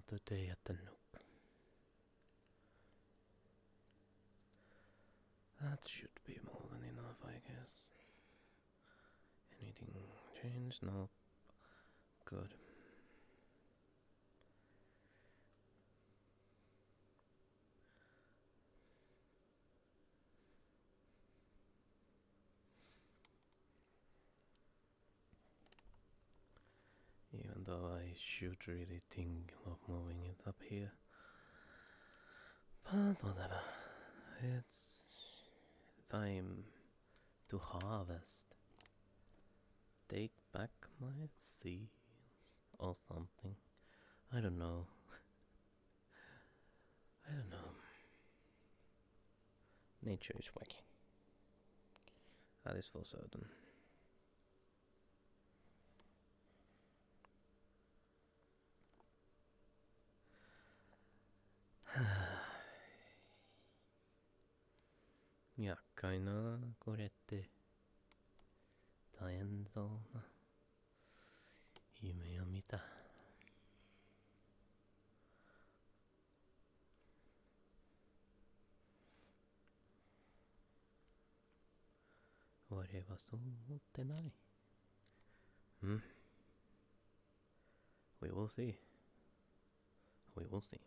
Another day at the Nook. That should be more than enough, I guess. Anything changed? No. Good. Even though I should really think of moving it up here. But whatever. It's time to harvest. Take back my seeds or something. I don't know. I don't know. Nature is wacky. That is for certain.厄介なこれって大変そうな夢を見た。我はそう思ってない。Hmm? We will see. We will see.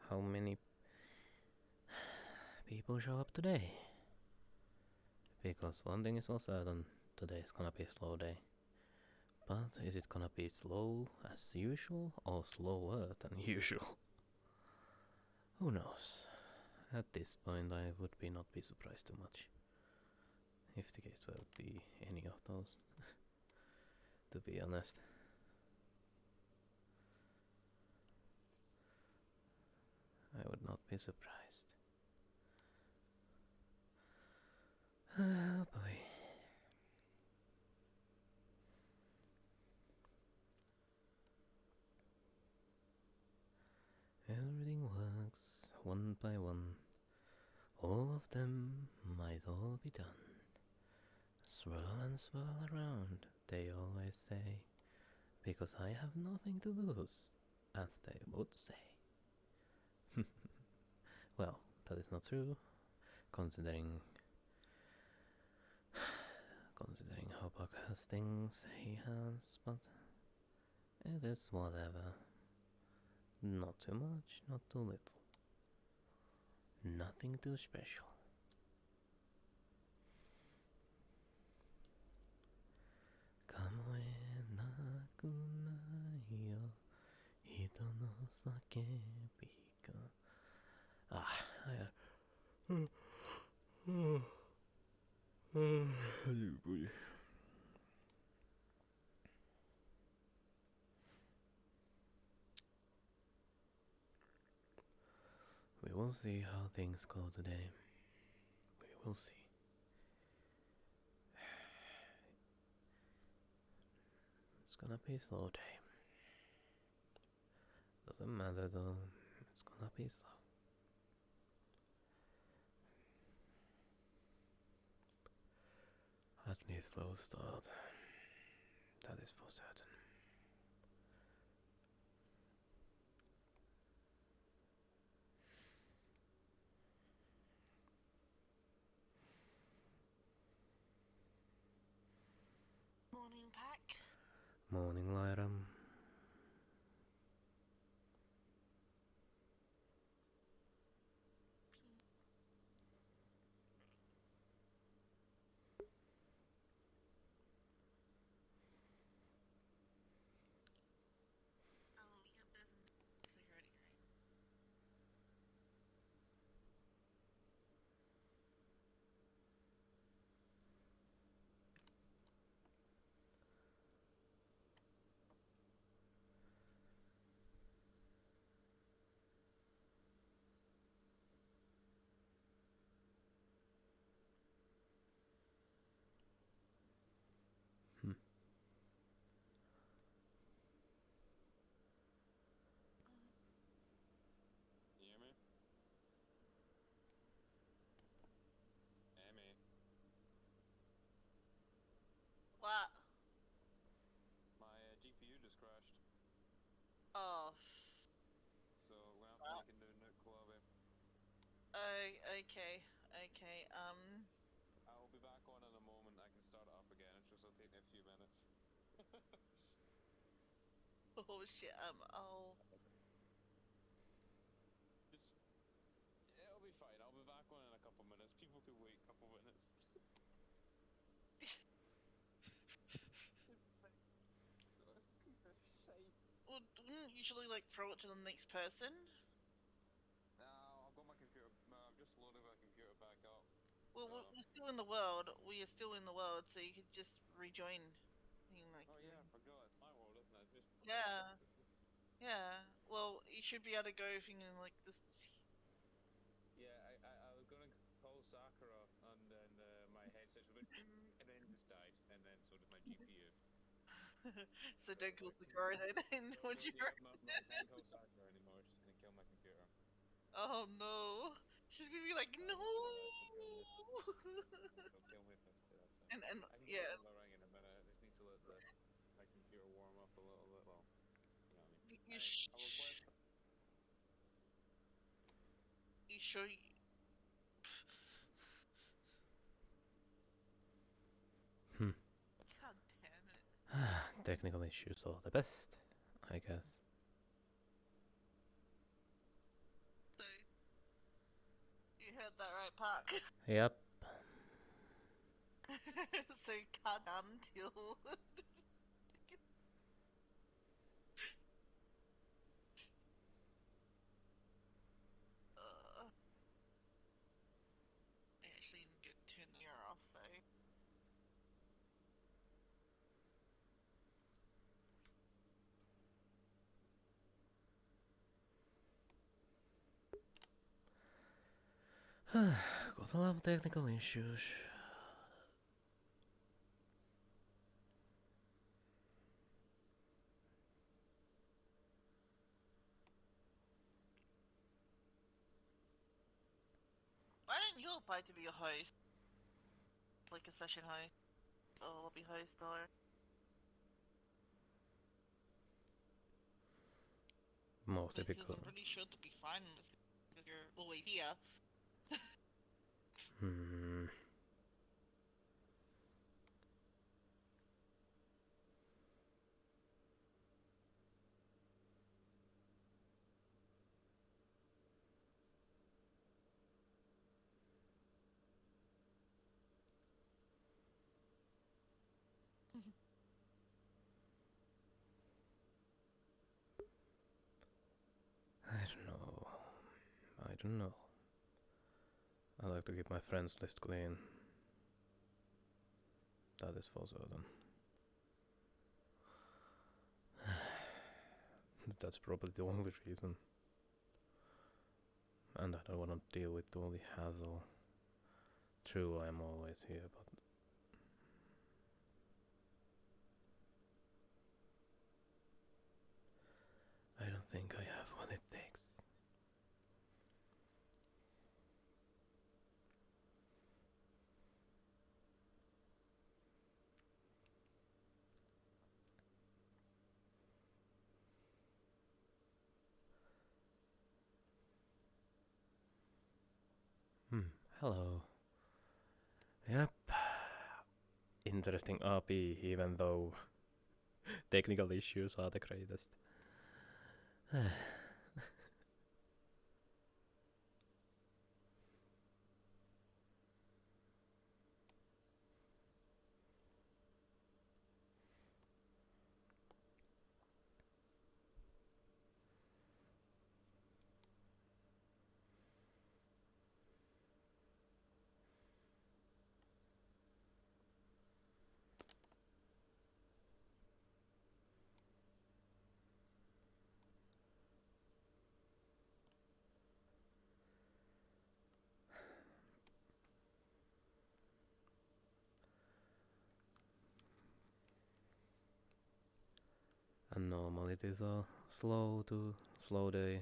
How many people show up today? Because one thing is for certain, today is gonna be a slow day. But is it gonna be slow as usual or slower than usual? Who knows? At this point I would not be surprised too much. If the case will be any of those. To be honest. I would not be surprised. Oh boy. Everything works one by one. All of them might all be done. Swirl and swirl around, they always say, because I have nothing to lose, as they would say. Well, that is not true, considering how Buck has things he has, but it is whatever. Not too much, not too little. Nothing too special. Kamoe nakunai yo, hito no sakebi ka. We will see how things go today. We will see. It's gonna be a slow day. Doesn't matter though, it's gonna be slow. At least slow start. That is for certain. Morning, Pakk. Morning, Lyra. Security, right? Okay. I'll be back on in a moment. I can start it up again. It's just will take me a few minutes. Oh shit. Oh. Just, it'll be fine. I'll be back on in a couple minutes. People can wait a couple minutes. Piece of shit. Well, wouldn't usually like throw it to the next person? I've got my computer. I've just loaded my computer back up. Well, So- we're still in the world. We are still in the world, so you could just rejoin. Like, Oh yeah, I forgot. It's my world, isn't it? Just yeah. Yeah. Well, you should be able to go if you can like this. yeah. I was gonna call Sakura, and then my headset went ding, and then just died, and then so did my GPU. So don't call Sakura then. No, Would you? yeah, I can't call Sakura anymore. She's gonna kill my computer. Oh no. She's gonna be like, no. She'll kill me. She'll kill me if I say that. So. And I can give yeah, her another ring in a minute. I just need to let my computer warm up a little bit. Well, you know what I mean. you Anyway, I will play. you sure? Hmm. God damn it. Technical issues are the best, I guess. So, you heard that right, Park? Yep. So cut until. I actually didn't get turn the air off though. Got a lot of technical issues. Why don't you apply to be a host? Like a session host or lobby host or. Mostly Because because. I'm pretty sure to be fine because you're always here. Hmm. I don't know. I don't know. I like to keep my friends list clean. That is for certain. That's probably the only reason. And I don't want to deal with all the hassle. True, I'm always here, but I don't think I have what it takes. Hello. Yep. Interesting RP, even though technical issues are the greatest. And normally it is a slow day,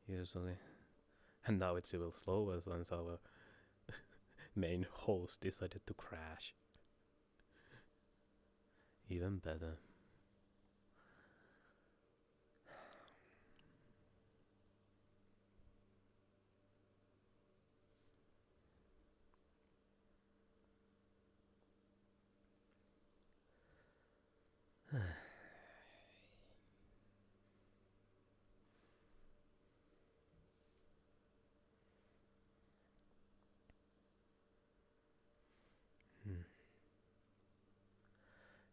usually. And now it's even slower since our main host decided to crash. Even better.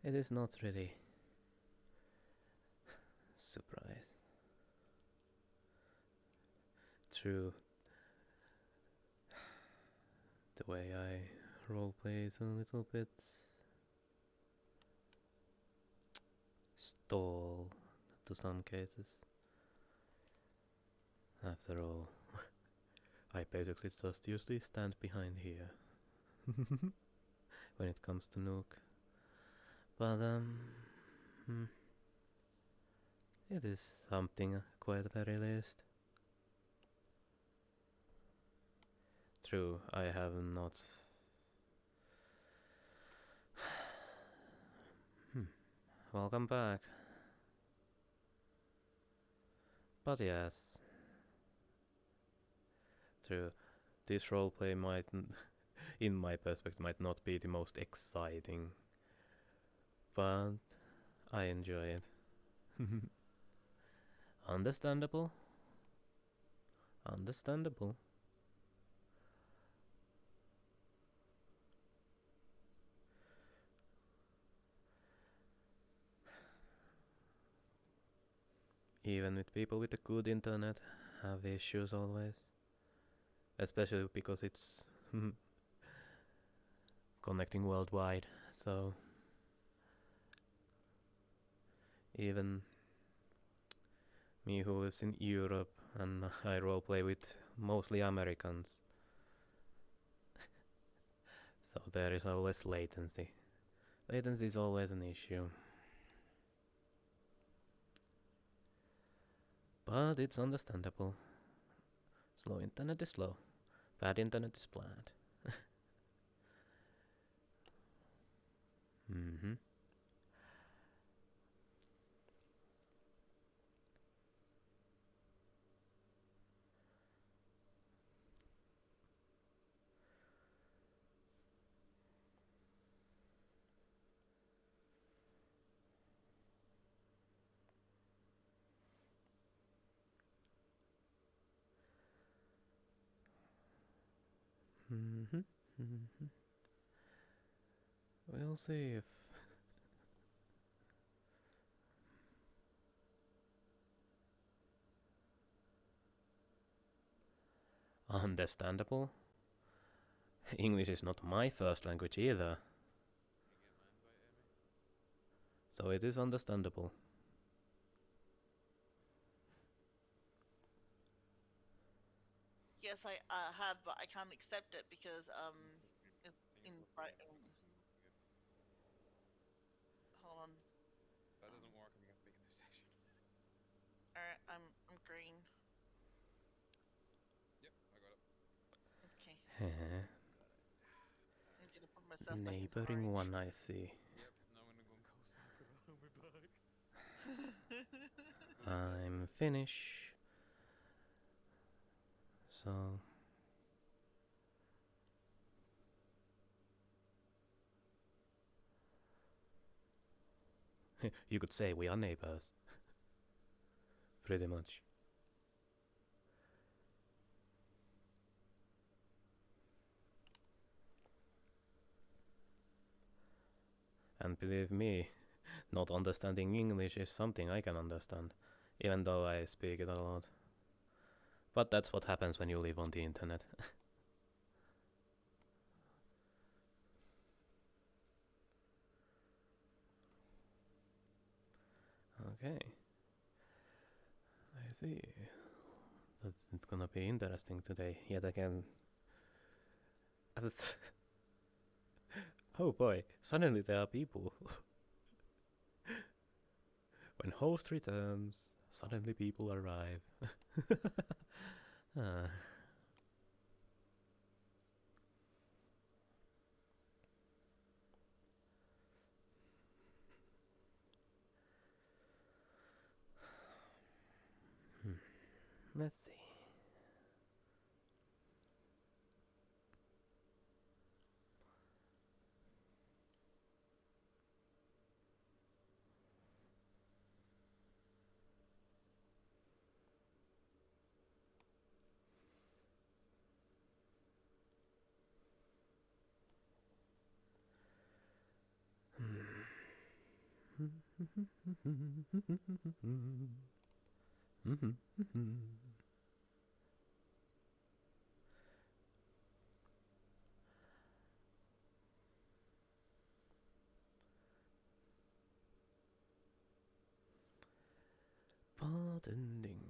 It is not really surprise. True, the way I roleplay is a little bit stall to some cases. After all, I basically just usually stand behind here when it comes to Nook. But it is something quite the very least. True, I have not. Welcome back. But yes, true. This roleplay might, in my perspective, might not be the most exciting, but I enjoy it. Understandable. Understandable. Even with people with a good internet, have issues always. Especially because it's connecting worldwide, so even me who lives in Europe and I roleplay with mostly Americans, so there is always latency. Latency is always an issue. But it's understandable. Slow internet is slow. Bad internet is bad. Mm-hmm. Mm-hmm. Mm-hmm. We'll see if understandable. English is not my first language either, so it is understandable. Yes, I have, but I can't accept it because it's in right. Hold on. That doesn't work, and we have to make a new section. Alright, I'm green. Yep, I got it. Okay, Heh. I'm gonna put myself back into Neighboring orange. one, I see. Yep, now I'm gonna go and call Sakura, and we're back. I'm finished. So you could say we are neighbors. Pretty much. And believe me, not understanding English is something I can understand, even though I speak it a lot. But that's what happens when you live on the internet. Okay. I see. It's gonna be interesting today, yet again. Oh boy, suddenly there are people. When host returns, suddenly people arrive. Ah. Let's see. Bartending.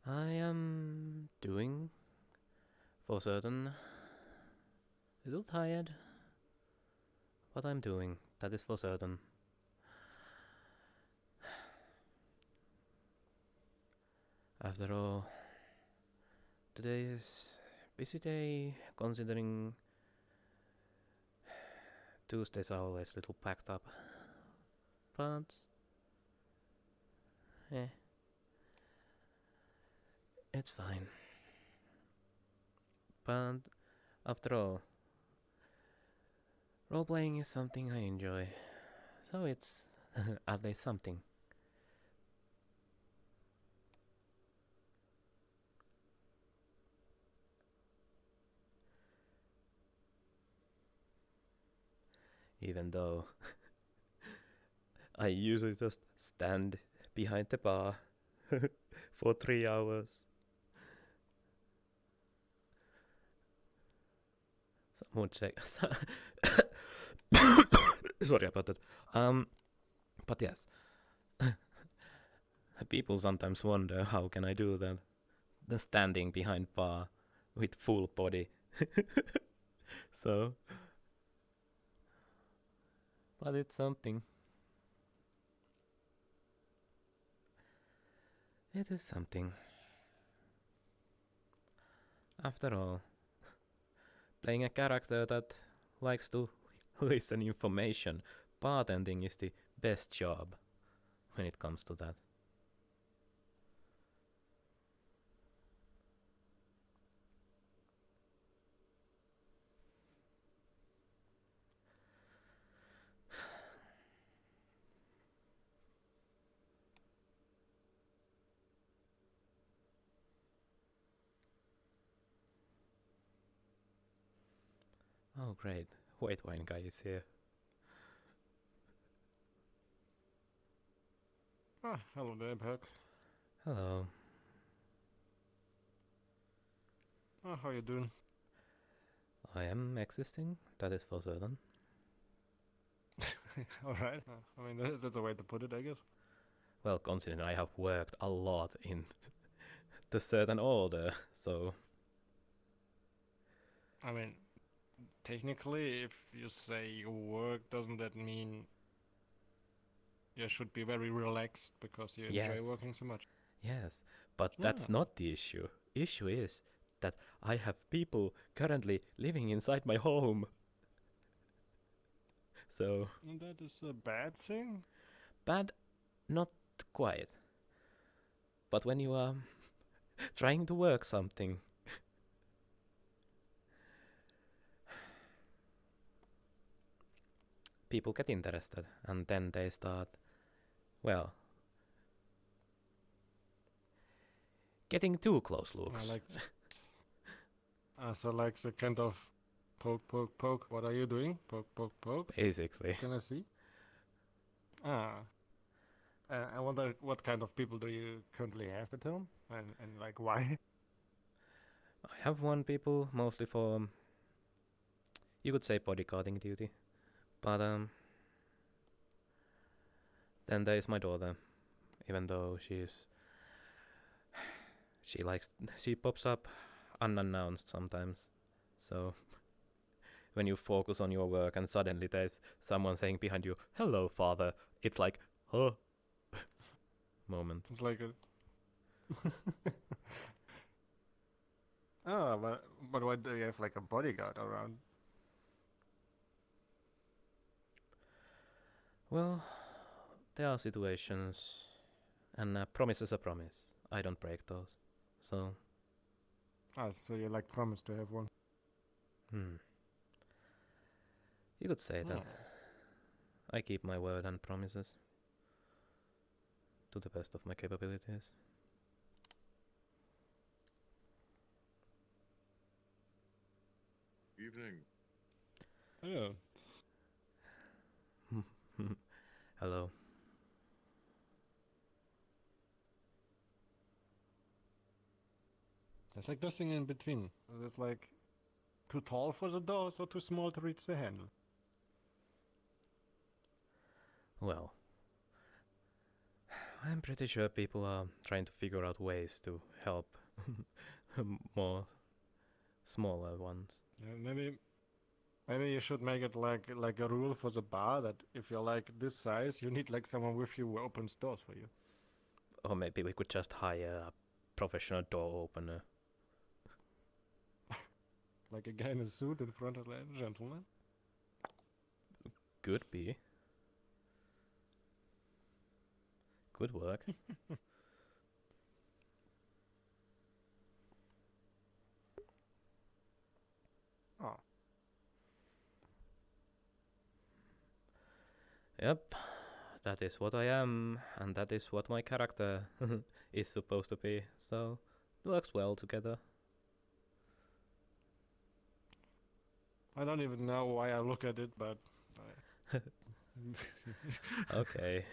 I am doing, for certain, a little tired, but I'm doing, that is for certain. After all, today is busy day, considering Tuesdays are always a little packed up. But, it's fine. But, after all, role-playing is something I enjoy, so it's at least something. Even though I usually just stand behind the bar for 3 hours. Some would say, sorry about that. But yes, people sometimes wonder how can I do that, the standing behind bar with full body. So, but it's something. It is something. After all, playing a character that likes to listen information, bartending is the best job when it comes to that. Oh great, white wine guy is here. Ah, hello there, Pakk. Hello. Ah, how you doing? I am existing, that is for certain. Alright. I mean, that's a way to put it, I guess. Well, considering I have worked a lot in the certain order, so I mean, technically, if you say you work, doesn't that mean you should be very relaxed because you enjoy yes, working so much? yes, but that's not the issue. Issue is that I have people currently living inside my home. So, And that is a bad thing? bad, not quite. But when you are trying to work something, people get interested and then they start, well, getting too close looks. So like the kind of poke, poke, poke. What are you doing? Poke, poke, poke. Basically. Can I see? Ah. I wonder what kind of people do you currently have at home, and like why? I have one people mostly for, you could say bodyguarding duty. But then there is my daughter, even though she pops up unannounced sometimes. So when you focus on your work and suddenly there's someone saying behind you, "Hello, father," it's like, huh? Moment. It's like a. Oh, but why do you have like a bodyguard around? Well, there are situations, and a promise is a promise. I don't break those. So, Ah, so you like promise to have one. You could say that. Oh. I keep my word and promises to the best of my capabilities. Evening. Oh. Hello. There's like nothing in between. There's like too tall for the doors or too small to reach the handle. Well, I'm pretty sure people are trying to figure out ways to help more smaller ones. Maybe you should make it like a rule for the bar that if you're like this size, you need like someone with you who opens doors for you. Or maybe we could just hire a professional door opener. Like a guy in a suit in front of a gentleman. Could be. Could work. Oh. Yep, that is what I am, and that is what my character is supposed to be, so it works well together. I don't even know why I look at it, but... Okay,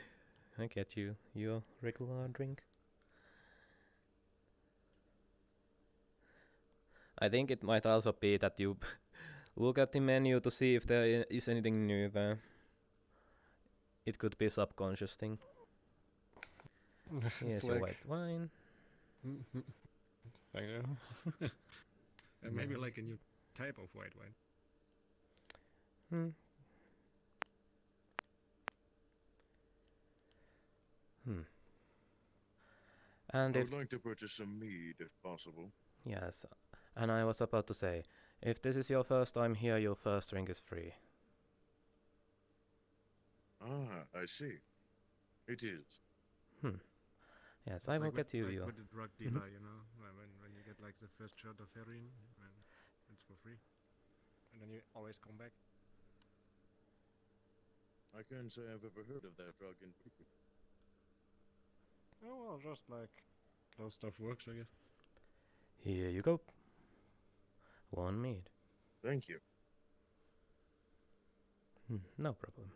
I get you. Your regular drink? I think it might also be that you look at the menu to see if there is anything new there. It could be a subconscious thing. Here's your white wine. Thank you. And maybe like a new type of white wine. And I if would like to purchase some mead, if possible. yes, and I was about to say, if this is your first time here, your first drink is free. Ah, I see. It is. Yes, I will get you your. With the drug dealer, you know, when you get like the first shot of heroin, it's for free, and then you always come back. I can't say I've ever heard of that drug in particular. Oh well, just like how stuff works, I guess. Here you go. One mead. Thank you. No problem.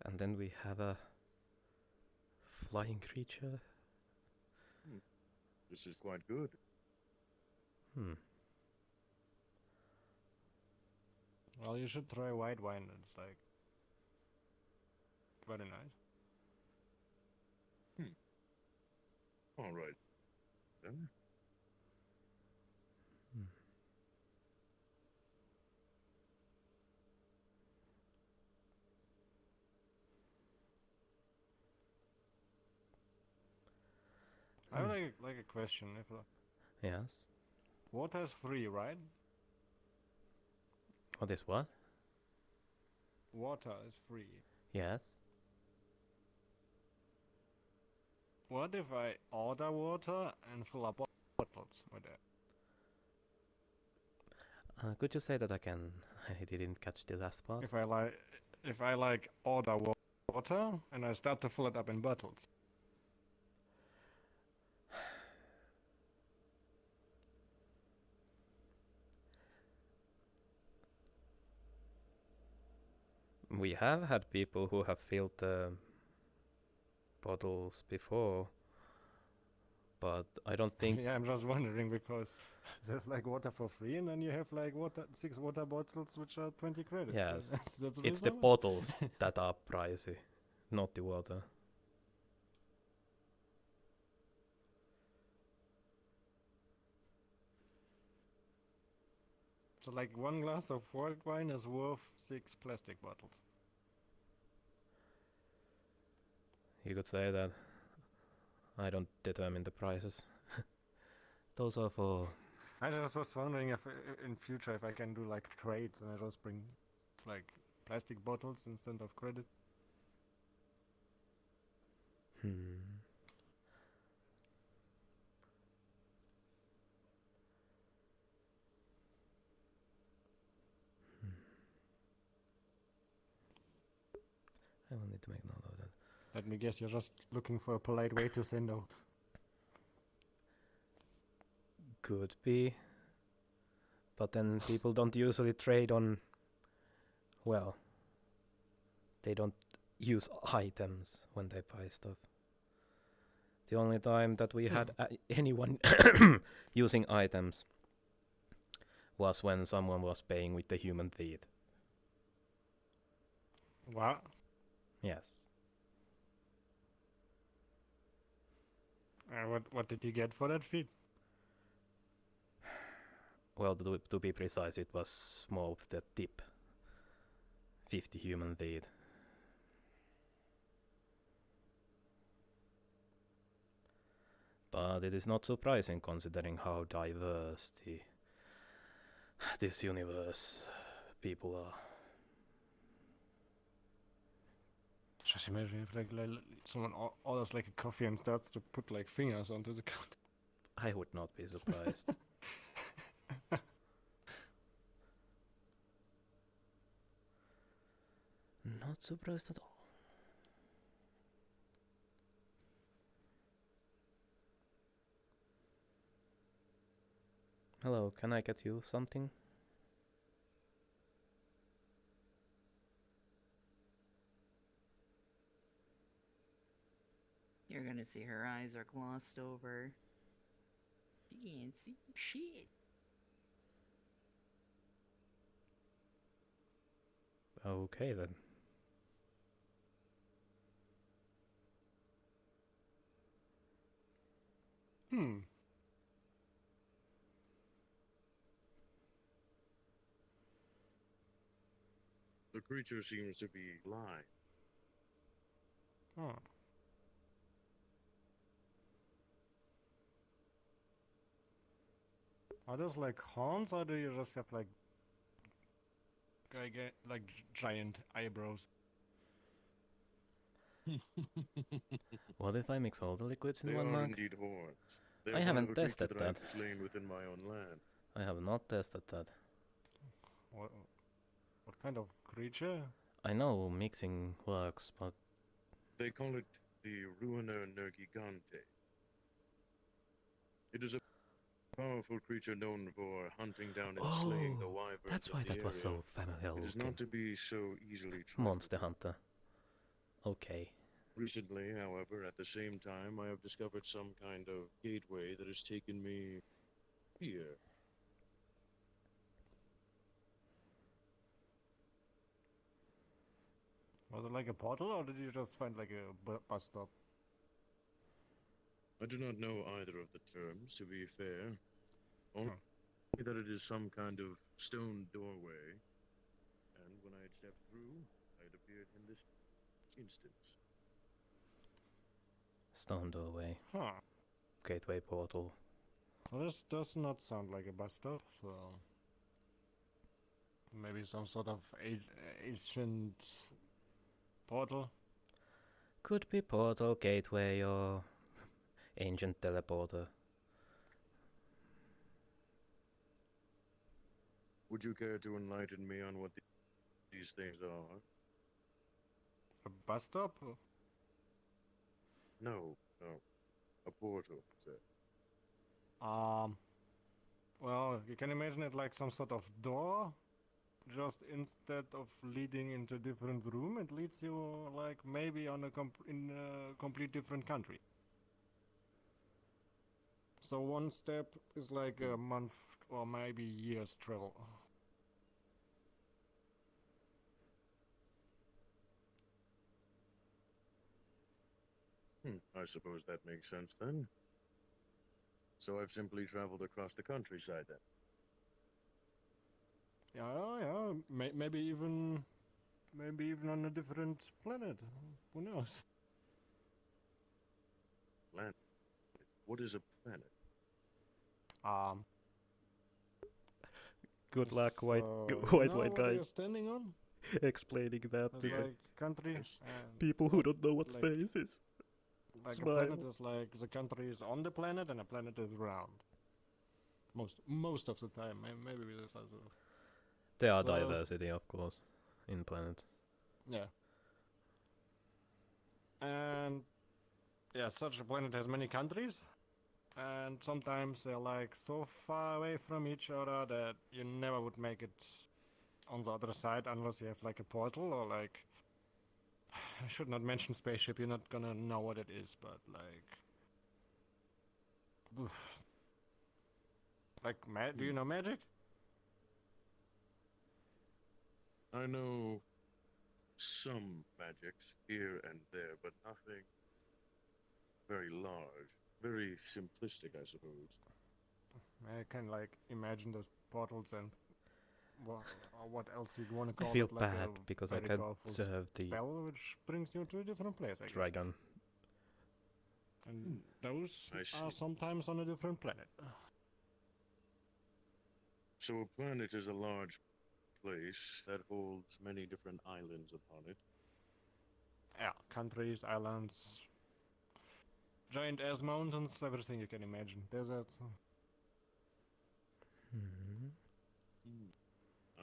And then we have a flying creature. This is quite good. Well, you should try white wine. It's like very nice. All right. Then. I have like a question. If Yes. water is free, right? What is what? Water is free. Yes. What if I order water and fill up bottles with it? Could you say that again? I didn't catch the last part. If I like order water and I start to fill it up in bottles. We have had people who have filled bottles before, but I don't think. Yeah, I'm just wondering because there's like water for free, and then you have like 6 water bottles which are 20 credits. Yes, That's it's the reasonable. bottles that are pricey, not the water. So like 1 glass of white wine is worth 6 plastic bottles. You could say that. I don't determine the prices. Those are for... I just was wondering if in future if I can do like trades and I just bring like plastic bottles instead of credit. I will need to make note of that. Let me guess, you're just looking for a polite way to say no. Could be. But then people don't usually trade on... Well... They don't use items when they buy stuff. The only time that we had anyone using items was when someone was paying with the human teeth. What? Yes. What did you get for that feed? Well, to be precise, it was more of the tip. 50 human teeth. But it is not surprising considering how diverse this universe people are. Just imagine if like someone orders like a coffee and starts to put like fingers onto the counter. I would not be surprised. Not surprised at all. Hello, can I get you something? You're gonna see her eyes are glossed over. She can't see shit. Okay then. The creature seems to be alive. Oh. Are those like horns or do you just have like giant eyebrows? What if I mix all the liquids in They one are mug? indeed horns. They I are one haven't of a creature tested that I have that. slain within my own land. I have not tested that. What kind of creature? I know mixing works, but They call it the Ruiner Nergigante. It is a powerful creature known for hunting down and slaying the wyverns that's of why the that was area. so familiar It is looking. not to be so easily trifled Monster with. Hunter. Okay. Recently, however, at the same time, I have discovered some kind of gateway that has taken me here. Was it like a portal or did you just find like a bus stop? I do not know either of the terms, to be fair. Only that it is some kind of stone doorway. And when I had stepped through, I had appeared in this instance. Stone doorway. Huh. Gateway portal. Well, this does not sound like a bus stop, so maybe some sort of ancient portal. Could be portal, gateway, or ancient teleporter. Would you care to enlighten me on what these things are? A bus stop? No, no. A portal, sir. Well, you can imagine it like some sort of door. Just instead of leading into a different room, it leads you like maybe on in a complete different country. So one step is like a month or maybe years travel. I suppose that makes sense then. So I've simply traveled across the countryside then. Yeah. Maybe even on a different planet. Who knows? Land. What is a planet? Um. Good luck, white so white you know white what guy, you're standing on? explaining that It's to like country Yes. and people who don't know what like- space is. like Smile. a planet is like the country is on the planet and a planet is round. Most of the time, maybe this also. There are So- diversity, of course, in planets. Yeah. And yeah, such a planet has many countries, and sometimes they're like so far away from each other that you never would make it on the other side unless you have like a portal or like. I should not mention spaceship. You're not gonna know what it is, but like. oof. Like, do you know magic? I know some magics here and there, but nothing very large. Very simplistic, I suppose. I can like imagine those portals and what else you'd want to I call feel it, like bad a because I very can't powerful serve the spell which brings you to a different place. I guess. dragon. And those I are see. sometimes on a different planet. So a planet is a large place that holds many different islands upon it. Yeah, countries, islands, giant ass mountains, everything you can imagine. Deserts. Hmm.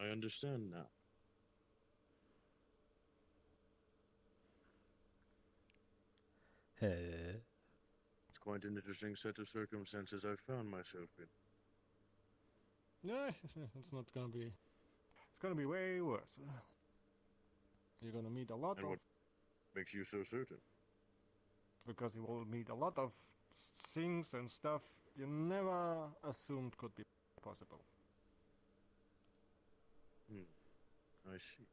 I understand now. It's quite an interesting set of circumstances I found myself in. Yeah, it's not gonna be. It's gonna be way worse. You're gonna meet a lot And of. what makes you so certain? Because you will meet a lot of things and stuff you never assumed could be possible. I see.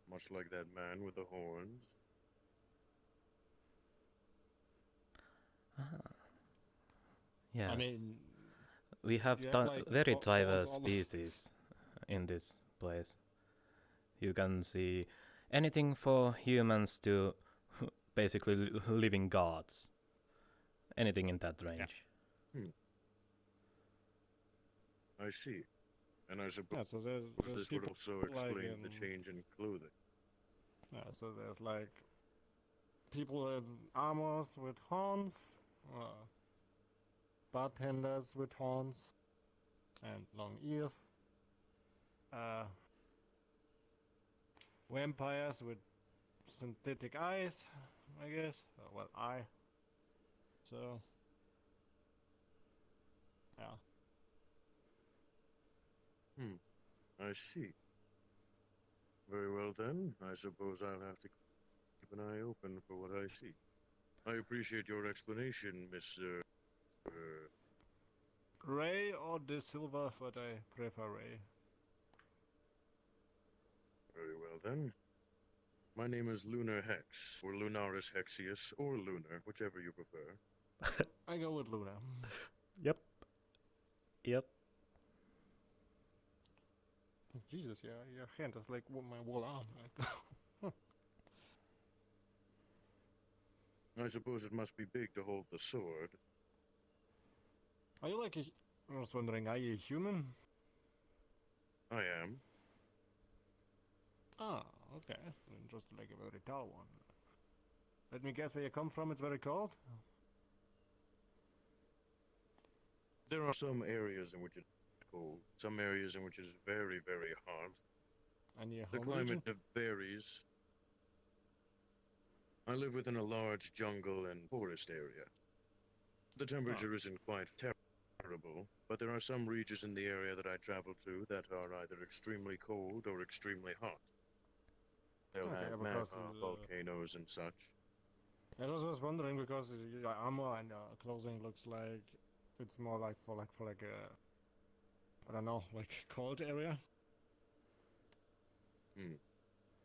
Much like that man with the horns. Yes. I mean, we have you have, like, very horns diverse all- species in this place. You can see anything for humans to basically living gods. Anything in that range. I see. And I suppose yeah. So there's this would people. also like explain the in- change in clothing. Yeah, so there's like people in armors with horns, bartenders with horns and long ears, vampires with synthetic eyes, I guess. Well, eye. So, yeah. I see. Very well then. I suppose I'll have to keep an eye open for what I see. I appreciate your explanation, Mr. Ray or De Silva, but I prefer Ray. Very well then. My name is Lunar Hex, or Lunaris Hexius, or Lunar, whichever you prefer. I go with Luna. Yep. Jesus, your hand is like my whole arm. I suppose it must be big to hold the sword. Are you like I was wondering, are you a human? I am. Ah, okay. Then just like a very tall one. Let me guess where you come from, it's very cold? There are some areas in which it's cold, some areas in which it's very, very hot. And your The home climate region? varies. I live within a large jungle and forest area. The temperature isn't quite terrible, but there are some regions in the area that I travel to that are either extremely cold or extremely hot. They'll Okay, have because, magma, volcanoes, and such. I was just wondering because your armor and clothing looks like it's more like for a I don't know, like cold area.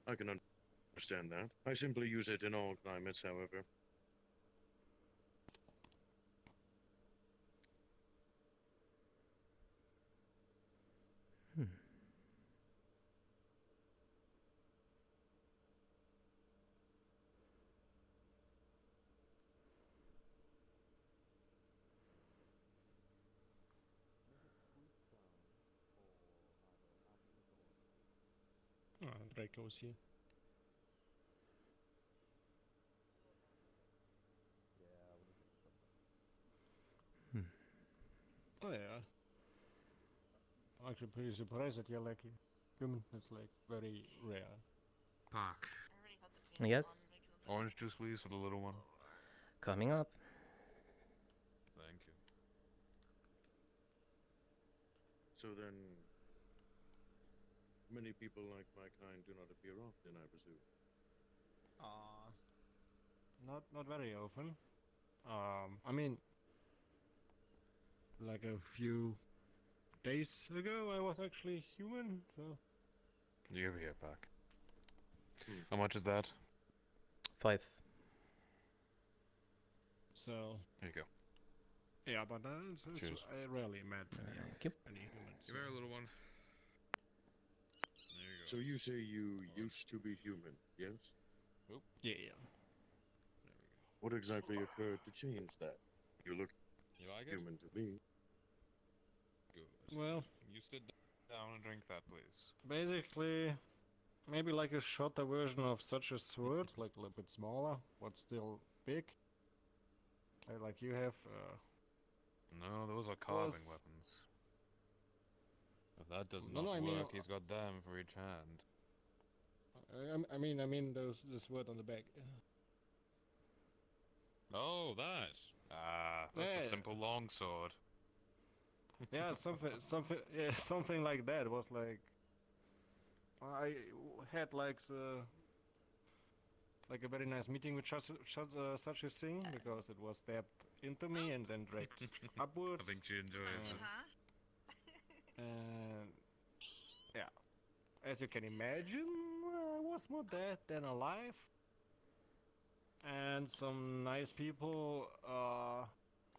I can understand that. I simply use it in all climates, however. Draco's here. Oh yeah. I'm actually pretty surprised that you're like human. It's like very rare. Park. I already had the peanut Yes. on, making this Orange juice, please, for the little one. Coming up. Thank you. So then, many people like my kind do not appear often, I presume. Not very often. I mean, like a few days ago, I was actually human. So You over here, Park. Hmm. How much is that? 5. Here you go. yeah, but Cheers. I rarely met Thank you. any humans. Give her a little one. There you go. So you say you used to be human, yes? Yeah. What exactly occurred to change that? You look You like it? human to me. Good. Well, You sit down and drink that, please. basically, maybe like a shorter version of such a sword, like a little bit smaller, but still big. Like you have. No, those are carving weapons. If that does No, not no, I mean, work, he's got them for each hand. I mean, this word on the back. Oh, that. That's Yeah. a simple longsword. Yeah, something like that. It was like I had like a very nice meeting with such a thing because it was stabbed into me and then dragged upwards. I think she enjoys it. Uh-huh. And yeah, as you can imagine, I was more dead than alive. And some nice people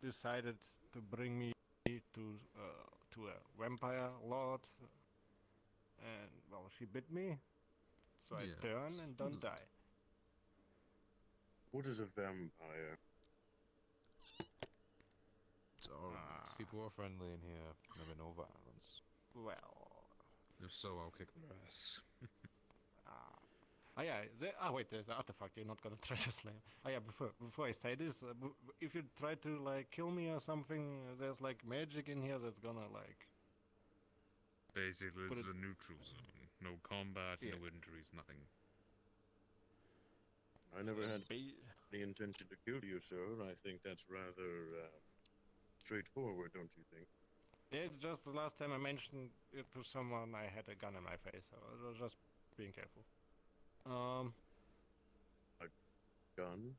decided to bring me to a vampire lord, and well, she bit me, so I Yes. turn and don't die. What is a vampire? It's alright. People are friendly in here. Never no violence. Well, If so, I'll kick their ass. yeah. Wait, there's an artifact. You're not gonna try to slay him. Oh yeah. Before I say this, if you try to like kill me or something, there's like magic in here that's gonna like. Basically, Put this is it- a neutral zone. No combat, Yeah. no injuries, nothing. I never had Ba- the intention to kill you, sir. I think that's rather straightforward, don't you think? Yeah, just the last time I mentioned it to someone, I had a gun in my face. So I was just being careful. Gun?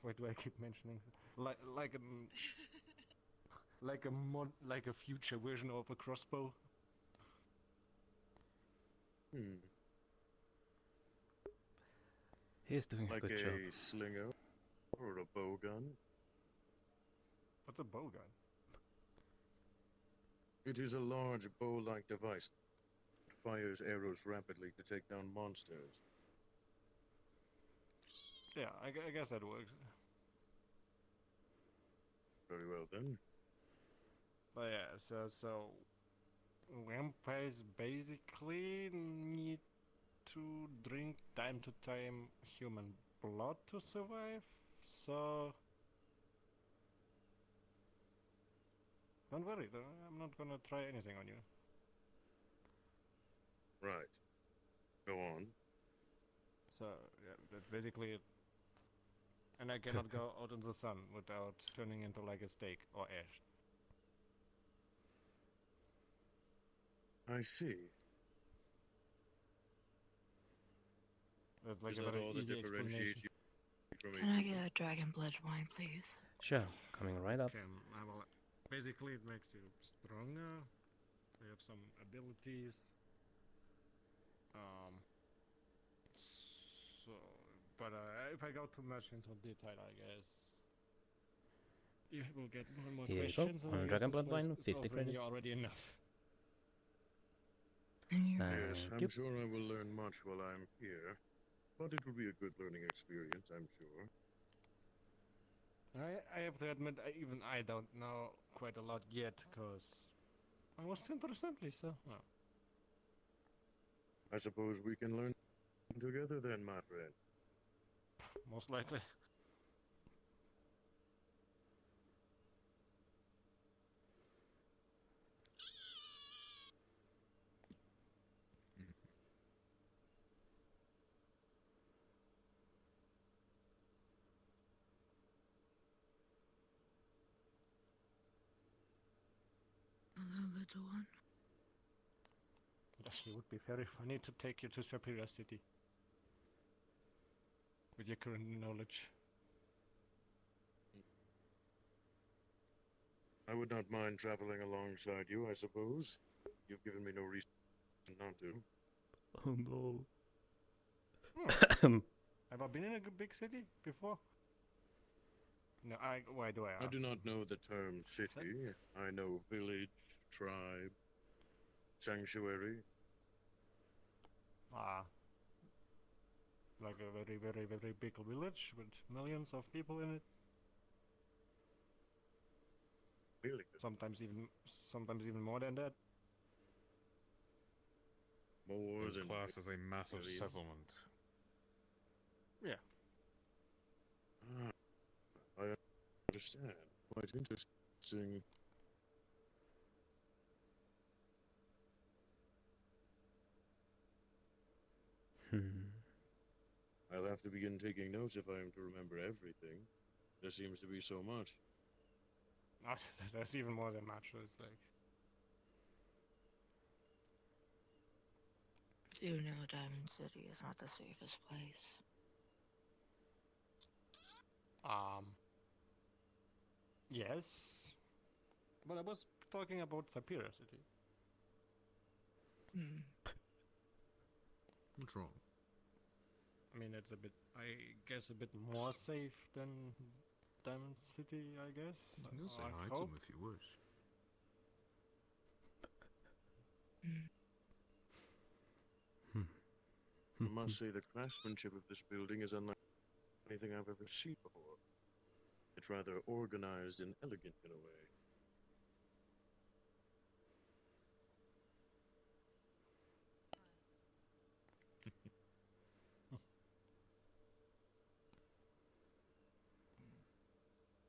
Why do I keep mentioning like a future version of a crossbow? Hmm. He's doing a Like good a job. slinger or a bow gun? What's a bow gun? It is a large bow-like device that fires arrows rapidly to take down monsters. Yeah, I guess that works. Very well then. But yeah, so vampires basically need to drink time to time human blood to survive. So don't worry, I'm not gonna try anything on you. Right. Go on. So yeah, that's basically it. And I cannot go out in the sun without turning into like a steak or ash. I see. That's like Is a that very all that easy differentiates explanation. you from a Can I human? get a dragon blood wine, please? Sure, coming right up. Basically, it makes you stronger. You have some abilities. So, but if I go too much into detail, I guess you will get more and more Here you go, questions. And I on guess Dragon this Blood place Wine, is 50 offering you credits. already enough. Yes, Thank I'm you. sure I will learn much while I'm here. But it will be a good learning experience, I'm sure. I have to admit, even I don't know quite a lot yet, because I was 10% recently, so. Well. I suppose we can learn together then, my friend. Most likely. Hello, little one. It actually would be very funny to take you to Superior City. With your current knowledge. I would not mind traveling alongside you, I suppose. You've given me no reason not to. Oh no. Have I been in a big city before? No, why do I ask? I do not know the term city. I know village, tribe, sanctuary. Like a very, very, very big village with millions of people in it. Really? Sometimes even more than that. More It's than classed as a massive millions? settlement. Yeah. I understand. Quite interesting. I'll have to begin taking notes if I am to remember everything. There seems to be so much. That's even more than much. It's like You know Diamond City is not the safest place. yes, but I was talking about Superior City. What's wrong? I mean, it's a bit, I guess, a bit more safe than Diamond City, I guess. You can go say I hi to hope. him if you wish. I must say the craftsmanship of this building is unlike anything I've ever seen before. It's rather organized and elegant in a way.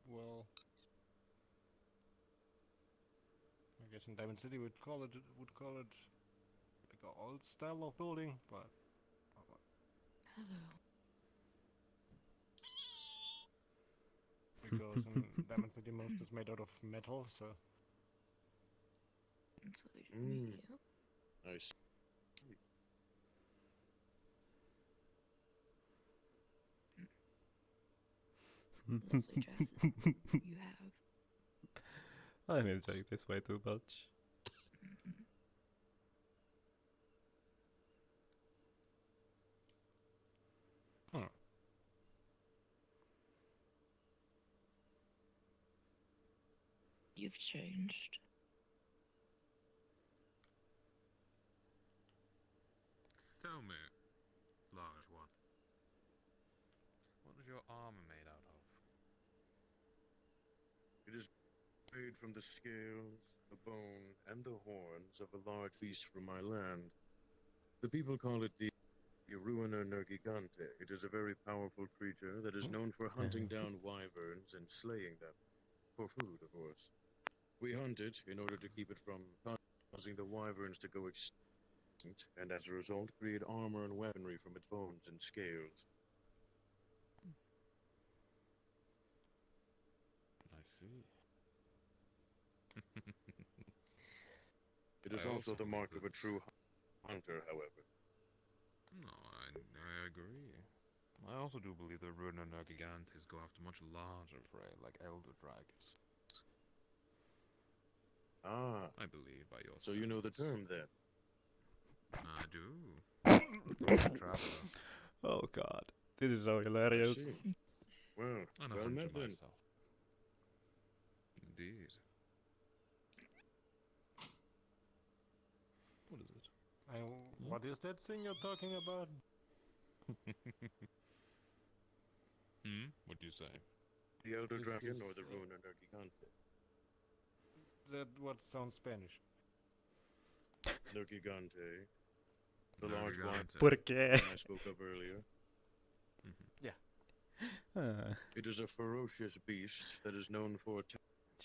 Well, I guess in Diamond City would call it like an old style of building, but Hello. because in Diamond City most is made out of metal, so It's lovely to meet you. I see. Lovely dresses you have. I'm enjoying this way too much. You've changed. Tell me, large one. What is your armor made out of? It is made from the scales, the bone, and the horns of a large beast from my land. The people call it the Ruiner Nergigante. It is a very powerful creature that is known for hunting down wyverns and slaying them. For food, of course. We hunt it in order to keep it from causing the wyverns to go extinct, and as a result, create armor and weaponry from its bones and scales. I see. It is I also also the mark believe of a true hunter, however. No, I agree. I also do believe that Ruiner Nergigantes go after much larger prey, like elder dragons. Ah, I believe by your so you know the standards. term then? I do. I'm a traveler. Oh god. This is so I hilarious. see. Well, And a well hunter met then. myself. Indeed. What is it? What is that thing you're talking about? What'd you say? The Elder This Dragon is, or the Ruiner Nergigante? That what sounds Spanish. Nergigante. The Where are we large going one to? ¿Por qué? I spoke of earlier. Ah, It is a ferocious beast that is known for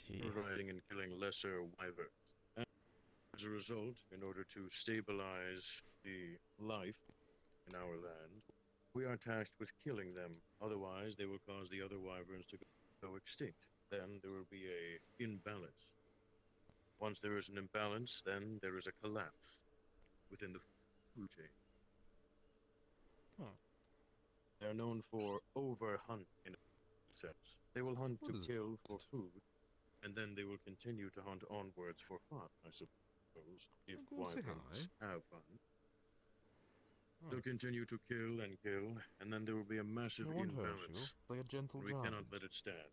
gee. terrorizing and killing lesser wyverns. And as a result, in order to stabilize the life in our land, we are tasked with killing them. Otherwise, they will cause the other wyverns to go extinct. Then there will be a imbalance. Once there is an imbalance, then there is a collapse within the food chain. Hmm. They are known for overhunt in a sense. They will hunt What to is kill for food, and then they will continue to hunt onwards for fun, I suppose, if Go and say wyverns hi. have fun. They'll continue to kill, and then there will be a massive I won't hurt you. imbalance. Like a gentle We cannot giant. let it stand.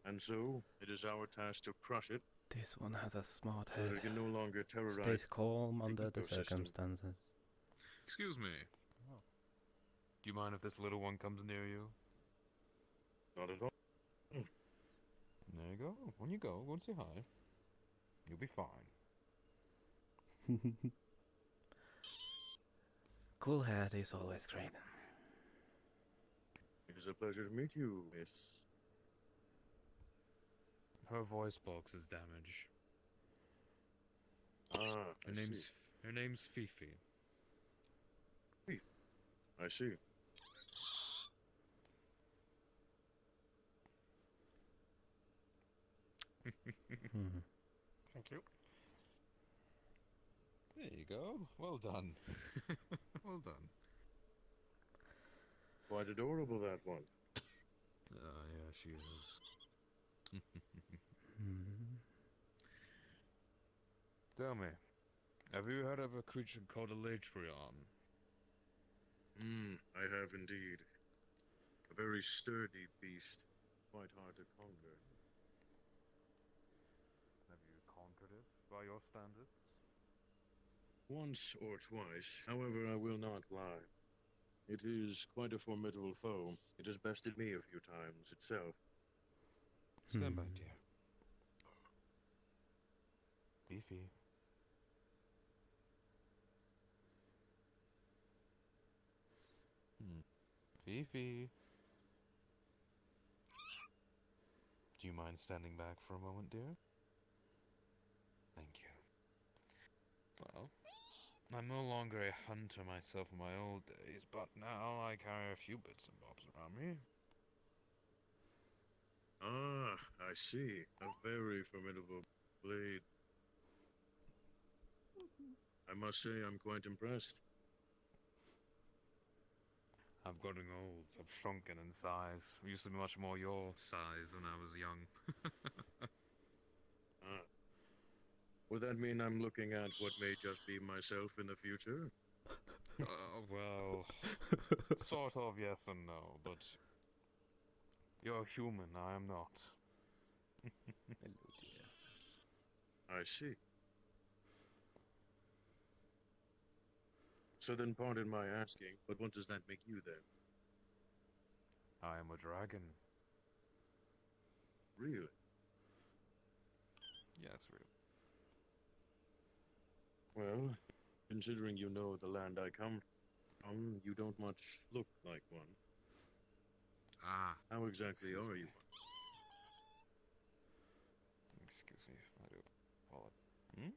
And so, it is our task to crush it, This one has a smart so that head. it can no longer terrorize Stays calm the under the ecosystem. circumstances. Excuse me. Do you mind if this little one comes near you? Not at all. There you go. When you go and say hi. You'll be fine. Cool head is always great. It is a pleasure to meet you, Miss. Her voice box is damaged. Ah, I see. Her name's Fifi. I see. Hmm. Thank you. There you go. Well done. Well done. Quite adorable, that one. Yeah, she is. Hmm. Tell me, have you heard of a creature called a Latreon? I have indeed. A very sturdy beast, quite hard to conquer. Have you conquered it by your standards? Once or twice, however, I will not lie. It is quite a formidable foe. It has bested me a few times itself. Stand by, Hmm. dear. Fifi. Fifi. Do you mind standing back for a moment, dear? Thank you. Well, I'm no longer a hunter myself in my old days, but now I carry a few bits and bobs around me. Ah, I see. A very formidable blade. I must say I'm quite impressed. I've gotten old. I've shrunken in size. I used to be much more your size when I was young. Ah. Would that mean I'm looking at what may just be myself in the future? Well, sort of yes and no, but you're human, I am not. Hello, dear. I see. So then pardon my asking, but what does that make you then? I am a dragon. Really? Yes, really. Well, considering you know the land I come from, you don't much look like one. Ah, How exactly Excuse are me. you? excuse me, I do apologize.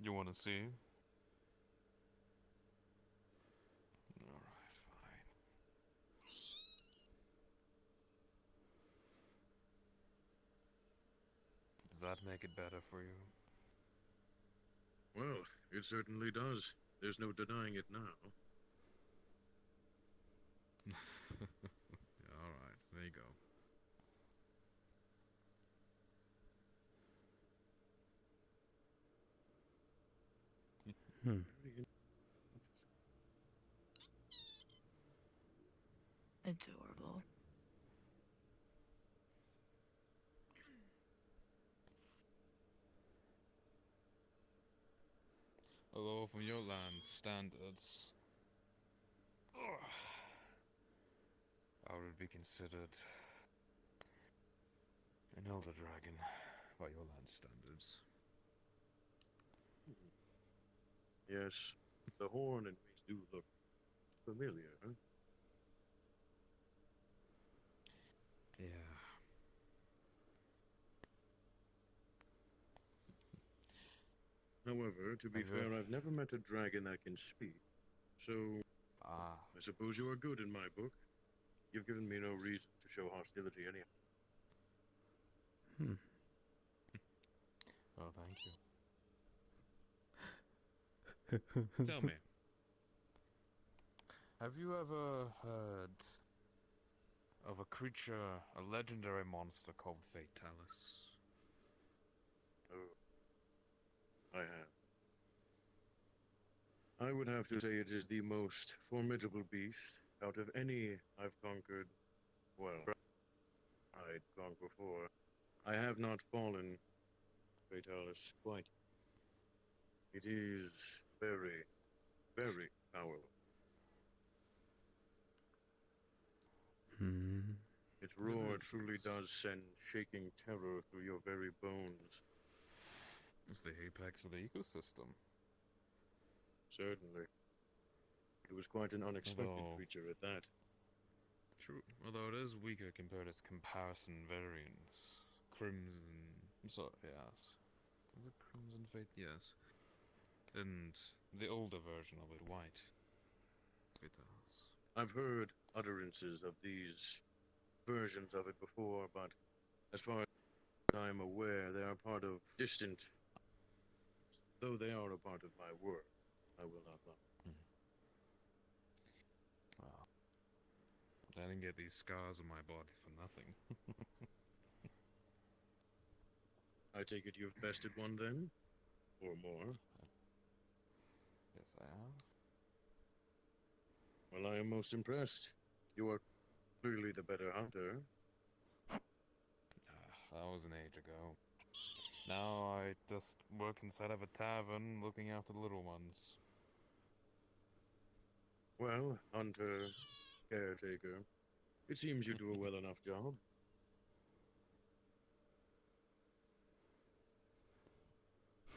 You want to see? Alright, fine. Does that make it better for you? Well, it certainly does. There's no denying it now. Alright, there you go. Hmm. Very Adorable. Although from your land standards, I would be considered an elder dragon by your land standards. Yes, the horn and mace do look familiar. Yeah. However, to be Have you- fair, I've never met a dragon that can speak. So, Ah, I suppose you are good in my book. You've given me no reason to show hostility anyhow. Hmm. well, thank you. Tell me, have you ever heard of a creature, a legendary monster called Fatalis? Oh, I have. I would have to say it is the most formidable beast out of any I've conquered. Well, I'd conquered before. I have not fallen, Fatalis, quite. It is very, very powerful. Hmm. Its roar is truly nice. does send shaking terror through your very bones. It's the apex of the ecosystem. Certainly. It was quite an unexpected Although- creature at that. True, although it is weaker compared to its comparison variants. Crimson. So, yes. Is it Crimson Fate? Yes. And the older version of it, White. Fatalis. I've heard utterances of these versions of it before, but as far as I'm aware, they are part of distant. Though they are a part of my work, I will not lie. Wow. I didn't get these scars on my body for nothing. I take it you've bested one then? Or more? Yes, I have. Well, I am most impressed. You are clearly the better hunter. That was an age ago. Now I just work inside of a tavern looking after the little ones. Well, hunter, caretaker. It seems you do a well enough job.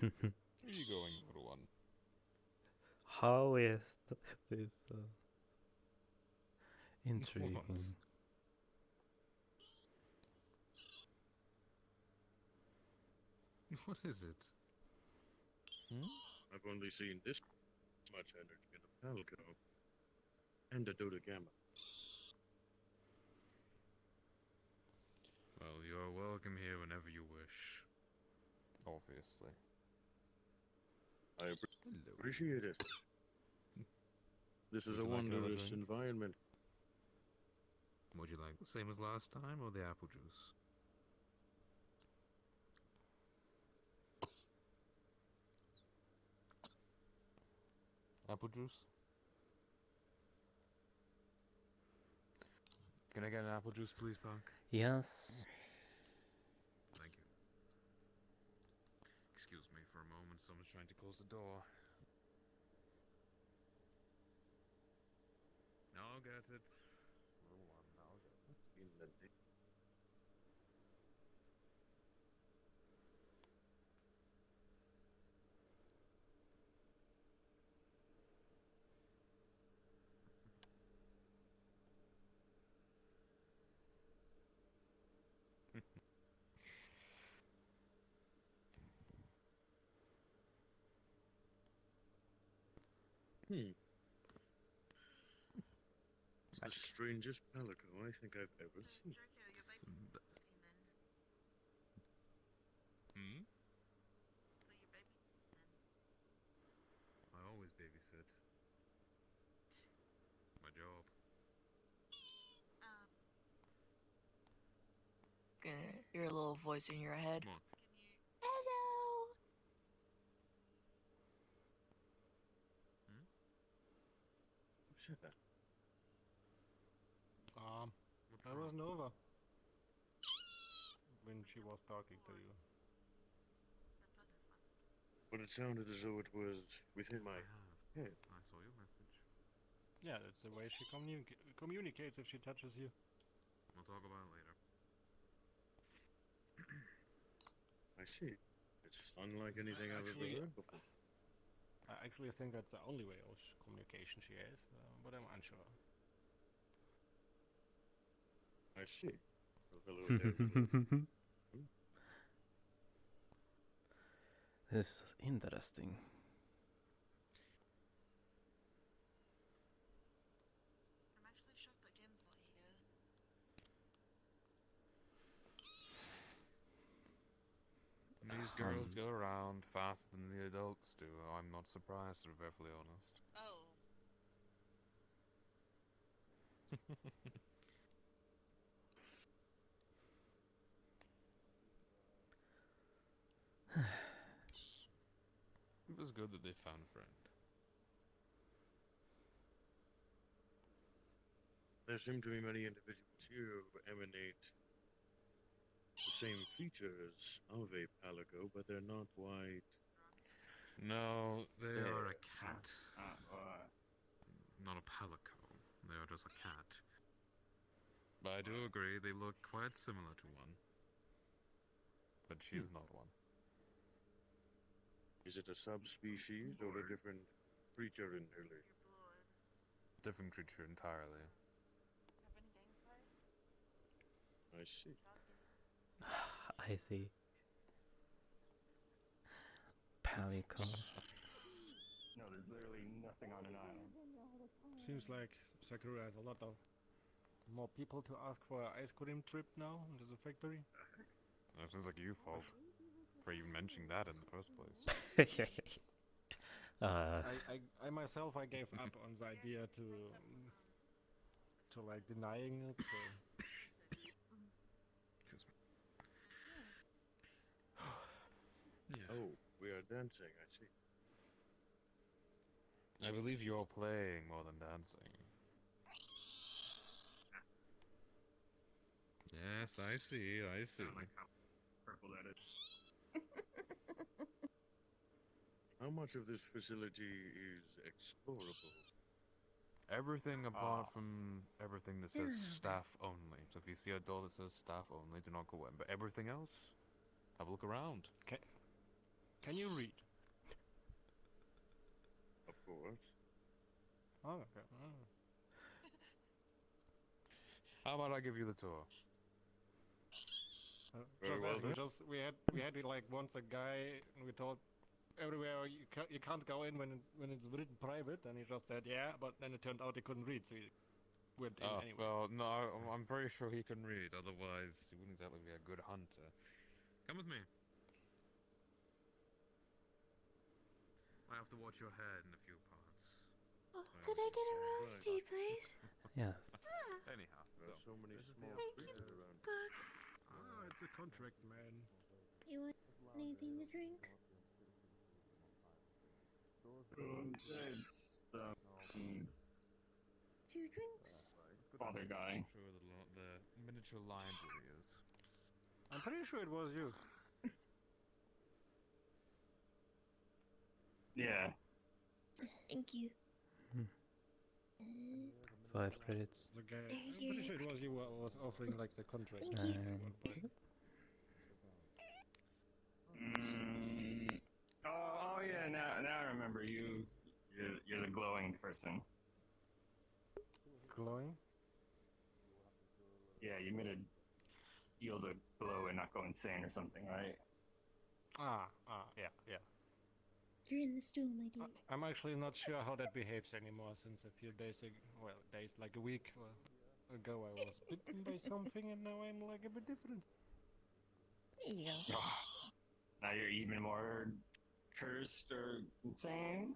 Where are you going, little one? How is this intriguing? What is it? Hmm? I've only seen this much energy in a Palco and a Dodagama. Well, you're welcome here whenever you wish. Obviously. I Hello. appreciate it. This is Would a you like another wondrous drink? environment. Would you like the same as last time or the apple juice? Apple juice? Can I get an apple juice, please, Pakk? Yes. Thank you. Excuse me for a moment, someone's trying to close the door. I'll get it. Little one, I'll get it. It's the strangest Palico I think I've ever seen. Hmm? I always babysit. My job. Gonna hear a little voice in your head. Come on. Hello. Who said that? What's That wrong? was Nova. When she was talking to you. But it sounded as though it was within my I have. head. I saw your message. Yeah, that's the way she communicates if she touches you. We'll talk about it later. I see. It's unlike anything I've ever Actually, heard before. I actually think that's the only way of communication she has, but I'm unsure. I see. A fellow there. This is interesting. I'm actually shocked that Gen's not here. These girls go around faster than the adults do. I'm not surprised, to be perfectly honest. Oh. It was good that they found a friend. There seem to be many individuals here who emanate the same features of a palico, but they're not white. No, they are a cat. Uh, Not a palico. They are just a cat. But I do agree, they look quite similar to one. But she's not one. Is it a subspecies or a different creature entirely? Your blood. Different creature entirely. Have any gang fights? I see. I see. Palico. No, there's literally nothing on an island. Seems like Sakura has a lot of more people to ask for an ice cream trip now into the factory. That sounds like your fault for even mentioning that in the first place. I myself I gave up on the idea to like denying it. So. Yeah. Oh, we are dancing, I see. I believe you're playing more than dancing. Yes, I see, I see. I like how purple that is. How much of this facility is explorable? Everything apart from everything that says staff only. So if you see a door that says staff only, do not go in. But everything else, have a look around. Can you read? Of course. Oh, okay. Oh. How about I give you the tour? Very well then. we had like once a guy and we told everywhere you can't go in when it's written private, and he just said yeah, but then it turned out he couldn't read, so he went in anyway. Well, no, I'm pretty sure he can read. Otherwise, he wouldn't exactly be a good hunter. Come with me. I have to watch your head in a few parts. Oh, could I get a rose tea, please? Yes. Anyhow, There are so many small Thank you, creatures around. Book. It's a contract, man. You want anything to drink? It's the 2 drinks. father guy. sure the miniature library is. I'm pretty sure it was you. Yeah. Thank you. Hmm. 5 credits. The guy. Thank I'm pretty you. sure it was you who was offering like the contract. Thank you. at one point. Oh yeah. Now I remember you. You're the glowing person. Glowing. Yeah, you made a deal to glow and not go insane or something, right? Yeah. You're in the stool, my dude. I'm actually not sure how that behaves anymore since a few days like a week ago I was bitten by something and now I'm like a bit different. There you go. Now you're even more cursed or insane.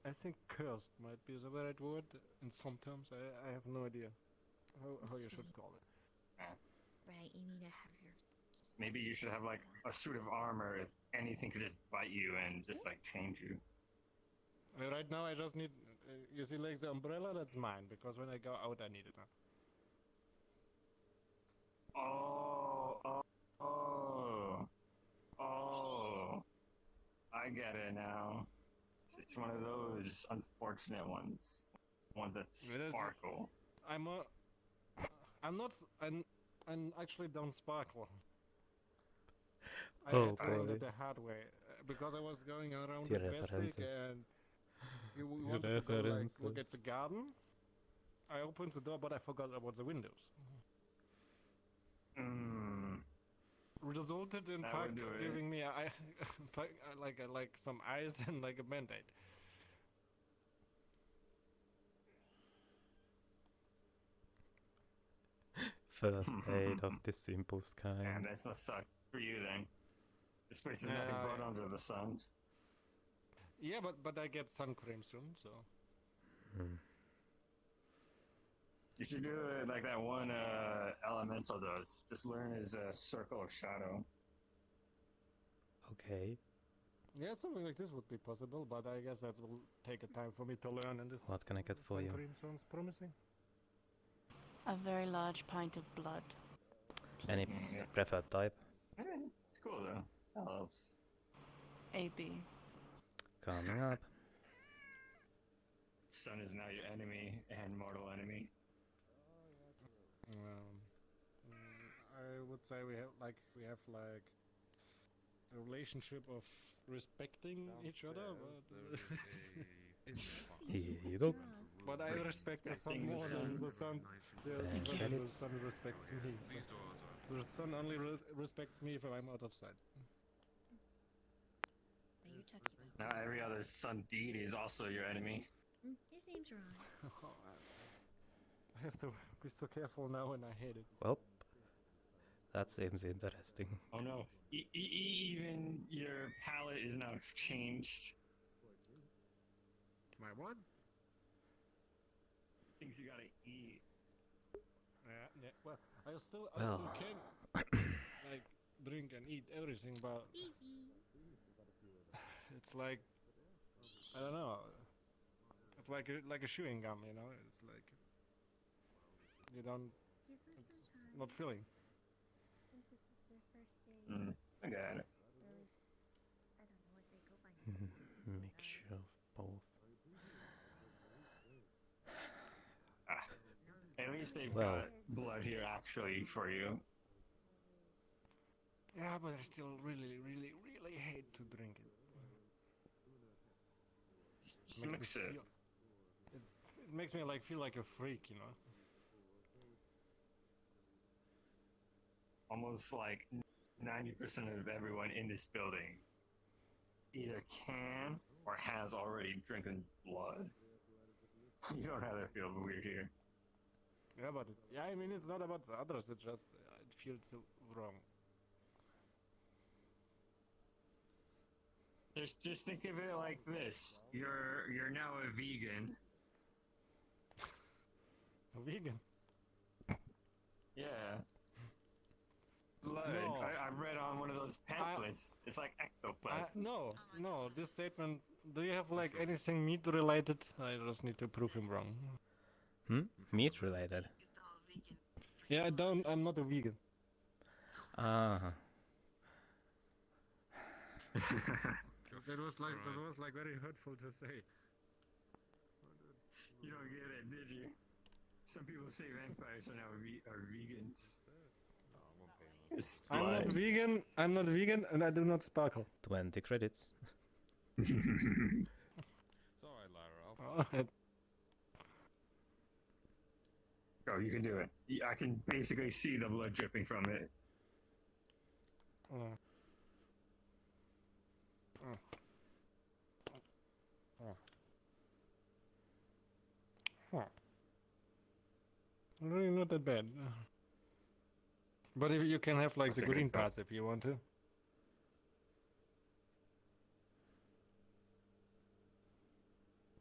I think cursed might be the right word in some terms. I have no idea how you should call it. Right, you need to have your... Maybe you should have like a suit of armor if anything could just bite you and just like change you. Right now I just need, you see like the umbrella, that's mine, because when I go out I need it now. Oh. I get it now. It's one of those unfortunate ones. Ones that It is- sparkle. I'm actually don't sparkle. I Oh, had to learn boy. it the hard way because I was going around The with Bestic references. and we The wanted to go like look at references. the garden. I opened the door, but I forgot about the windows. Resulted in That Pakk would do it. giving me like some ice and like a band-aid. First aid of the simplest Man, kind. this must suck for you then. This place is nothing but under the sun. Yeah, but I get sun cream soon, so. You should do it like that one elemental does. Just learn his circle of shadow. Okay. Yeah, something like this would be possible, but I guess that will take a time for me to learn. And this What can I get for sun you? cream sounds promising. A very large pint of blood. Any Yeah. preferred type? It's cool though. That helps. AB. Coming up. Sun is now your enemy and mortal enemy. I would say we have like a relationship of respecting each other, but Here you go. but I respect the sun more than the sun. Thank you. The sun respects me. So the sun only respects me if I'm out of sight. Are you talking about? Now every other sun deity is also your enemy. His name's Ron. I have to be so careful now, and I hate it. Well, that seems interesting. Oh no. Even your palette is now changed. My what? Things you gotta eat. Yeah. Well, I still Well. can like drink and eat everything, but it's like I don't know. It's like a chewing gum, you know. It's like you don't. It's not filling. I got it. Mixture of both. At least they've Well. got blood here actually for you. Yeah, but I still really hate to drink it. Just mix it. It makes me like feel like a freak, you know. Almost like 90% of everyone in this building either can or has already drinking blood. You don't have to feel weird here. Yeah, but I mean, it's not about the others. It just it feels so wrong. Just think of it like this: you're now a vegan. A vegan. Yeah. Blood. No. I read on one of those pamphlets. It's like ectoplasm. No. This statement. Do you have like anything meat related? I just need to prove him wrong. Meat related. Yeah, I'm not a vegan. Ah. That was like very hurtful to say. You don't get it, did you? Some people say vampires are now are vegans. It's I'm not blood. vegan. I'm not vegan, and I do not sparkle. 20 credits. It's alright, Lara. Oh, you can do it. I can basically see the blood dripping from it. Really not that bad. But if you can have like That's the a good green thought. parts if you want to.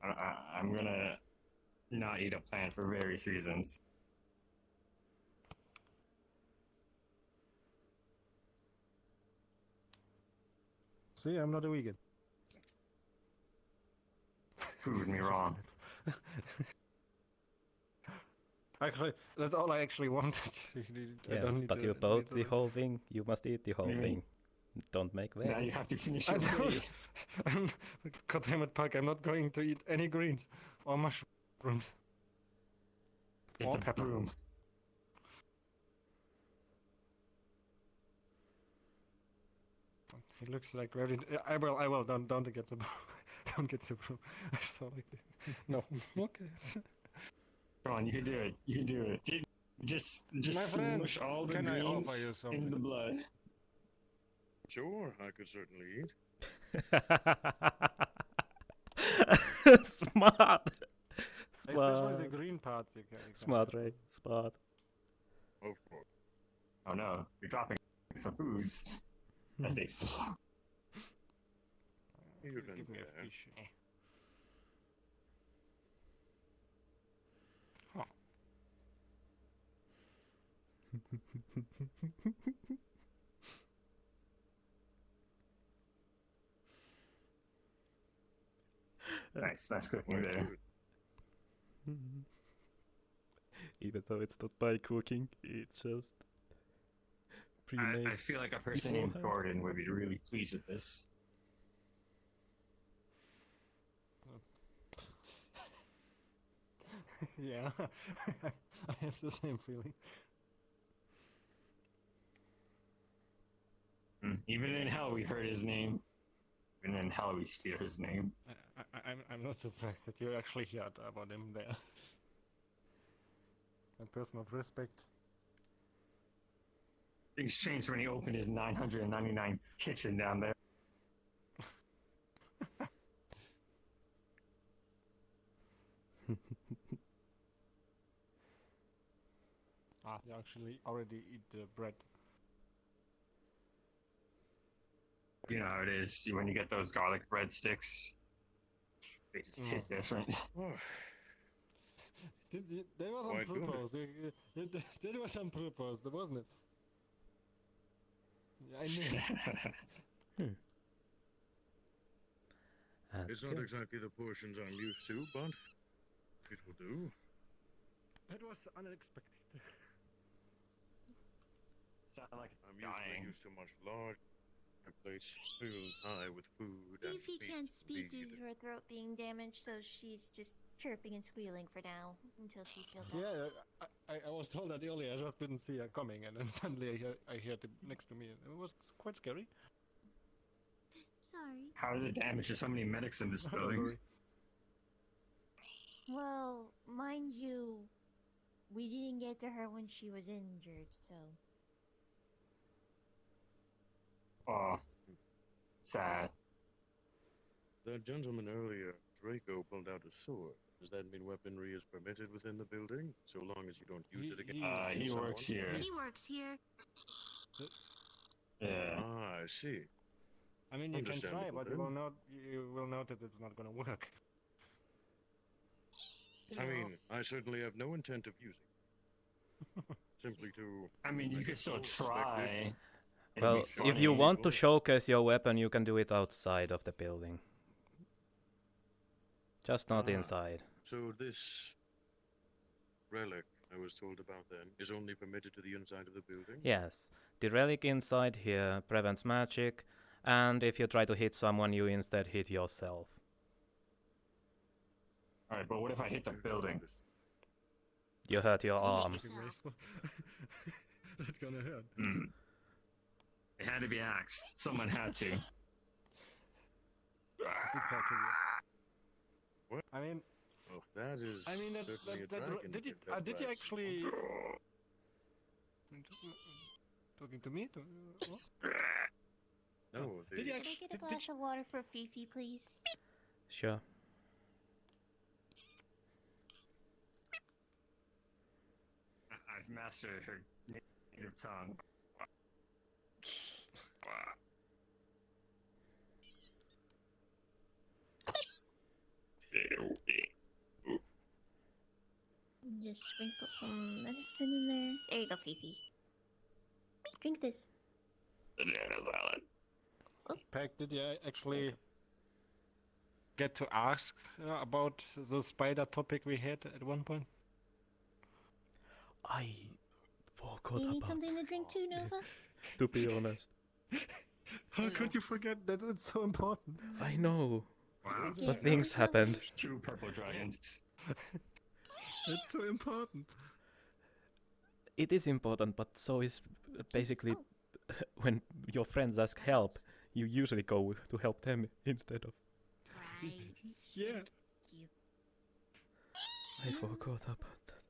I'm gonna not eat a plant for various reasons. See, I'm not a vegan. Proved me wrong. Actually, that's all I actually wanted. I don't Yes, need but to- you bought need to- the whole thing. You must eat the whole Mhm. thing. Don't make Now you waste. have to finish I your don't. way. God damn it, Pakk, I'm not going to eat any greens or mushrooms. Get Or the pepper. broom. It looks like very. I will. Don't get the broom. Don't get the broom. I saw like this. No. Okay. Come on, you can do it. You can do it. Just My friend, smoosh all the can I greens offer you in something? the blood. Sure, I could certainly eat. Smart. Especially the Smart. green parts. You can Smart, Ray. Smart. Of course. Oh no, you're dropping some foods. As they. You can Give me a bear. fish. Nice cooking Quite there. good. Even though it's not by cooking, it's just pre-made. I feel like a person named Gordon would be really pleased with this. Yeah, I have the same feeling. Even in hell, we heard his name. Even in hell, we fear his name. I'm not surprised that you actually heard about him there. A person of respect. Things changed when he opened his 999th kitchen down there. You actually already eat the bread. You know how it is when you get those garlic breadsticks. They just hit different. There was on Quite good. purpose. There was on purpose, wasn't it? Yeah, I knew. It's not exactly the portions I'm used to, but it will do. That was unexpected. Sound like it's I'm usually dying. used to much larger plates filled high with food and Leafy meat can't to speak due feed. to her throat being damaged, so she's just chirping and squealing for now until she's healed up. Yeah, I was told that earlier. I just didn't see her coming, and then suddenly I heard it next to me. And it was quite scary. Sorry. How is it damaged? There's so many medics in this Don't building. worry. Well, mind you, we didn't get to her when she was injured, so. Oh, sad. The gentleman earlier, Draco, pulled out a sword. Does that mean weaponry is permitted within the building, so long as you don't use it against He someone? works here. He works here. Yeah. Ah, I see. I mean, you can try, Understandable but then. you will note that it's not gonna work. I mean, I certainly have no intent of using it. Simply to... I mean, you make could it still more try. perspective. It'd Well, be if you funny. want to showcase your weapon, you can do it outside of the building. Just not Ah. inside. So this relic I was told about then is only permitted to the inside of the building? Yes, the relic inside here prevents magic, and if you try to hit someone, you instead hit yourself. Alright, but what if I hit the building? You hurt your You hit arm. yourself. That's gonna hurt. It had to be axed. Someone had to. It had to be. What? I mean, Oh, that is certainly a dragon. did you if that did you lasts. actually talking to me? What? No, Did you Can I actually? get a glass of water for Fifi, please? Sure. I've mastered her native tongue. Just sprinkle some medicine in there. There you go, Fifi. Drink this. Banana salad. Pack, did you actually get to ask about the spider topic we had at one point? I forgot You need about something to drink too, Nova? to be honest. How could you forget that? It's so important. I know, Wow. Yeah, but things Nova. happened. 2 purple dragons. It's so important. It is important, but so is basically Oh. when your friends ask help, you usually go to help them instead of. Right. Yeah. You. I forgot about that.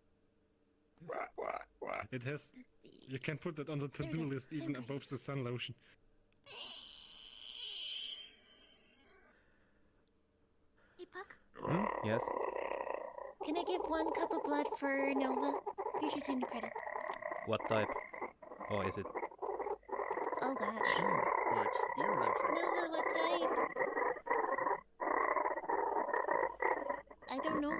What? It has. Let's see. You can put it on the to-do There, list even there. above the sun lotion. Hey, Puck. Yes. Can I give 1 cup of blood for Nova? Here's your 10 credit. What type? Or is it? Oh gosh. Quite ear-wrenching. Nova, what type? I don't know.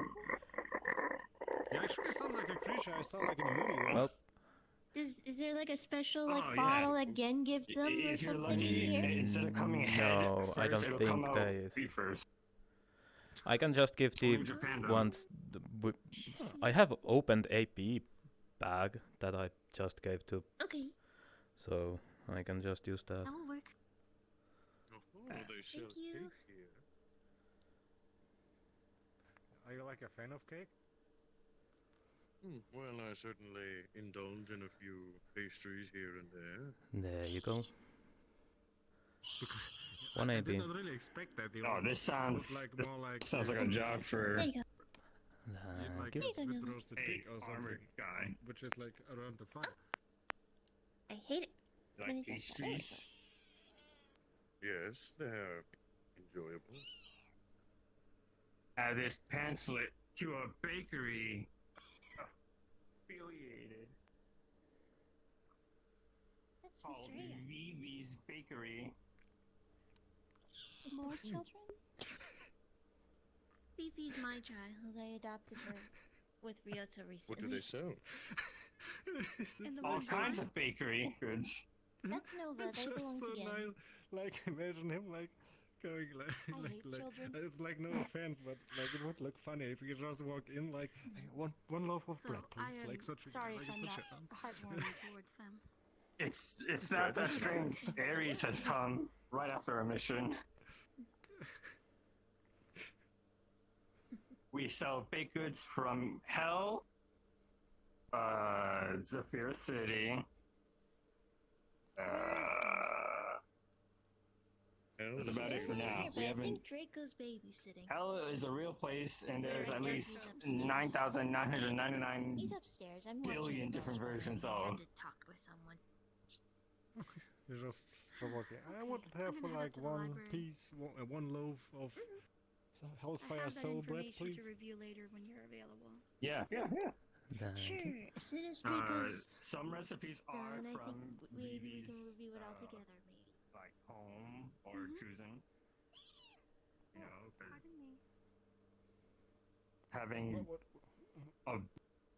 You actually sound like a creature I saw like in a movie once. Well, Is there like a special like Oh, yeah. bottle that Gen gives them or If you're something lucky, in here? instead of coming head No, I first, don't it'll think come out there is. feet first. I can just give Only the in Japan, though. ones. I have opened AP bag that I just gave to, Okay, so I can just use that. that will work. Oh, they sell Thank you. cake here. Are you like a fan of cake? Well, I certainly indulge in a few pastries here and there. There you go. Because I 180. did not really expect that. You Oh, know. this It was sounds like this more like sounds like a job for There you go. like Thank you. There you go, with Nova. roasted a pig or something, armored guy. which is like around the fire. I hate it. What Like is that? pastries. Yes, they're enjoyable. Add this pamphlet to a bakery affiliated That's called Miss Rhea. Vivi's Bakery. More children? Fifi's my child. I adopted her with Ryota recently. What do they sell? In the All one kinds bar? of bakery goods. That's Nova. It's They just belong so together. nice. Like imagine him like going like, I hate children. it's like no offense, but like it would look funny if you just walk in like one loaf of So bread, I please. am Like such a sorry like if I'm it's such not a heartwarming towards them. It's not that strange. Ares has come right after our mission. We sell baked goods from Hell, Zephyr City. That's about it for now. Yeah, We but I haven't. think Draco's babysitting. Hell is a real place, and there's at He's least upstairs. 9,999 He's upstairs. I'm watching billion the different dashboard. versions I of. had to talk with someone. you just for walking. I Okay, would have I'm for gonna head like up to the one library. piece, one loaf of I hellfire have that soul bread, information please. to review later when you're available. Yeah. Thank Sure. you. As soon as Draco's Some recipes are done, I from think we Vivi's can review it all uh, together, maybe. like home or choosing. You know, 'cause Pardon me. having a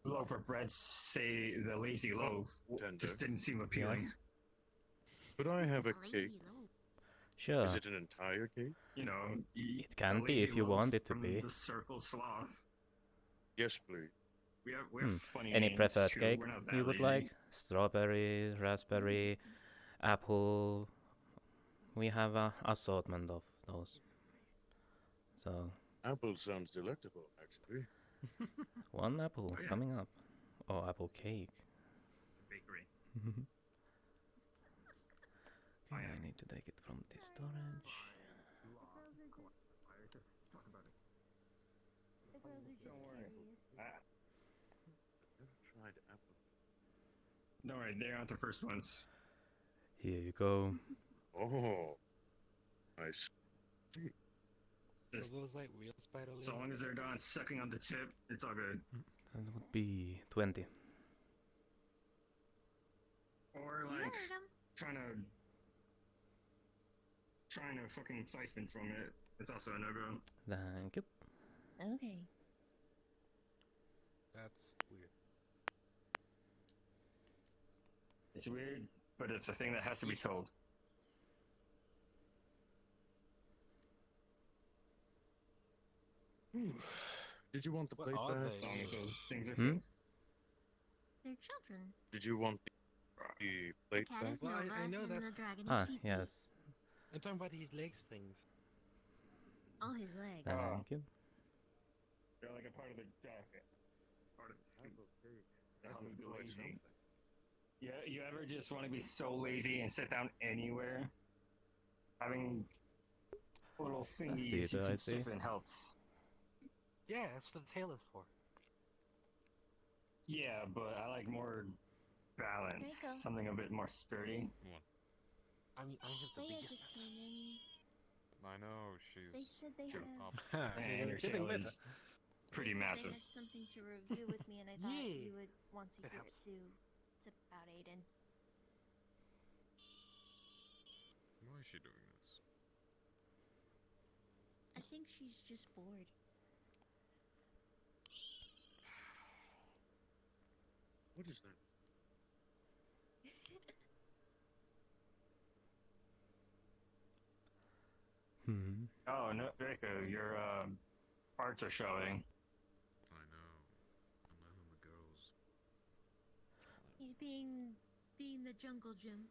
loaf of bread, say the lazy loaf, Tender. just didn't seem appealing. Yes. Could I have a Lazy cake? loaf. Sure. Is it an entire cake? You know, It can a be lazy if you loaf want it to from be. The Circle Sloth. Yes, please. We have funny Any names, preferred too. cake We're not that you would lazy. like? Strawberry, raspberry, apple. We have a assortment of those. So Apple sounds delectable, actually. one apple Oh, yeah. coming up. Oh, apple cake. Bakery. Okay, I need to take it from the storage. Don't worry. Tried apple. Don't worry, they aren't the first ones. Here you go. Oh, nice. Just- those like real spider So long as they're done sucking on the tip, it's all good. That would be 20. Or You like heard him. trying to fucking siphon from it. It's also a no-go. Thank you. Okay. That's weird. It's weird, but it's a thing that has to be told. Did you want the What plate are back? they? As long as those things are Hmm? filled. They're children. Did you want the The plate cat back? is Well, I Nova, know and that's- the dragon is Ah, Fifi. yes. I'm talking about his legs things. All his legs. Thank you. They're like a part of the jacket. Part of That I'm would be like lazy. something. Yeah, you ever just want to be so lazy and sit down anywhere? Having little That's thingies the you other I can see. stuff in helps. Yeah, that's what the tail is for. Yeah, but I like more balance. There you go. Something a bit more sturdy. I mean, I have the Leia biggest just mess. came in. I know, she's They said they sure have. up. And your Getting tail better. is pretty they said massive. They had something to review with me, and I thought Yeah, you would want to that hear helps. it too. It's about Aiden. Why is she doing this? I think she's just bored. What is that? Oh no, Draco, your parts are showing. I know. I'm letting the girls. He's being the jungle gym.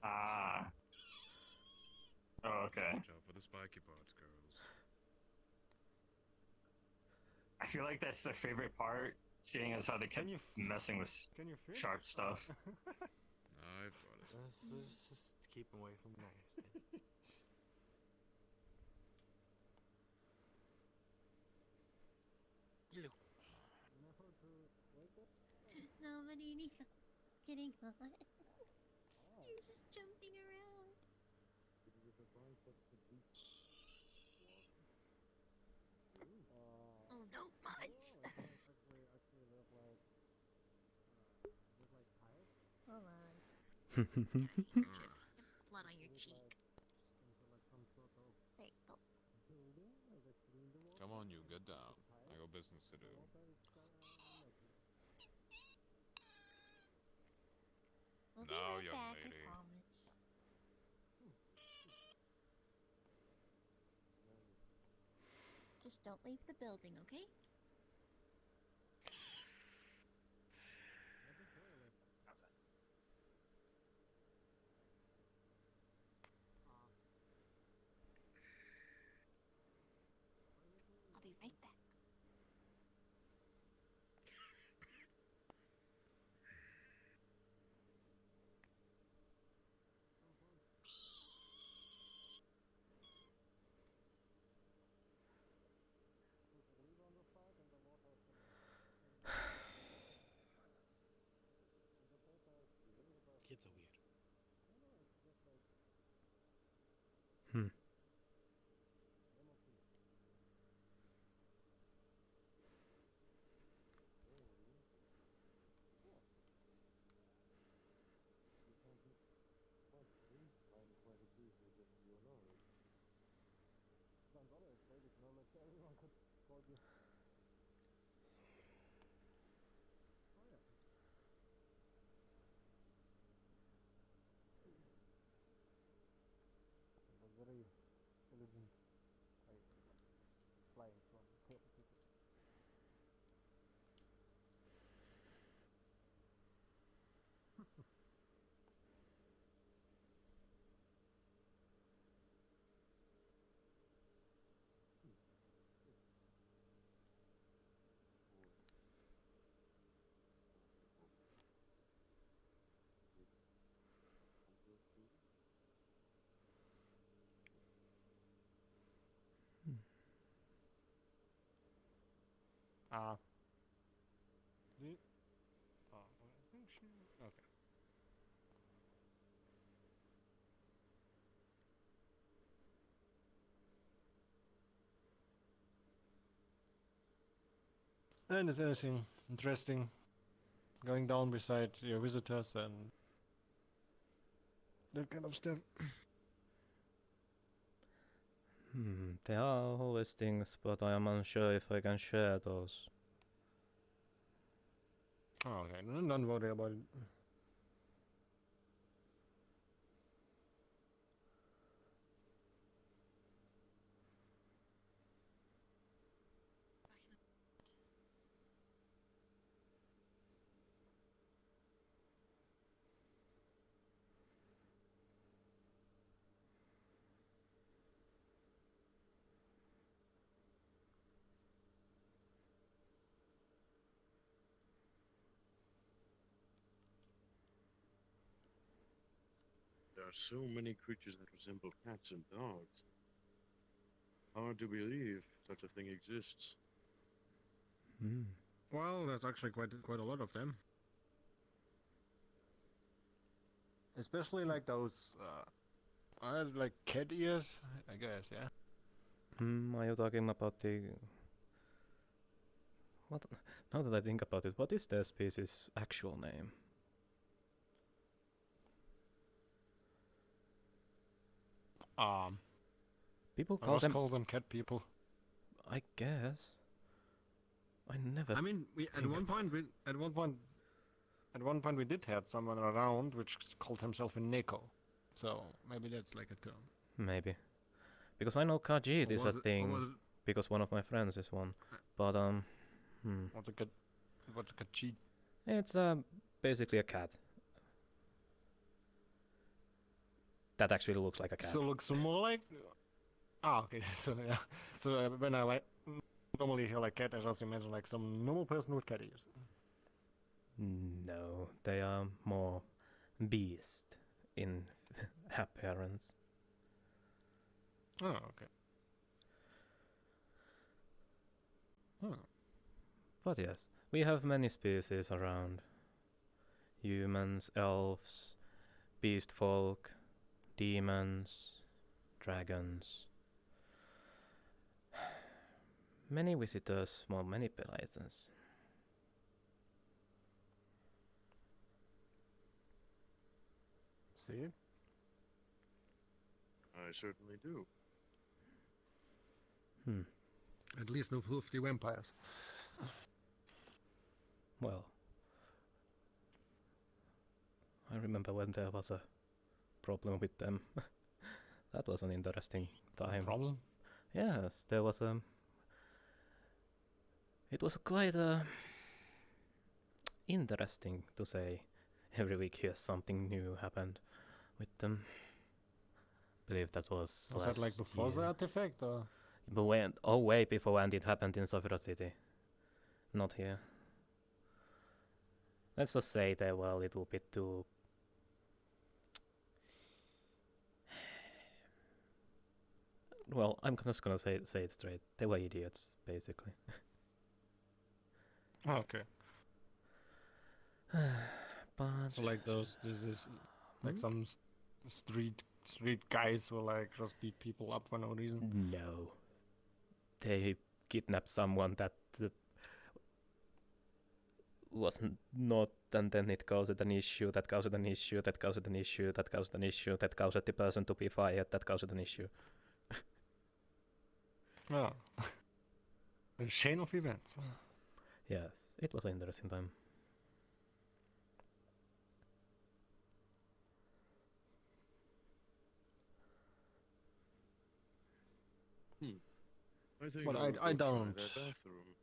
Ah. Oh, okay. Watch out for the spiky parts, girls. I feel like that's their favorite part, seeing as how they kept messing with Can you fit? sharp stuff. I've got it. Let's just keep away from knives. Then. Hello. Nobody needs getting hot. You're just jumping around. Oh no, mice! Hold on. Blood on your cheek. There you go. Come on, you, get down. I got business to do. We'll be Now, right young back, lady. I promise. Just don't leave the building, okay? I'll be right back. Kids are weird. Very elegant. Flying from tip to tip. Ah. The. Oh, I think she. Okay. And is anything interesting going down beside your visitors and that kind of stuff? There are always things, but I am unsure if I can share those. Oh, okay, don't worry about it. are so many creatures that resemble cats and dogs. Hard to believe such a thing exists. Hmm. Well, there's actually quite a lot of them. Especially like those, like cat ears, I guess, yeah. Are you talking about the... What? Now that I think about it, what is their species' actual name? People I call must them... call them cat people. I guess. I never... I mean, at one point we did have someone around which called himself a Neko, so maybe that's like a term. Maybe. Because I know Khajiit is a thing, because one of my friends is one. But, What's a Khajiit? It's basically a cat. That actually looks like a cat. So looks more like... okay, so yeah. So when I normally hear like cat, I just imagine like some normal person with cat ears. No, they are more beast in appearance. Oh, okay. But yes, we have many species around. Humans, elves, beast folk, demons, dragons. Many visitors, many peasants. See? I certainly do. At least no filthy vampires. Well, I remember when there was a problem with them. That was an interesting time. A problem? Yes, there was a... It was quite interesting to say. Every week here something new happened with them. I believe that was that like before the artifact, or? But way before, and it happened in Sofira City. Not here. Let's just say they were a little bit too... Well, I'm just gonna say it straight. They were idiots, basically. Oh, okay. But... So like this is like some street guys who like just beat people up for no reason. No. They kidnapped someone that was not, and then it caused an issue, that caused an issue, that caused an issue, that caused an issue, that caused the person to be fired, that caused an issue. Oh. A chain of events. Yes, it was an interesting time. I think But I'll I go try don't. that bathroom.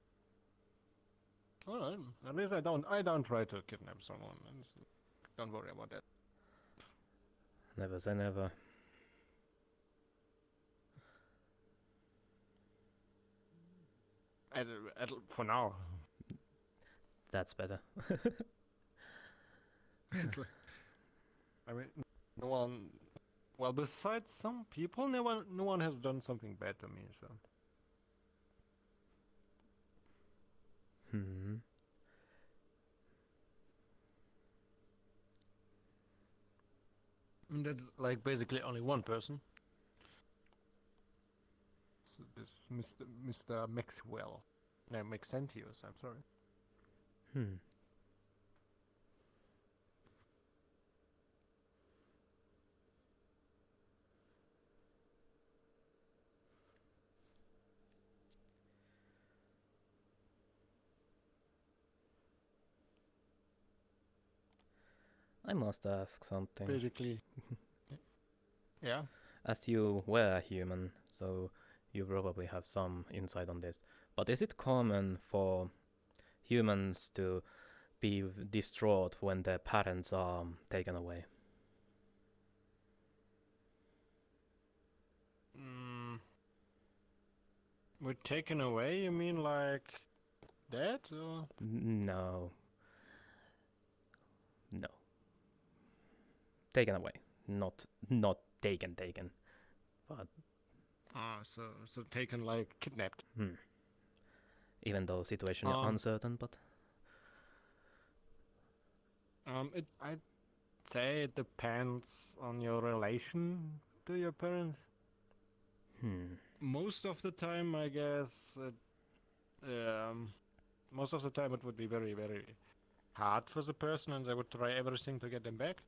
Alright, at least I don't try to kidnap someone. Don't worry about that. Never say never. For now. That's better. I mean, no one. Well, besides some people, no one has done something bad to me. So. And that's like basically only one person. So this Mr. Maxwell. No, Maxentius, I'm sorry. I must ask something. Basically. Yeah. As you were a human, so you probably have some insight on this. But is it common for humans to be distraught when their parents are taken away? We're taken away? You mean like dead? Or? No. No. Taken away. not taken, but So taken like kidnapped. even though situation is uncertain, but I'd say it depends on your relation to your parents. Most of the time, I guess, most of the time it would be very, very hard for the person, and they would try everything to get them back.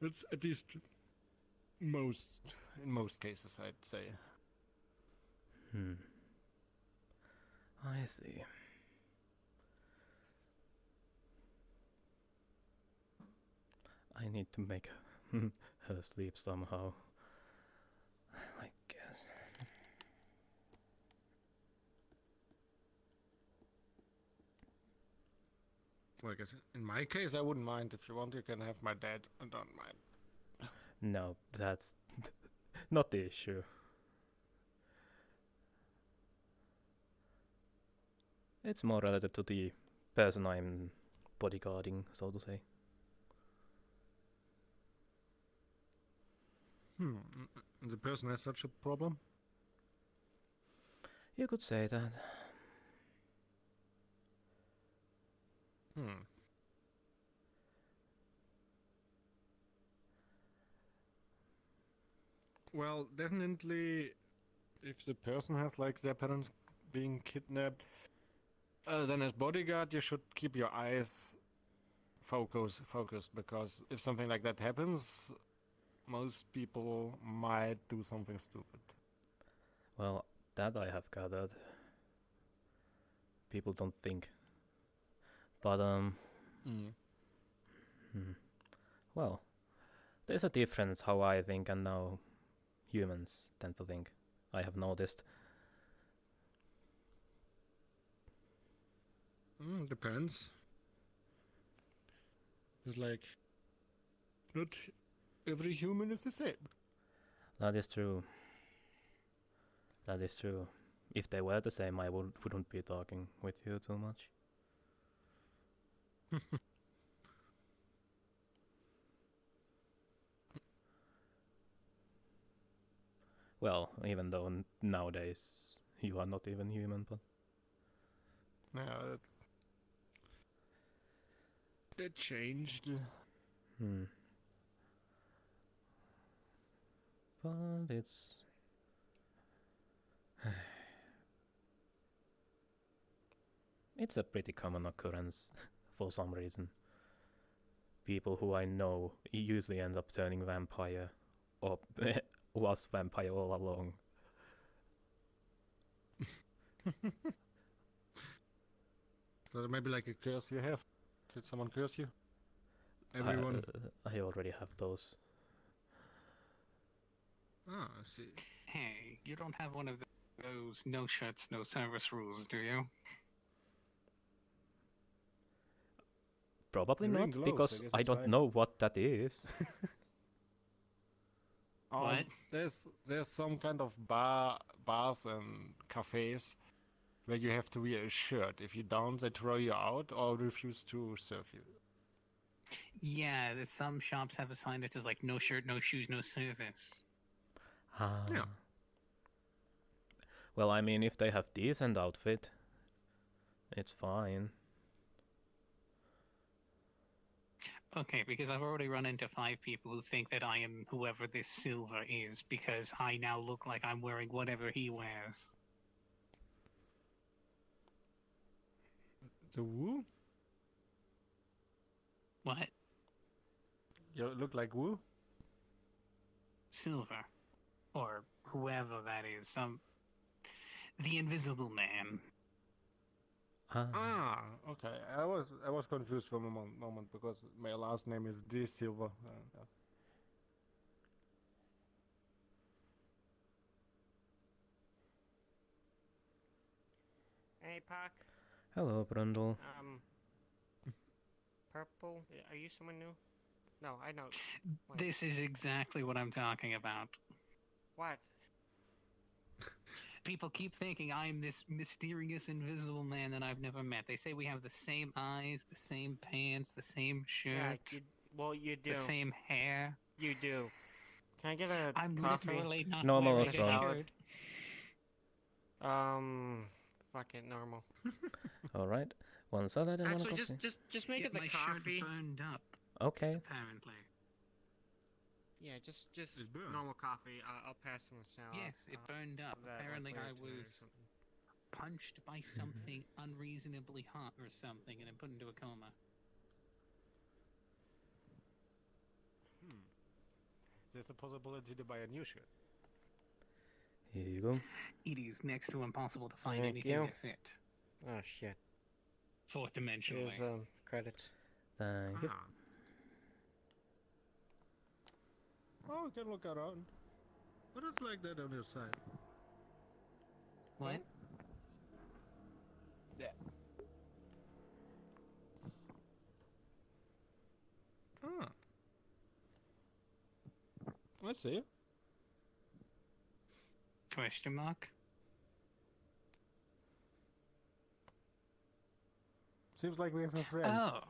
It's at least in most cases, I'd say. I see. I need to make her sleep somehow, I guess. Well, I guess in my case, I wouldn't mind. If you want, you can have my dad. I don't mind. No, that's not the issue. It's more related to the person I'm bodyguarding, so to say. The person has such a problem? You could say that. Well, definitely, if the person has like their parents being kidnapped, then as bodyguard you should keep your eyes focused, because if something like that happens, most people might do something stupid. Well, that I have gathered. People don't think. But well, there's a difference how I think and how humans tend to think. I have noticed. Depends. It's like not every human is the same. That is true. That is true. If they were the same, I wouldn't be talking with you too much. Well, even though nowadays you are not even human, but Yeah, that changed. But it's it's a pretty common occurrence for some reason. People who I know usually end up turning vampire, or was vampire all along. So maybe like a curse you have. Did someone curse you? Everyone. I already have those. I see. Hey, you don't have one of those no shirts, no service rules, do you? Probably You're not, in gloves, because I guess I that's don't why. know what that is. What? There's some kind of bars and cafes where you have to wear a shirt. If you don't, they throw you out or refuse to serve you. Yeah, some shops have a sign that says like no shirt, no shoes, no service. Yeah. Well, I mean, if they have decent outfit, it's fine. Okay, because I've already run into 5 people who think that I am whoever this Silver is because I now look like I'm wearing whatever he wears. The Wu? What? You look like Wu? Silver. Or whoever that is. The Invisible Man. Okay. I was confused for a moment because my last name is D Silva. Hey, Pakk. Hello, Brundle. Purple. Are you someone new? No, I know. Wait. This is exactly what I'm talking about. What? People keep thinking I'm this mysterious invisible man that I've never met. They say we have the same eyes, the same pants, the same shirt, Well, you do. the same hair. You do. Can I get a I'm coffee? literally not Normal wearing or a strong? shirt. Fuck it, normal. All right. One salad and one Actually, coffee. just make Yeah, it the my coffee. shirt burned up, Okay. apparently. Yeah, just It's burned. normal coffee. I'll pass in the shower. Yes, it burned up. That, like, Apparently later I tonight or was something. punched by something unreasonably hot or something and then put into a coma. There's a possibility to buy a new shirt. Here you go. It is next to impossible to find Thank anything you. to fit. Oh shit. Fourth dimensionally. Here's credit. Thank you. Oh, we can look around. What is like that on your side? What? Yeah. Ah. I see. Question mark? Seems like we have a friend. Oh.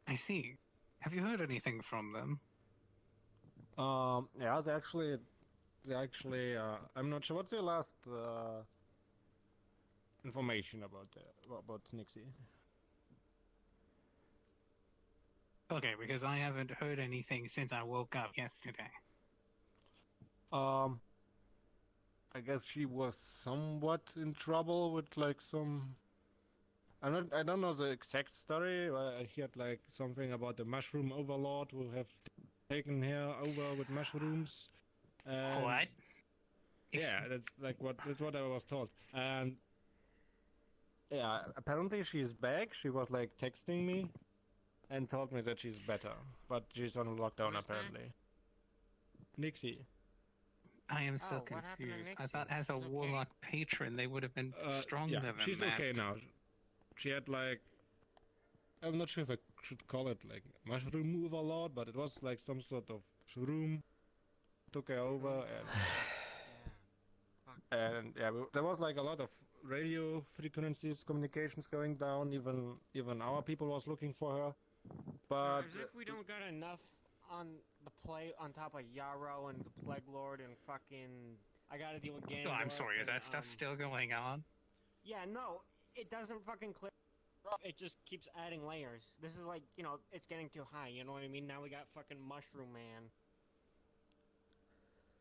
I see. Have you heard anything from them? Yeah, they actually, I'm not sure. What's the last information about Nixie? Okay, because I haven't heard anything since I woke up yesterday. I guess she was somewhat in trouble with like some. I don't know the exact story. I heard like something about the mushroom overlord who have taken her over with mushrooms. And What? yeah, that's what I was told. And yeah, apparently she's back. She was like texting me and told me that she's better, but she's on lockdown apparently. Nixie. I am so Oh, what happened to confused. I Nixie? thought as a She's okay? warlock patron they would have been stronger Yeah, than she's that. okay now. She had like, I'm not sure if I should call it like mushroom overlord, but it was like some sort of shroom took her over and yeah, there was like a lot of radio frequencies communications going down. Even our people was looking for her, but As if we don't got enough on the plate on top of Yarrow and the Plague Lord and fucking. I gotta deal with Ganondorf. Oh, I'm sorry, is and, that stuff still going on? Yeah, no, it doesn't fucking clear up. It just keeps adding layers. This is like, you know, it's getting too high, you know what I mean? Now we got fucking Mushroom Man.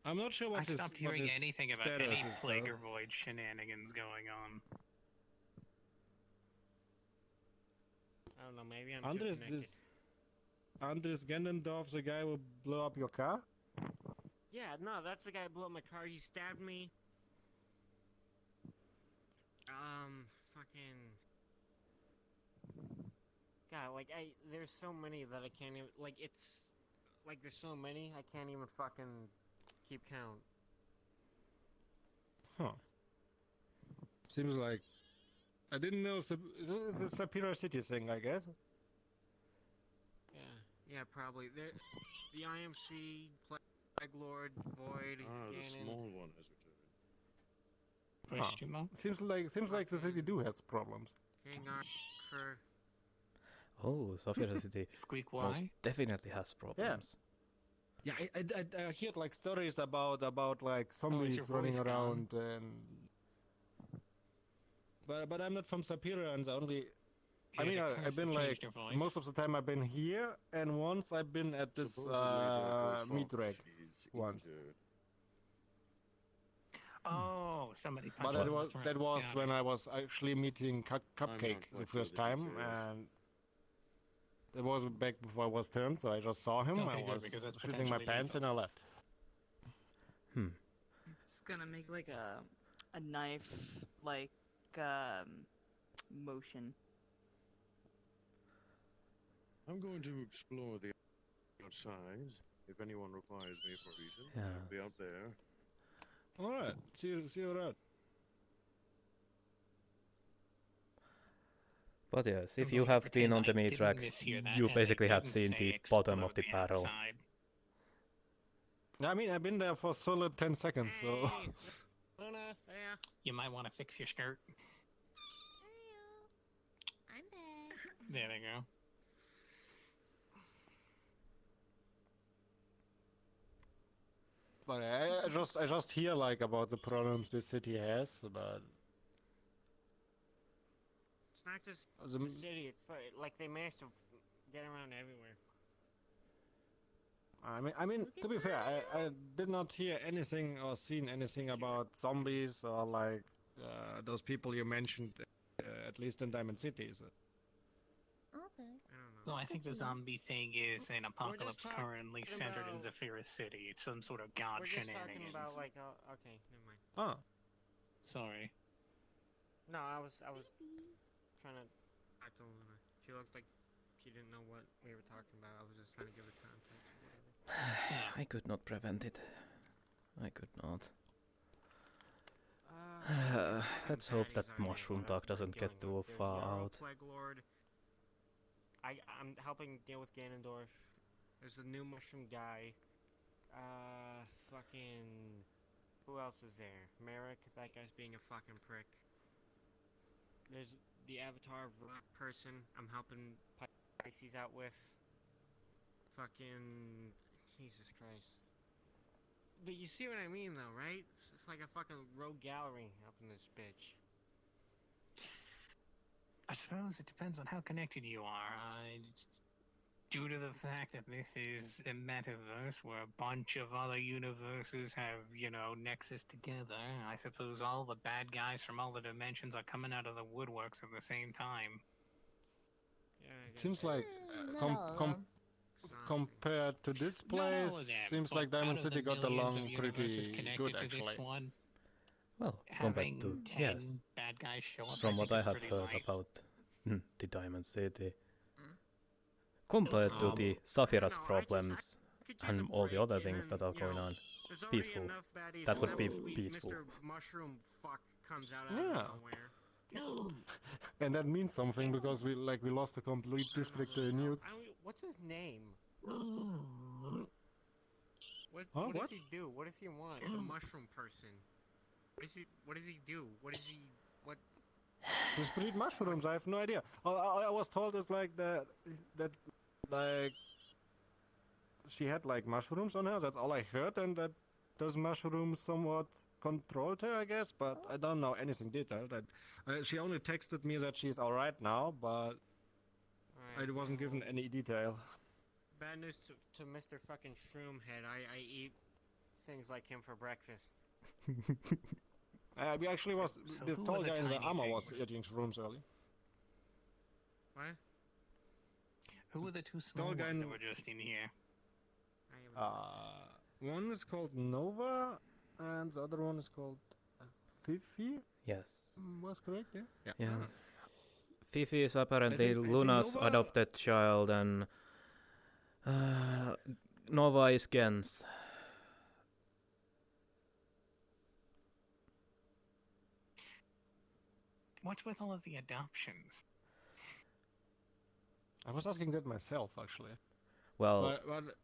I'm not sure what I his stopped hearing what his anything about status any is, though. Plague or Void shenanigans going on. I don't know, maybe I'm too Andres, connected. Andres Ganondorf, the guy who blew up your car? Yeah, no, that's the guy who blew up my car. He stabbed me. Fucking. God, like, there's so many that I can't even, like, it's, like, there's so many, I can't even fucking keep count. Huh. Seems like I didn't know. This is a Sapphire City thing, I guess. Yeah, probably. The IMC, Plague Lord, Void, The Ganon. small one has returned. Question mark? Seems like the city do has problems. King Arthur. Oh, Sapphire City Squeak most why? definitely has problems. Yeah, I heard like stories about like zombies your running voice around and. But I'm not from Sapphire, and the only. I Yeah, mean, the I've curse been that like changed your voice. most of the time I've been here, and once I've been at this meat rack once. Oh, somebody punched But me in the that throat. was Got when it. I was actually meeting Cupcake not the quite sure first the time, details. and it was back before I was turned, so I just saw him. Okay, I good, was because that's shitting my potentially pants, lethal. and I left. It's gonna make like a knife like motion. I'm going to explore the outside. If anyone requires me for a reason, Yeah. I'll be out there. All right, see you around. But yes, I'm if you going to have been pretend on the I meat didn't rack, mishear that, you and I basically have didn't seen say the bottom of explode the barrel. outside. I mean, I've been there for solid 10 seconds, so. Luna, Yeah. You might want to fix your skirt. I'm back. There they go. But I just hear like about the problems this city has, but It's not just The the m- city. It's like they managed to get around everywhere. I mean, to be fair, I did not hear anything or seen anything about zombies or like those people you mentioned, at least in Diamond City. So. Okay. Well, I think the zombie thing is an apocalypse talking currently centered in about- Zephyr City. It's some sort of god We're just shenanigans. talking about like, okay, never mind. Oh. Sorry. No, I was trying to talk to Luna. She looked like she didn't know what we were talking about. I was just trying to give her context or whatever. I could not prevent it. I could not. Let's hope that mushroom talk doesn't get too far out. Plague Lord. I'm helping deal with Ganondorf. There's a new mushroom guy. Fucking. Who else is there? Merrick. That guy's being a fucking prick. There's the Avatar of Rock person. I'm helping Pisces out with. Fucking. Jesus Christ. But you see what I mean, though, right? It's like a fucking rogue gallery up in this bitch. I suppose it depends on how connected you are. Due to the fact that this is a metaverse where a bunch of other universes have, nexus together, I suppose all the bad guys from all the dimensions are coming out of the woodworks at the same time. Yeah, I guess. Seems like compared to this Not all place, of them, seems but like Diamond out of the City got millions of along universes pretty connected good, to actually. This one, Well, having compared to 10 yes, bad guys show up, from I what think I is have pretty heard light. about the Diamond City, compared to the Saphira's problems and all the other things that are going on, There's already peaceful. enough baddies, That and would then be Mr. peaceful. Mushroom fuck comes out Yeah. of nowhere. And that means something because we lost a complete district to Nook. What's his name? What Huh? does he do? What does he want? The mushroom person. What does he do? What Just breed mushrooms. I have no idea. All I was told is like that like she had like mushrooms on her. That's all I heard, and that those mushrooms somewhat controlled her, I guess. But I don't know anything detailed. She only texted me that she's all right now, but I wasn't given any detail. Bad news to Mr. fucking Shroomhead. I eat things like him for breakfast. We actually was So this who tall are the guy in the tiny armor was things? eating shrooms early. What? Who were the two small Tall guy ones that in- were just in here? One is called Nova, and the other one is called Fifi. Yes. Was correct? Yeah. Yeah. Fifi is apparently I think Luna's Nova- adopted child, and Nova is Gen's. What's with all of the adoptions? I was asking that myself, actually. Well, But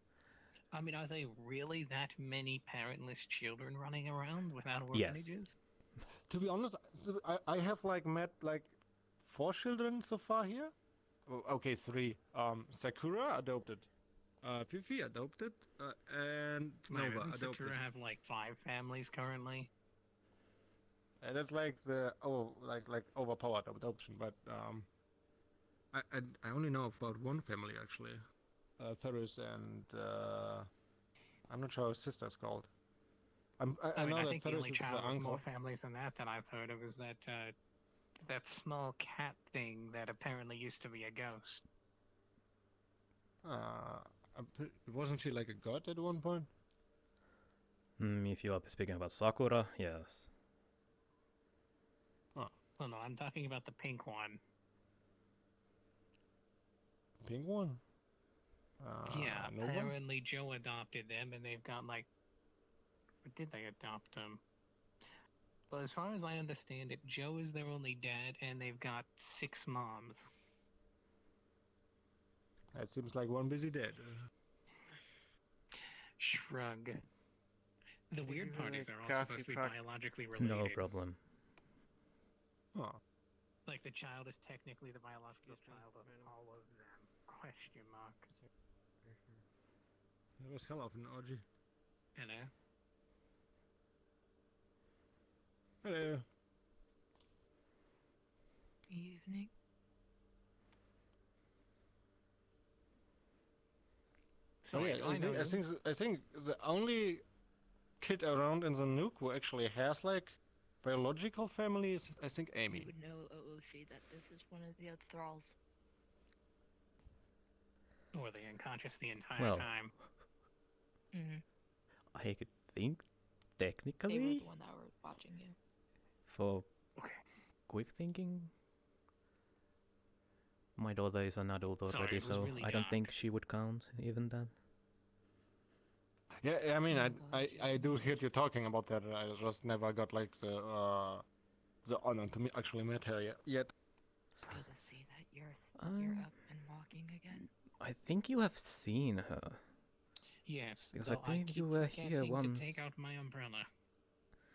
I mean, are they really that many parentless children running around without Yes. orphanages? to be honest, I have like met like 4 children so far here. Okay, 3. Sakura adopted. Fifi adopted. And Wait, Nova doesn't adopted. Sakura have like 5 families currently? That's like the like overpowered adoption, but I only know about one family actually, Ferris and I'm not sure his sister's called. I mean, know I that think the Ferris only is child the with more uncle. families than that I've heard of is that small cat thing that apparently used to be a ghost. Wasn't she like a god at one point? If you are speaking about Sakura, yes. Well, no, I'm talking about the pink one. Pink one. Yeah, Nova? apparently Joe adopted them, and they've got like. Or did they adopt them? Well, as far as I understand it, Joe is their only dad, and they've got 6 moms. That seems like one busy dad. Shrug. The Did weird you part hear is the they're all coffee supposed to be pot? biologically related. No problem. Oh. Like the child is technically the biological Excuse me, child of madam. all of them. Question mark. That was hell of an orgy. Hello. Hello. Evening. Oh yeah, Sorry, do I think the only kid around in the Nook who actually has like biological family is I think You Amy. would know, OOC, that this is one of the other thralls. Were they unconscious the entire Well, time? Mm-hmm. I could think They were technically the one that were watching you. for Okay. quick thinking. My daughter is an adult Sorry, already, it was so really I don't dark. think she would count even that. Yeah, I mean Oh, I do hear you talking about that. I just never got like the honor to actually meet her yet. It's good to see that you're Um, up and walking again. I think you have seen her. Yes, Because I though believe keep you were here forgetting once. to take out my umbrella.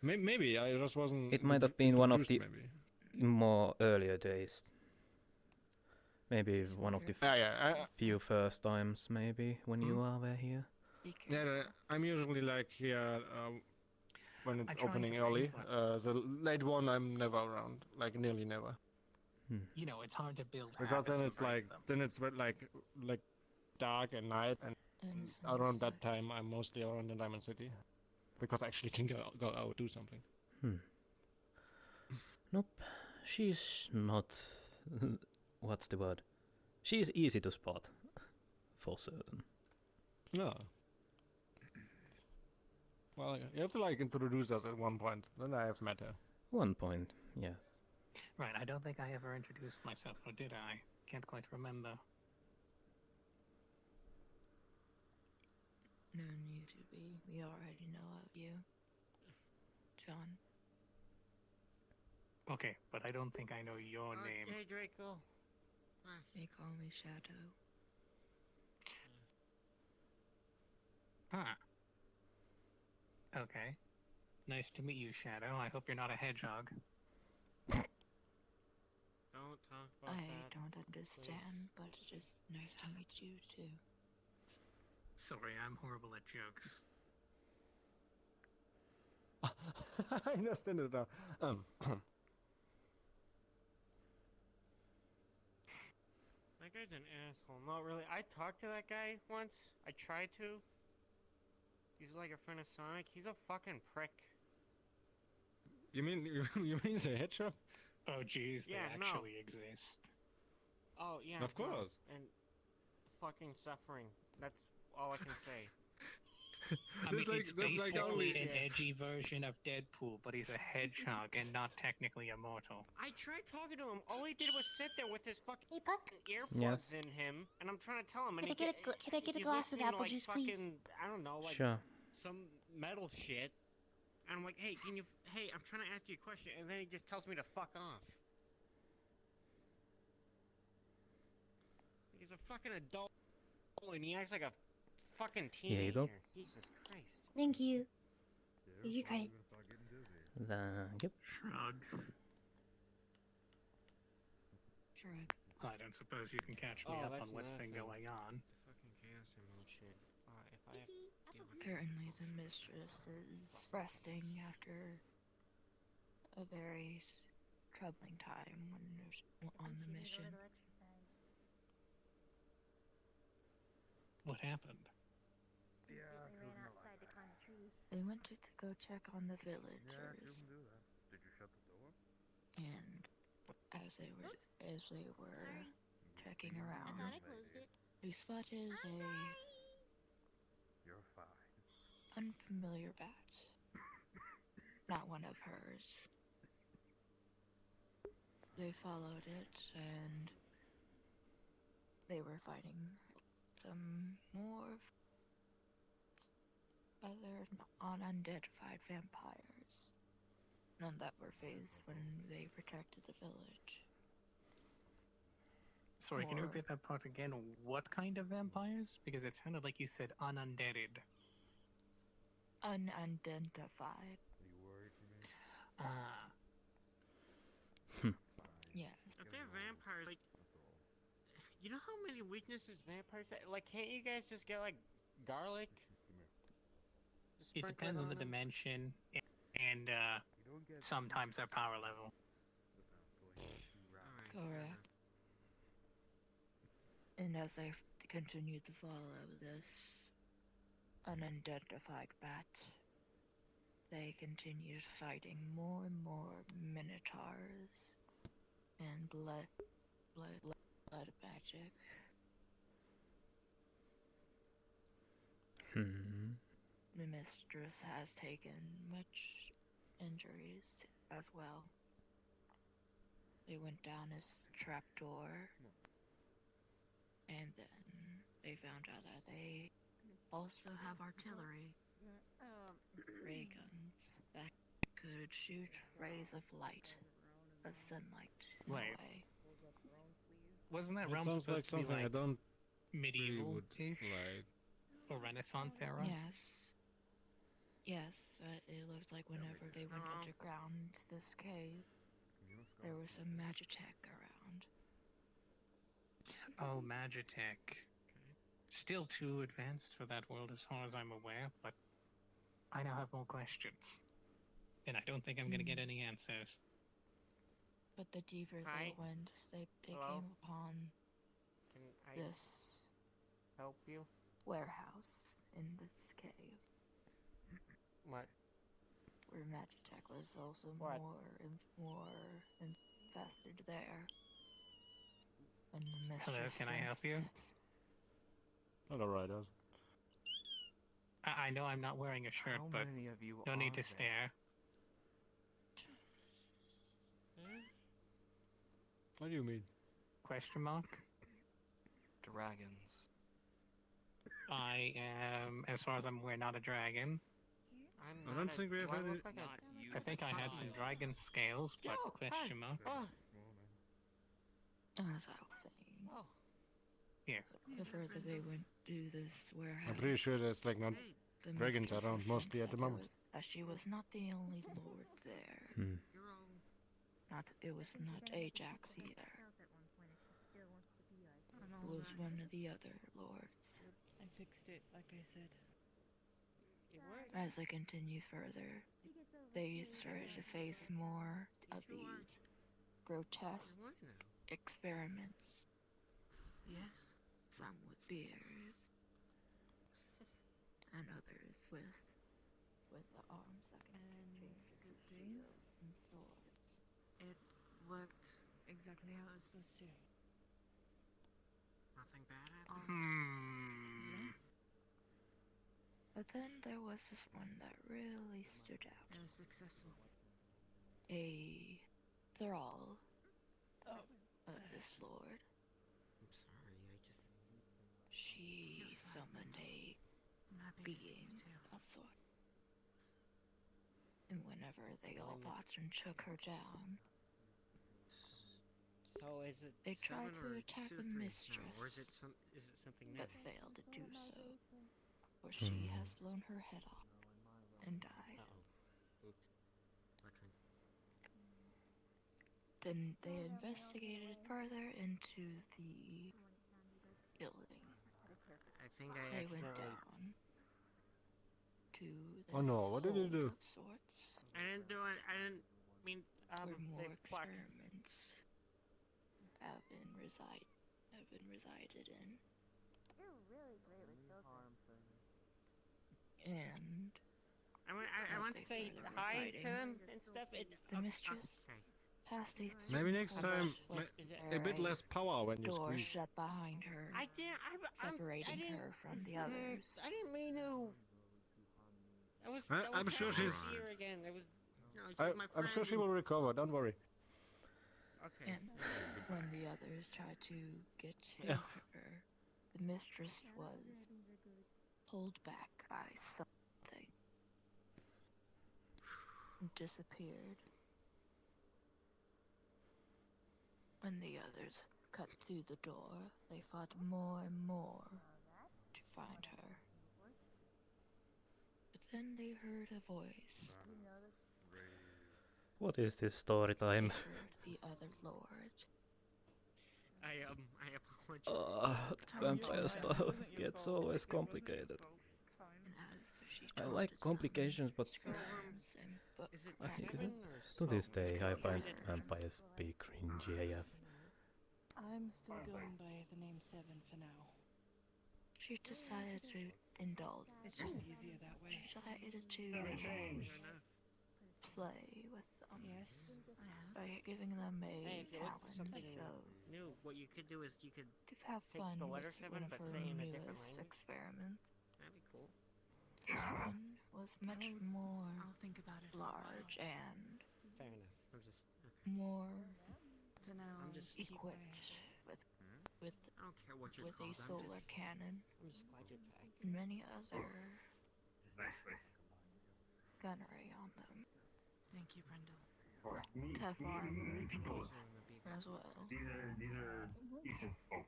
Maybe I just wasn't. It might have been one of the maybe. more earlier days. Maybe one of the few first times, maybe, when you were here. Yeah, I'm usually like here when it's I tried opening to early. bring The late one I'm never around, like nearly never. You know, it's hard to build Because then habits it's and break like them. then it's like dark at night, and around that time I'm mostly around in Diamond City, because I actually can go out do something. Nope, she's not. What's the word? She is easy to spot, for certain. No. Well, you have to like introduce us at one point. Then I have met her. One point, yes. Right, I don't think I ever introduced myself, or did I? Can't quite remember. No need to be. We already know of you. John. Okay, but I don't think I know your name. Hey, Draco. They call me Shadow. Huh. Okay. Nice to meet you, Shadow. I hope you're not a hedgehog. Don't talk about I that. don't understand, but it's just nice to meet you too. Sorry, I'm horrible at jokes. I understand it now. That guy's an asshole. Not really. I talked to that guy once. I tried to. He's like a friend of Sonic. He's a fucking prick. You mean the hedgehog? Oh, jeez, Yeah, they no. actually exist. Oh, yeah. Of no. course. And fucking suffering. That's all I can say. I mean, it's basically an edgy version of Deadpool, but he's a hedgehog and not technically immortal. I tried talking to him. All he did was sit there with his fucking Yes. earplugs in him, and I'm trying to tell him. And Can I get a he's glass of listening to, apple like, juice, fucking, please? I don't know, like Sure. some metal shit. And I'm like, hey, I'm trying to ask you a question, and then he just tells me to fuck off. He's a fucking adult, and he acts like a fucking teenager. Here you go. Jesus Christ. Thank you. You kind Yep. Shrug. Shrug. I don't suppose you can catch me Oh, up that's on what's another been thing. going on. The fucking chaos emerald shit. If I have to deal with Currently, the mistress is resting after a very troubling time on the mission. What happened? They went to go check on the villagers, Did you shut the door? and as they were checking around, they spotted a You're fine. unfamiliar bat. Not one of hers. They followed it, and they were fighting some more other unidentified vampires. None that were phased when they protected the village. Sorry, can you Or- repeat that part again? What kind of vampires? Because it sounded like you said undeaded. Unidentified. Are you worried for me? Yes. If they're vampires, like, you know how many weaknesses vampires have? Like, can't you guys just get, like, garlic? Just It sprinkle depends on the them? dimension and sometimes their power level. Correct. And as they continue to follow this unidentified bat, they continued fighting more and more minotaurs and blood magic. The mistress has taken much injuries as well. They went down his trapdoor, and then they found out that they also have artillery, ray guns that could shoot rays of light, of sunlight Wait. away. Wasn't that It realm sounds like supposed to be something I like don't medieval-ish like. or Renaissance era? Yes. Yes, but it looks like whenever they went underground this cave, there was some magitech around. Oh, Magitech. Still too advanced for that world as far as I'm aware, but I now have more questions. And I don't think I'm gonna get any answers. But the deeper Hi. they went, they Hello? came upon Can I this help you? warehouse in this cave. What? Where Magitech was also What? more infested there. And the Hello, mistress can I help you? Hello, Riders. I know I'm not wearing a shirt, How but many of you no need are to there? stare. What do you mean? Question mark? Dragons. I am, as far as I'm aware, not a dragon. I don't think we have any. I think I had some dragon scales, but question mark. As I was saying, Yes. the further they went to this warehouse, I'm pretty sure there's like not the dragons mistress around was mostly at the sensitive moment. as she was not the only lord there. It was not Ajax either. It was one of the other lords. I fixed it, like I said. As they continued further, they started to face more of these grotesque experiments. Yes? Some with beers, and others with the arms that can change to shields and swords. It worked exactly how it was supposed to. Nothing bad happened? But then there was this one that really stood out. It was successful. A thrall of this lord. I'm sorry, I just... She summoned a I'm happy to see being you too. of sort. And whenever they all fought and took her down, So is it they tried seven to or attack two, the three? mistress, No, or is it something new? but failed to do so, for she has blown her head off and died. Oops. Okay. Then they investigated further into the building. I think I They went accidentally... down to this Oh no, what did you hole do? of sorts, I didn't do it. I didn't mean... where more they plucked. experiments have been resided in. And I want to they say further hi were to fighting, them and stuff. the mistress passed a Maybe next time a bit less power when you door squeeze. shut behind her, I didn't. separating her from the others. I didn't mean to. I'm sure she's. Here again. It was. No, she's my I'm sure friend. she will recover. Don't worry. Okay. And when the others tried to get to her, the mistress was pulled back by something and disappeared. When the others cut through the door, they fought more and more to find her. But Then they heard a voice. What is this story time? The other lord. I apologize. Vampire stuff gets always complicated. I like complications, but Is it I think seven or to this day I six, or find is it- vampires be cringy AF. I'm still going by the name Seven for now. She decided to indulge. It's just easier that way. She decided to play with them. Yes, I have. By giving them a Hey, if you look for challenge. something So new, what you could do is you could have take fun the with letter one 7 of but her say in a different newest language. experiments. That'd be cool. This one was much more I'll think about it. large and Fair enough. I'm just more For now, I'm just equipped with I don't care what you're with a called. solar cannon I'm just glad you're back. and many other Nice place. gunnery on them. Thank you, Brendel. Tough armor people. as well. These are decent folks.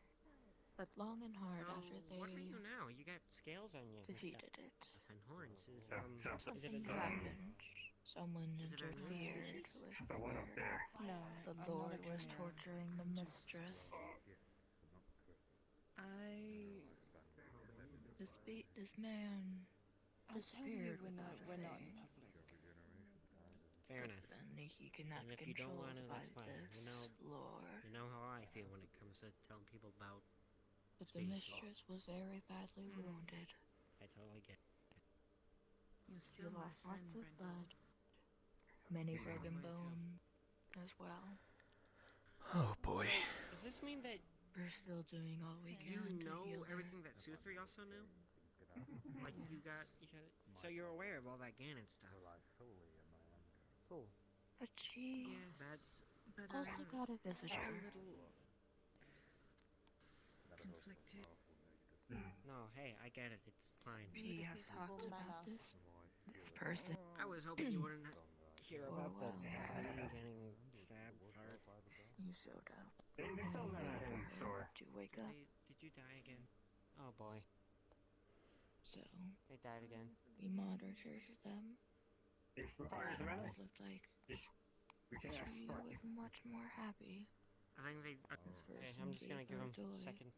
But long and hard So, after they what are you now? You got scales on you. and defeated stuff. it. And horns. Is Something it a happened. Someone Is it a new interfered species? with The one up there. No, the I'm Lord not a was chimera. torturing the I'm mistress. This man I'll tell you disappeared when without we're not in saying. public. Fair enough. And he cannot And if you don't control want to, by that's fine. this Lord. You know how I feel when it comes to telling people about But the species. mistress was very badly wounded. I totally get it. You're She still my lost lots friend, of Brendel. blood, many You're broken mine too. bone as well. Oh boy. Does this mean that We're still doing all we you can to know heal her. everything that Suthri also knew? Like you got so you're aware of all that Ganon stuff. Cool. But she Yes, but also I'm got a a visitor. little conflicted. No, hey, I get it. It's fine. She has talked about this person. I was hoping you wouldn't hear For a about the while now. queen getting stabbed hard. You showed up. They sell that in the store. To wake up. Did you die again? Oh boy. So They died again. we monitored them. It requires a minute. It looked like We can ask she Sparky. was much more happy. I think they. This Okay, person I'm just gonna gave give her him a joy. second.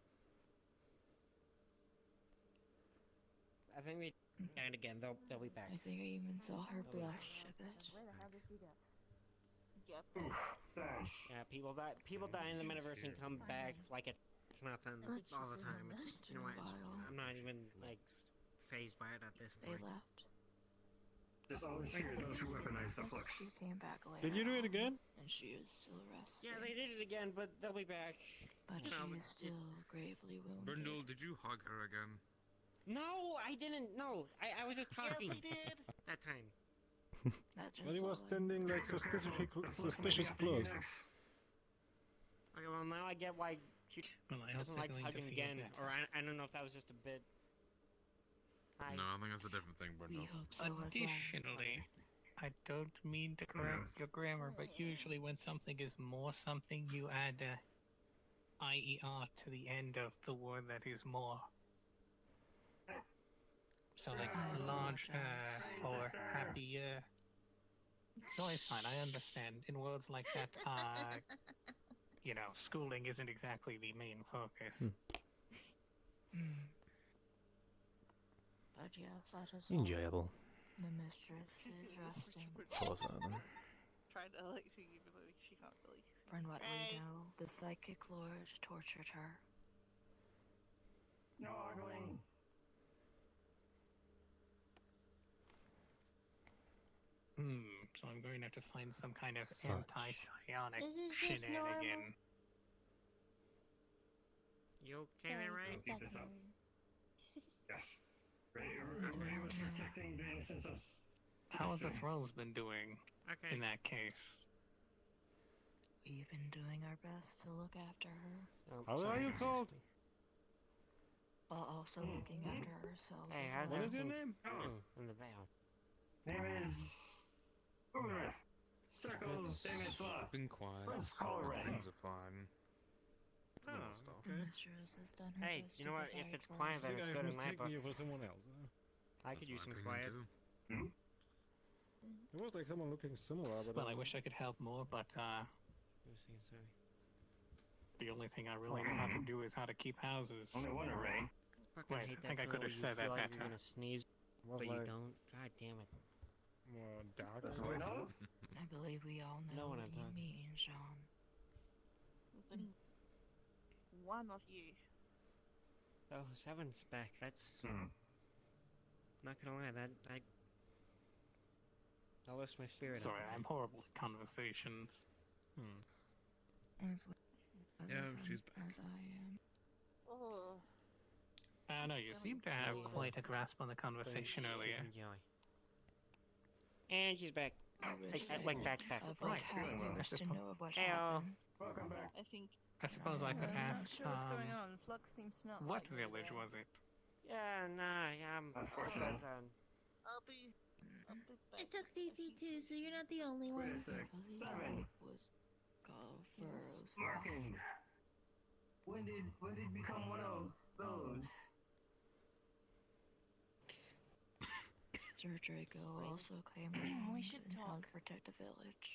I think they died again. They'll be back. I think I even saw her They'll be back. blush a bit. Thanks. Yeah, people die. People die in the metaverse and come back like it's nothing Let's all the just time. It's rest you know a what? It's, while. I'm not even like phased by it at this They point. left. Just always fear those who weaponize the flux. She came back later. Did you do it again? And she was still resting. Yeah, they did it again, but they'll be back. But You know, she is still gravely wounded. Brindle, did you hug her again? No, I didn't. No, I was just talking. Yes, he did. That time. That's just But he was all I- standing like suspicious close. Okay, well now I get why she Well, I doesn't also like going to hugging feel again, better. or I don't know if that was just a bit. No, I think that's a different thing, We Brindle. hope so as well. Additionally, I don't mean to correct your grammar, but usually when something is more something, you add a IER to the end of the word that is more. So like larger or happier. No, it's fine. I understand. In words like that, you know, schooling isn't exactly the main focus. But yes, that is all. Enjoyable. The mistress is resting. For certain. Trying to like see even though she can't really. From what Right. we know, the psychic lord tortured her. No, Glenn. So I'm going to have to find some kind of Such. anti-psionic This is just shenanigan. You okay there, Ray? Keep this up. Yes. Ray was protecting the innocence of. How have the Testing. thralls been doing Okay. in that case? We've been doing our best to look after her, Oh, How are sorry. you called? while also looking after ourselves. Hey, as how's well. What is your everything name? going in the veil? Name is. Umarith. Circles, David's Law. Been quiet. Let's call her Ray. Things are fine. Oh, stuff. The mistress has done her Hey, best you to know what? provide If it's for quiet, us. then I it's think good I in was my taking book. you for someone else. I could use That's my some opinion quiet. too. It was like someone looking similar, but Well, I wish I could help more, but Sorry. the only thing I really know how to do is how to keep houses. Only one array. Fucking Wait, hate I think that I could feeling have where you said that feel like better. you're gonna sneeze, was but you like don't. God damn it. dark. That's what I know. I believe we all know Know what what I'm you talking. mean, Sean. Listen, one of you. Oh, Seven's back. That's not gonna lie. That lifts my spirit Sorry, up. I'm horrible at conversations. Yeah, she's back. As I am. Oh. I know you seem to have Yeah. quite a grasp on the conversation earlier. Enjoy. And she's back. Take that like backpack. Of Right, how you well, wish to know of what Heyo. happened. Welcome back. I think. I suppose I could I'm ask, not sure what's going on. Flux seems to not what like me village today. was it? Yeah, nah, yeah, Unfortunate. I'll be back. It took Fifi too, so you're not the only Wait a one. sec. Believe Simon. it was Golfers. Markin. When did you become one of those? Sir Draco also came We along should and talk. helped protect the village.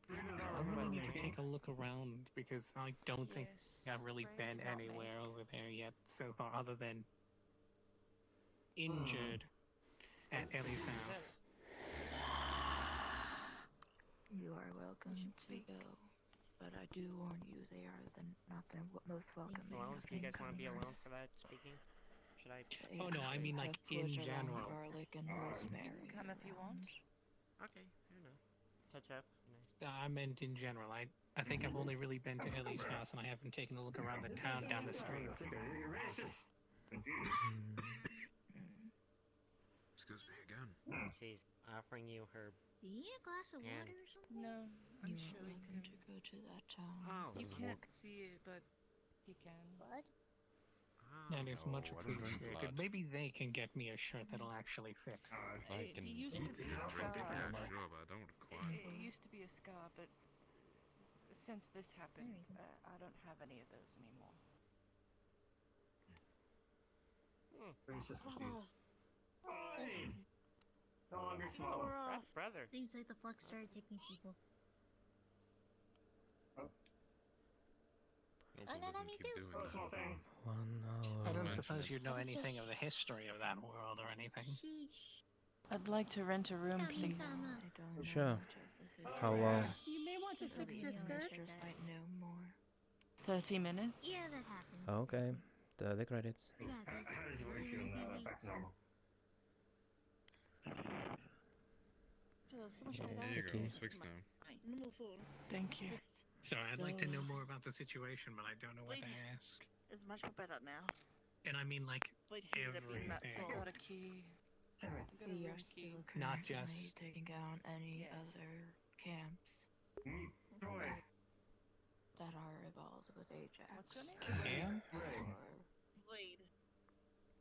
I really need to take a look around because I don't think Yes, I've really Frank been did not anywhere make. over there yet so far, other than injured at Ellie's house. You are welcome to go, but I do warn you, they are not the most welcoming. Alone? Do you guys want to be neighbors. alone for that speaking? Should I? Oh no, I mean like Have in put along general. garlic and rosemary. Come if you want. Okay, I don't know. Touch up. Nice. I meant in general. I think I've only really been to Ellie's house and I haven't taken a look around the town down the street. Excuse me again. She's offering you her. Do you need a glass of And- water or something? No, I'm You sure are you welcome can. to go to that town. Oh, You Does can't walk- see it, but he can. Bud? That is much No, I don't drink appreciated. blood. Maybe they can get me a shirt that'll actually fit. I It can used to be a drink it, scar. yeah, sure, but I don't require it. It used to be a scar, but since this happened, I don't have any of those anymore. Gracious Oh, confused. that's okay. No longer small. We're off. Brother. Seems like the flux started taking people. Hopefully no, doesn't me keep too. doing Oh, that. small thing. 1 hour. I don't mention suppose it. you'd know anything of the history of that world or anything. Sheesh. I'd like to rent a room, please. Kami-sama. I don't know Sure. much of the How history. long? You may want to Until fix the your young skirt. mistress might know more. 30 minutes? Yeah, that happens. Okay. The credits. We got this. How does your We're windshield gonna be back to normal? There you go, it's fixed now. Number 4. Thank you. So I'd like to know more about the situation, but I don't know what to ask. It's much better now. And I mean like Wait, he would have been that everything. small. Got a key. I got a We are room key. still Not currently just- taking down any Yes. other camps Troy. that are involved with Ajax. What's your name? Camp? Wait.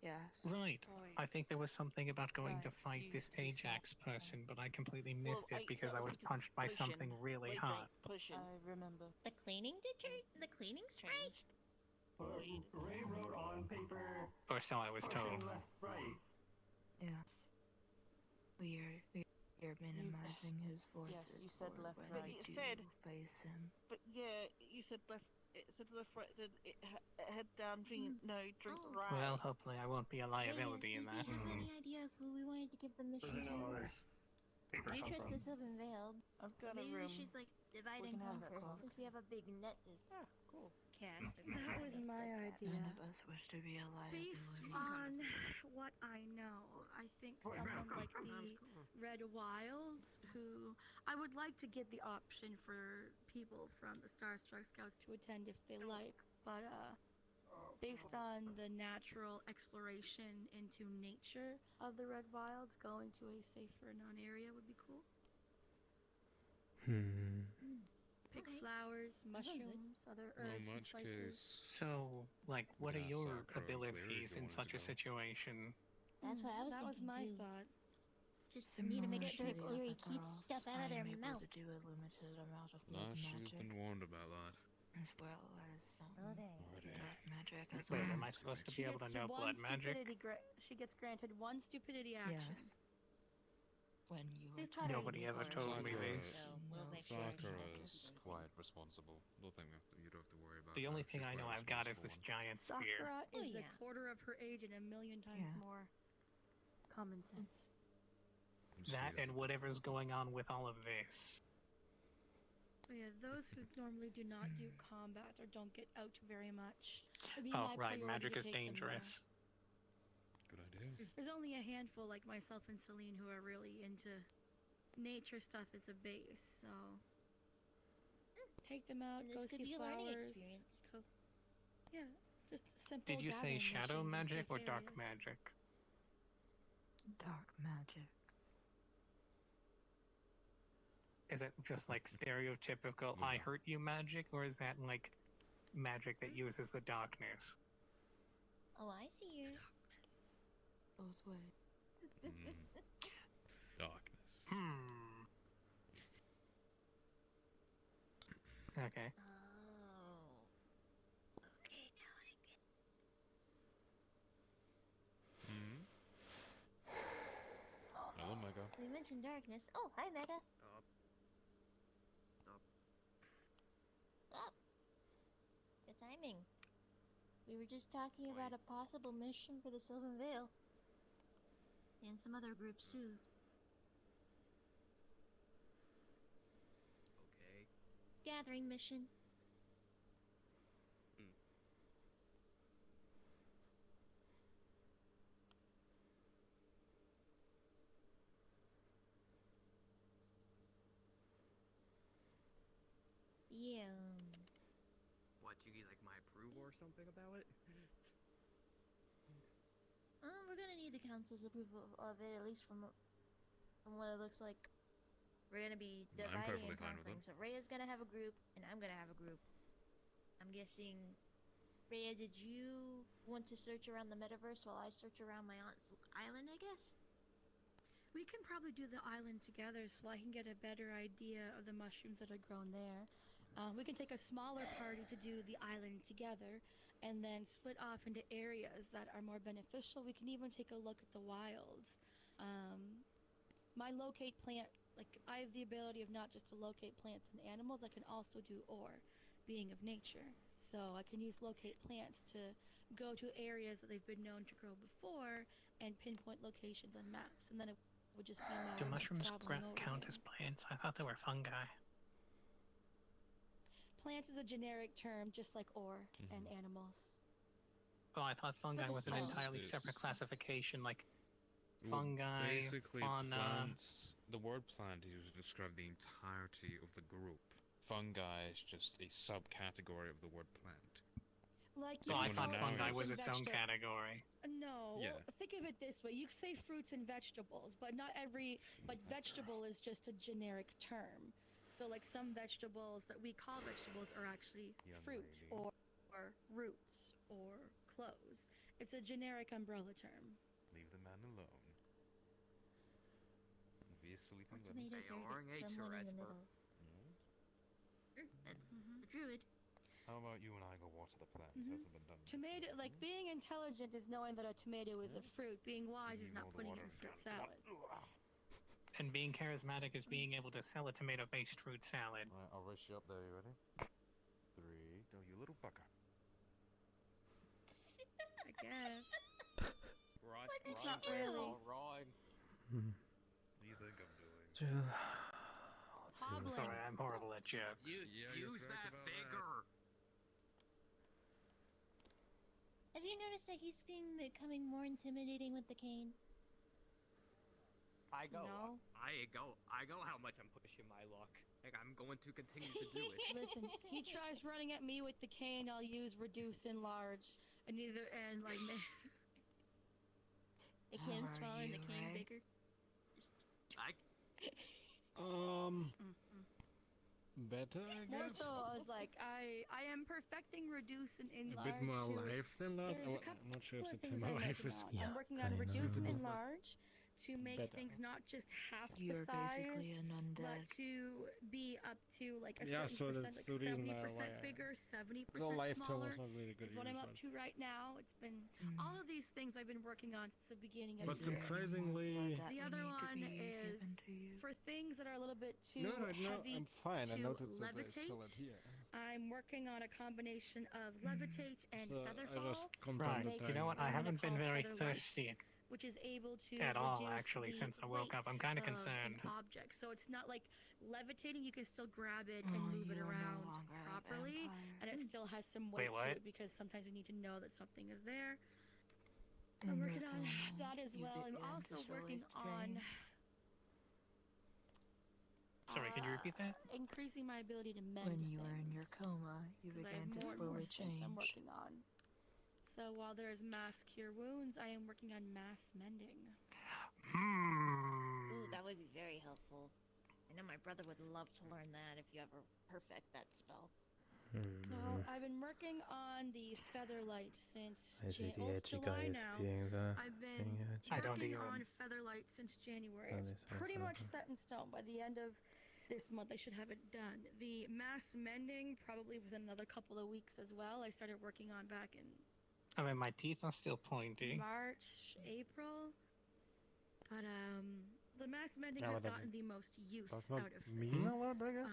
Yes. Right. Wait. I think there was something about going to Right, fight you this do small. Ajax person, but I completely missed Well, it because I was just punched by pushing. something really Wait, hot. Pushing. I remember. The cleaning detergent? The cleaning spray? Ray wrote on paper. Or so I was told. Pushing left, right. Yeah. We are minimizing his forces. Yes, you said for left, when right. we But do you said- face him. But yeah, you said left. It said left, right. Then head down, drink. No, drink Oh. right. Well, hopefully I won't be a liability in Did that. we have any idea of who we wanted to give the mission Doesn't know where to? this paper We come trust from. the Sylvan Veiled. I've got Maybe a room. we should like divide We and can have that conquer talk. since we have a big net to Cool. cast. That was my idea. None of us wish to be a Based liability. on what I know, I think someone like the Red Wilds, who I would like to give the option for people from the Starstruck Scouts to attend if they like, but based on the natural exploration into nature of the Red Wilds, going to a safer non-area would be cool. Pick Okay. flowers, That sounds good. mushrooms, other Well, herbs and much spices. case. So, like, what are Yeah, your Sakura and Claire, abilities if you in wanted such to a go. situation? That's what I was That was thinking my too. thought. Just need to make Similar sure to the Cleary other keeps girls, stuff out I of their am able mouth. to do a limited amount of Nah, blood she's magic. been warned about that. as well as Okay. dark magic as Wait, well. am I supposed to be able to know blood magic? She gets granted one stupidity action. When you They've are taught her Nobody before. ever told me Sakura, this. So we'll make sure she Sakura's quite responsible. Nothing you don't have to worry about. The her. only She's thing I quite know a I've got is responsible this one. giant spear. Sakura Oh, is a yeah. quarter of her age and a million times more common sense. That and whatever's going on with all of this. So yeah, those who normally do not do combat or don't get out very much. It'd be Oh, my right, priority magic to is take them there. dangerous. Good idea. There's only a handful like myself and Celine who are really into nature stuff as a base, so take them out, And go this could see be a learning flowers. experience. Yeah, just simple. Did you say gathering shadow missions in magic safe or dark areas. magic? Dark magic. Is it just like stereotypical I hurt you magic, or is that like magic that uses the darkness? Oh, I see you. Both ways. Darkness. Okay. Oh. Okay, now I get. Hello, Mega. We mentioned darkness. Oh, hi, Mega. Oh. Good timing. We were just talking about a possible mission for the Sylvan Vale. And some other groups, too. Okay. Gathering mission. Yeah. What, you get like my approval or something about it? We're gonna need the council's approval of it, at least from what it looks like. We're gonna be I'm dividing perfectly and fine with conquering. So Rhea's gonna have a group, and I'm gonna have a group. I'm guessing, Rhea, did you want to search around the metaverse while I search around my aunt's island, I guess? We can probably do the island together so I can get a better idea of the mushrooms that are grown there. We can take a smaller party to do the island together and then split off into areas that are more beneficial. We can even take a look at the wilds. My locate plant, like I have the ability of not just to locate plants and animals, I can also do ore, being of nature. So I can use locate plants to go to areas that they've been known to grow before and pinpoint locations on maps. And then it would just be a matter Do of mushrooms traveling over count there. as plants? I thought they were fungi. Plants is a generic term, just like ore and animals. Oh, I thought fungi was an This entirely is- separate classification, like Well, fungi, basically, fauna. plants. The word plant is used to describe the entirety of the group. Fungi is just a subcategory of the word plant. Like Oh, I you thought call fungi fruits was and its own vegeta- category. No, Yeah. well, think of it this way: you say fruits and vegetables, but not every. But vegetable is just a generic term. So, like some vegetables that we call vegetables are actually Young fruit lady. or roots or clothes. It's a generic umbrella term. Leave the man alone. Obviously, Or tomatoes are the one in the middle. The druid. How about you and I go water the plants? Mhm. Hasn't been done. Tomato, like being intelligent is knowing that a tomato is a fruit. Being wise is You not know the putting it water in fruit down. salad. And being charismatic is being able to sell a tomato-based fruit salad. Right, I'll rush you up there. You ready? 3. Go, you little fucker. I guess. Right, It's right, not really. alright. What do you think I'm doing? Hobbling. Sorry, I'm horrible at jokes. Use that vigor. Have you noticed that he's becoming more intimidating with the cane? I go. No. I go how much I'm pushing my luck. Like I'm going to continue to do it. Listen, he tries running at me with the cane. I'll use reduce, enlarge, and like. It came How are smaller and the you, cane Ray? bigger. Better, I More guess. so, I was like, I am perfecting reduce and A enlarge. bit more to, life than that. There's a I'm couple not sure if of the things term I'm life working is on. I'm working on reduce and enlarge to make better. things not just half You're the size, basically an but undead. to be up to like a Yeah, certain so percent, that's like the reason 70% why bigger, 70% the life term smaller. was not really good Is what use, I'm up but- to right now. It's been all of these things I've been working on since the beginning of But the year. surprisingly, The other one is for things that are a little bit too no, heavy I'm fine. I to noticed that they levitate. sell it here. I'm working on a combination of levitate and So featherfall. I just come Right. make You know what? I what I'm haven't gonna been call very featherlight, thirsty which is able to at all, reduce actually, the since I woke up. I'm weight kind of of concerned. an object. So it's not like levitating. You can still grab it and Oh, move it you are no around longer a properly, vampire. and it still has some Wait, weight to what? it because sometimes you need to know that something is there. In I'm your working on coma, that as you well. I'm began to also show working its on Sorry, can you repeat that? increasing my ability to mend When you were in things. your coma, you 'Cause I began have to more and more slowly things I'm change. working on. So while there is mass cure wounds, I am working on mass mending. Ooh, that would be very helpful. I know my brother would love to learn that if you ever perfect that spell. Well, I've been working on the Featherlight since I see the almost edgy July guy is now. being the I've been being edgy. I don't working even. on Featherlight since January. So It's this pretty also- much set in stone. By the end of this month, I should have it done. The mass mending, probably within another couple of weeks as well. I started working on back in I mean, my teeth are still pointy. March, April. But the mass mending Yeah, has but that gotten the most use does out not of mean things. a lot, I guess.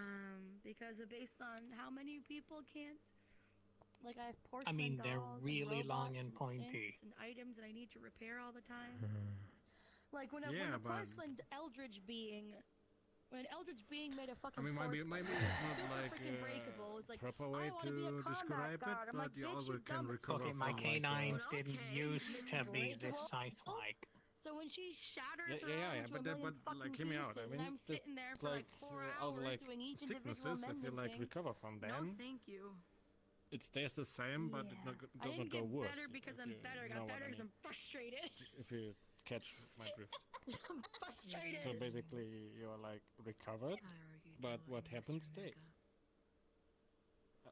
Because based on how many people can't, like I have porcelain I mean, they're dolls really and long robots and pointy. synths and items that I need to repair all the time. Hmm. Like when Yeah, a but- porcelain eldritch being. When an eldritch being made of fucking I mean, maybe porcelain, it's not super like freaking breakable. It's like, proper I way wanna be a to combat describe god. it, I'm but like, you bitch, also you can dumb as recover Okay, my from canines But didn't okay, used Miss to be this Breakable. scythe-like. So when she shatters Yeah, her yeah, arm yeah, into but a that, million but fucking like, hear me out. I pieces, mean, and I'm this- sitting there for like 4 also hours like doing each individual sicknesses. If you mending like thing. recover from No, them, thank you. it stays the same, but it Yeah. does I not didn't go get worse. better because if I'm you better. I know got what better I because mean. I'm frustrated. If you catch my drift. I'm frustrated. So basically, you're like recovered, but what happens stays.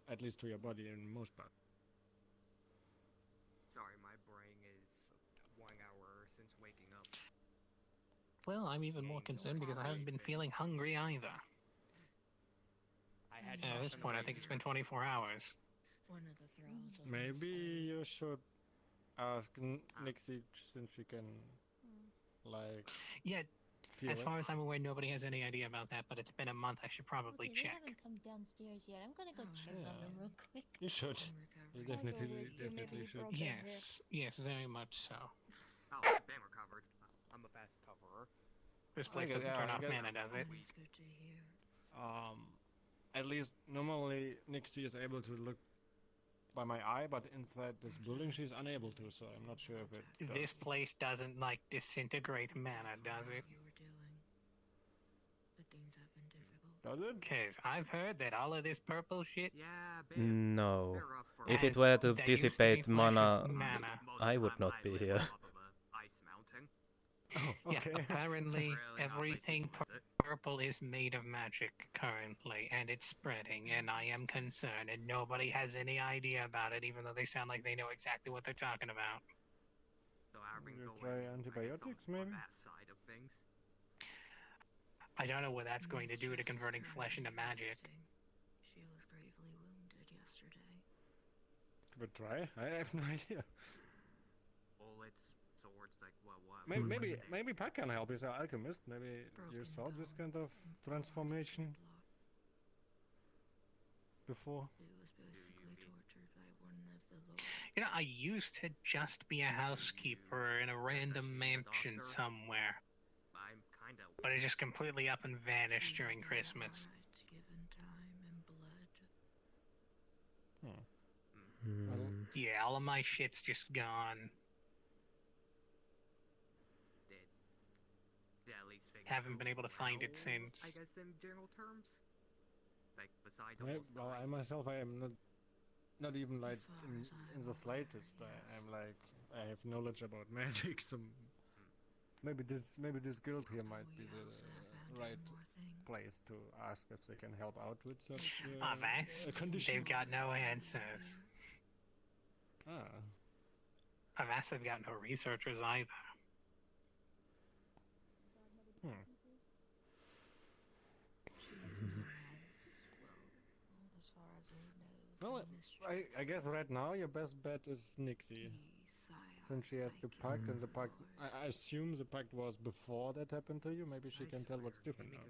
At least to your body in most part. Sorry, my brain is 1 hour since waking up. Well, I'm even more concerned because I haven't been feeling hungry either. I had At this point, I think it's been 24 hours. One of the thralls of Maybe you should ask Nixie since she can, like, Yeah, feel as it. far as I'm aware, nobody has any idea about that, but it's been a month. I should probably Okay, they check. haven't come downstairs yet. I'm gonna go check on them real quick. You should. You definitely, always do, maybe definitely you should. broke their hip. Yes, very much so. Oh, bam, recovered. I'm a fast recoverer. This place doesn't turn off mana, does it? At least normally Nixie is able to look by my eye, but inside this building she's unable to, so I'm not sure if it does. This place doesn't, like, disintegrate mana, does it? Does it? Because I've heard that all of this purple shit... No. If And it were to there used to be dissipate flashes mana, mana. I would not be here. Ice mountain. Oh, Yeah, apparently everything purple is made of magic currently, and it's spreading, and I am concerned, and nobody has any idea about it, even though they sound like they know exactly what they're talking about. So having You going, try I guess, antibiotics, on maybe? that side of things. I don't know what that's going to do to converting flesh into magic. She was gravely wounded yesterday. But try? I have no idea. Bullets, swords, like what? Maybe Pakk can help. He's an alchemist. Maybe you saw this kind of transformation before. It was basically tortured by one of the lower. You know, I used to just be a housekeeper in a random mansion somewhere, I'm kind of. but it just completely up and vanished during Christmas. Given time and blood. Hmm. Yeah, all of my shit's just gone. Yeah, at least things Haven't go been able to find it well, since. I guess in general terms. Like besides Well, almost I myself, I am not even like in the slightest. I'm like, I have knowledge about magic, so maybe this guild here might be the right place to ask if they can help out with such a condition. They've got no answers. Ah. I've asked, they've got no researchers either. Hmm. As far as we know, Well, I guess right now your best bet is Nixie. Since she has the pact, and the pact, I assume the pact was before that happened to you. Maybe she can tell what's different now.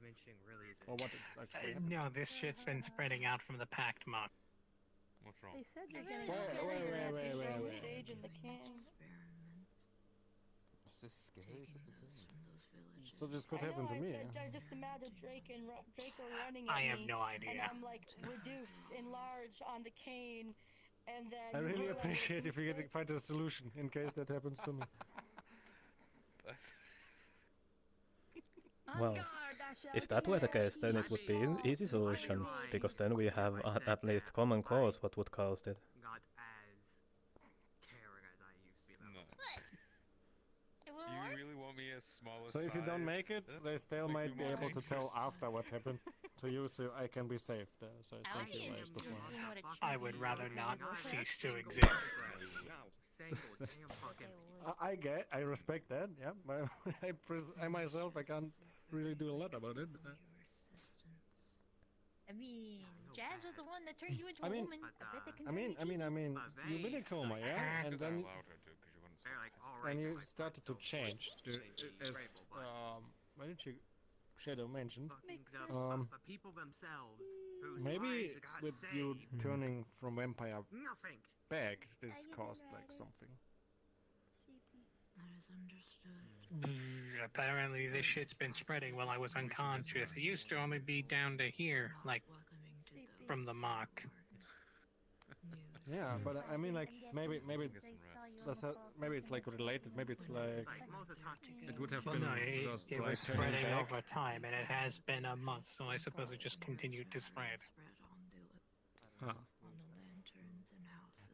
Or what it's actually happened. No, this shit's been spreading out from the pact monk. What's wrong? They said they're getting Wait. early stage in the can. It's just scary. It's just a game. So this could happen to me. I just imagine Draco running at I me. have no idea. And I'm like, reduce, enlarge on the cane, and then. I really appreciate if you can find a solution in case that happens to me. Well, if that were the case, then it would be an easy solution, because then we have at least common cause what would cause it. Not as caring as I used to be about Do you really want me as small as So if you don't size? make it, they still might be able to tell after what happened to you, so I can be safe there. So it's thank you guys before. I would rather not cease to exist. I respect that. Yeah, but I myself I can't really do a lot about it. I mean, Jazz was the one that turned you into I a mean- woman. I bet they can I mean, you've been in coma, yeah, and then and you started to change. As when did Shadow mention? the people themselves. Whose Maybe lives got with saved. you turning from vampire Nothing. back, this caused like something. That is understood. Apparently this shit's been spreading while I was unconscious. It used to only be down to here, like, from the mock. Yeah, but I mean, like maybe maybe it's like related. Maybe it's like it would have Well, been no, just it like was turning spreading back. over time, and it has been a month, so I suppose it just continued to spread. Huh.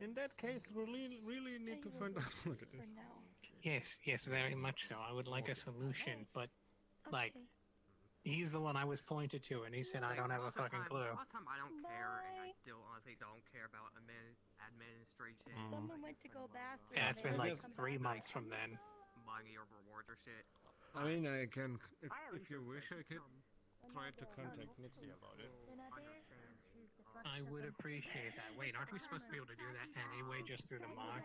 In that case, we really need to find out what it is. Yes, very much so. I would like a solution, but, like, he's the one I was pointed to, and he said I don't have a fucking clue. Most time I don't care, and I still honestly don't care about administration. Someone went to go bathroom. Yeah, it's been and like they come 3 back. months from then. Money or rewards or shit. I mean, I can if you wish, I could try to contact Nixie about it. I would appreciate that. Wait, aren't we supposed to be able to do that anyway, just through the mock?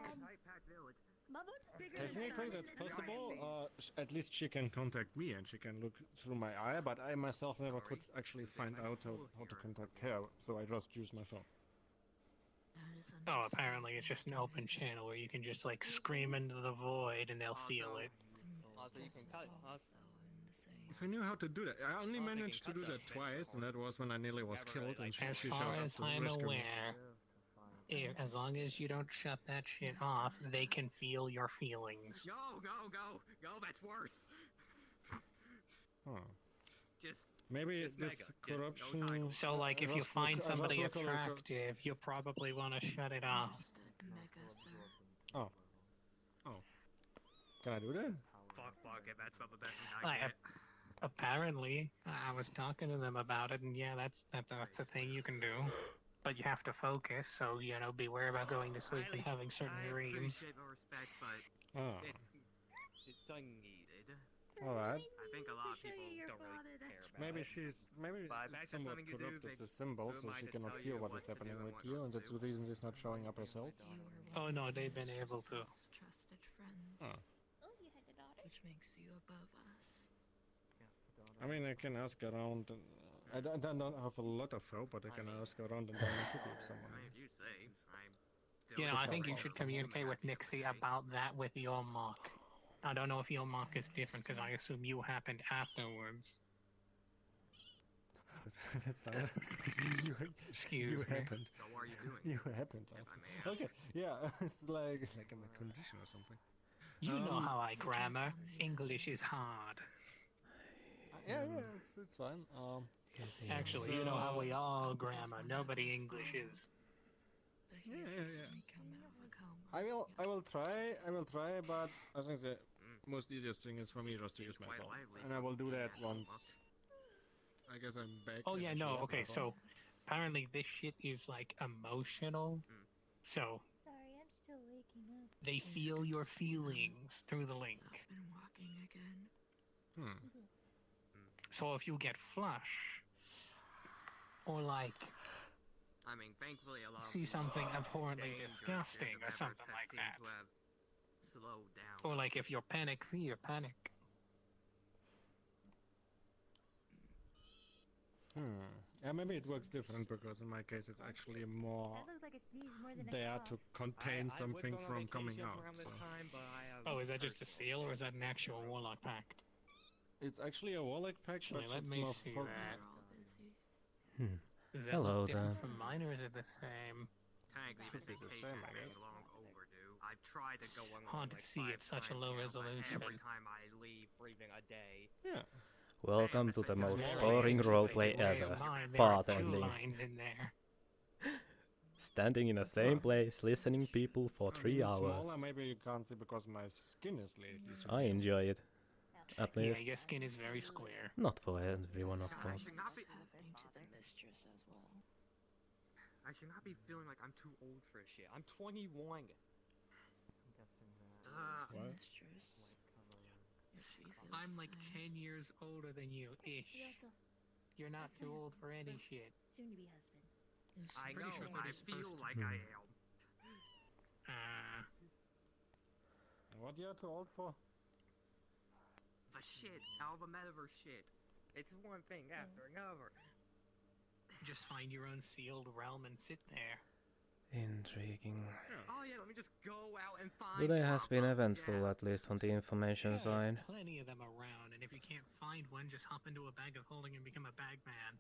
Technically, that's possible. At least she can contact me and she can look through my eye, but I myself never could actually find out how to contact her, so I just use my phone. Oh, apparently it's just an open channel where you can just, like, scream into the void and they'll feel it. Also, you can cut. If I knew how to do that, I only managed to do that twice, and that was when I nearly was killed, and As she far showed as up to I'm rescue me. aware, as long as you don't shut that shit off, they can feel your feelings. Go, that's worse. Huh. Just Maybe just this mega. Just corruption. So, like, if you find somebody attractive, you probably want to shut it off. Oh. Can I do that? Fuck it, that's about the best thing I I, get. apparently, I was talking to them about it, and yeah, that's a thing you can do. But you have to focus, so, you know, beware about going to sleep and having certain I dreams. appreciate the respect, but Oh. it's unneeded. Alright. I think a lot of people don't really care about Maybe it. maybe But if it's that's somewhat something you do, corrupted they the symbol, don't so mind she to cannot tell feel you what what is to do happening and with what you, not and to that's the reason she's not showing up herself. Oh no, they've been able to. Oh. Oh, you had a daughter? Which makes you above us. I mean, I can ask around. I don't have a lot of help, but I can ask around in Diamond City if someone. I mean, if you say, I'm still. You know, I think you should communicate with Nixie about that with your mock. I don't know if your mock is different, because I assume you happened afterwards. That sounds. Excuse you me. happened. So what are you doing? You happened. If I may ask. Okay, yeah, it's like a condition or something. You know how I grammar. English is hard. Yeah, it's fine. Actually, you know how we all grammar. Nobody English is. Yeah. I will try, but I think the most easiest thing is for me just to use my phone, and I will do that once. I guess I'm back. Oh at yeah, the no, show okay, for so apparently this shit is like emotional. So Sorry, I'm still waking up. they feel your feelings through the link. So if you get flush, or like I mean, thankfully, a lot see of something abhorrently dangerous disgusting in the or Metaverse something have like seemed that, to have slowed down. or like if you're panic free or panic. Yeah, maybe it works different because in my case it's actually more That looks like it sneezed more than I there thought. to contain I would something go on from coming vacation out. around this So time, but I have Oh, is that just a personal seal, or is that shit an actual to warlock pact? it's actually a warlock pack, but Actually, let it's me more see for. that. Hmm. Does that Hello look different there. from mine, or is it the same? Technically, Should this be the vacation same, I being guess. long overdue. I've tried to go on Hard to like see, 5 it's such a times low now, but resolution. every time I leave for even a day. Yeah. Welcome to the It's most very boring roleplay Whereas ever. mine, there are Path 2 ending. lines in there. Standing in the same place, listening people for I 3 mean, hours. smaller, maybe you can't see because my skin is lately. I enjoy it. At Yeah, least. your skin is very square. Not for everyone, of I course. should not be. Happening to the mistress as well. I should not be feeling like I'm too old for shit. I'm 21. What? Mistress. Is she feels I'm the like same. 10 years older than you, ish. You're not too old for any shit. Soon to be husband. Is I she know. sure feels I this feel first- like I am. What you're too old for? The shit, all the Metaverse shit. It's one thing after another. Just find your own sealed realm and sit there. Intriguing. Oh yeah, let me just go out and find. Today has been one. eventful, Yeah. at least on the information Yeah, side. there's plenty of them around, and if you can't find one, just hop into a bag of holding and become a bag man.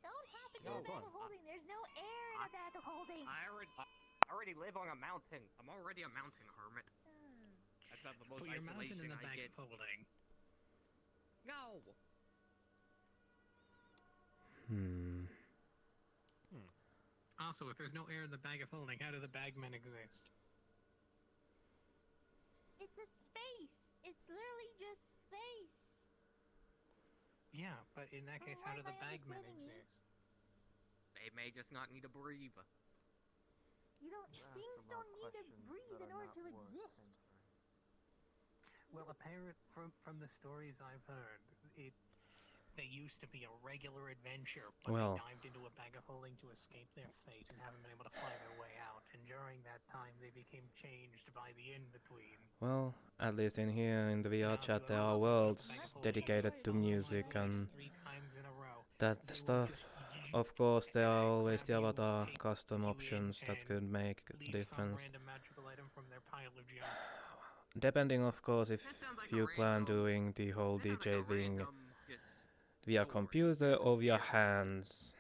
Don't hop into Oh, a bag God. of holding. There's no air in a bag of holding. I already live on a mountain. I'm already a mountain hermit. That's not the most Put your mountain isolation in the I bag get. of holding. No. Hmm. Also, if there's no air in the bag of holding, how do the bagmen exist? It's a space. It's literally just space. Yeah, but in that case, how do the bagmen exist? They may just not need to breathe. You don't. Things don't need to breathe in order to exist. Well, apparent from the stories I've heard, they used to be a regular adventure, but Well. they dived into a bag of holding to escape their fate and haven't been able to fly their way out. And during that time, they became changed by the in-between. Well, at least in here in the VRCHAT there are worlds dedicated to music and 3 times in a row. that stuff. Of course, there are always the avatar custom options that could make a Leave some difference. random magical item from their pile of junk. Depending, of course, if That sounds like you a plan random- doing the whole that sounds DJ like a thing random just via story. computer It's a or via theory. hands,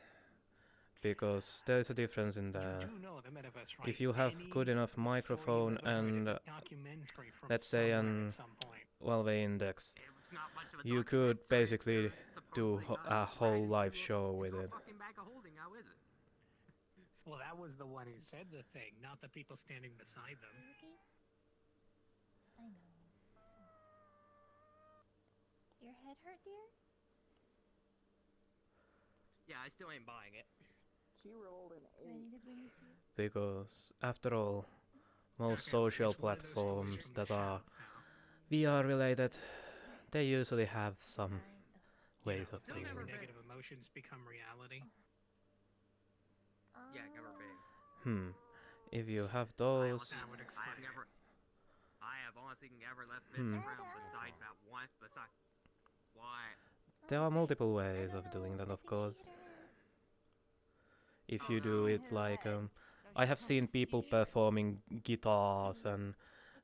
because there is a difference in You there. do know the Metaverse, right? If you have Any good enough story microphone you've ever heard and is a documentary from let's say somewhere an at some point. Valve Index, It's not much of a you could documentary, basically it's do supposedly a not whole brand live new. show It's with all it. fucking bag of holding, how is it? Well, that was the one who said the thing, not the people standing beside them. Okay. I know. Your head hurt, dear? Yeah, I still ain't buying it. She rolled an Do I need to bring you food? Because, after all, most Okay, social it's one of those stories platforms from the that are chat now. VR related, they usually have some Fine. ways You of know, doing things where it. negative emotions become reality. Yeah, never been. If you have I those, That would have explain never. it. I have honestly never left this Hmm. realm besides that one. Besides, why? there are multiple ways of doing that, of course. If you do it like, I have seen people performing guitars and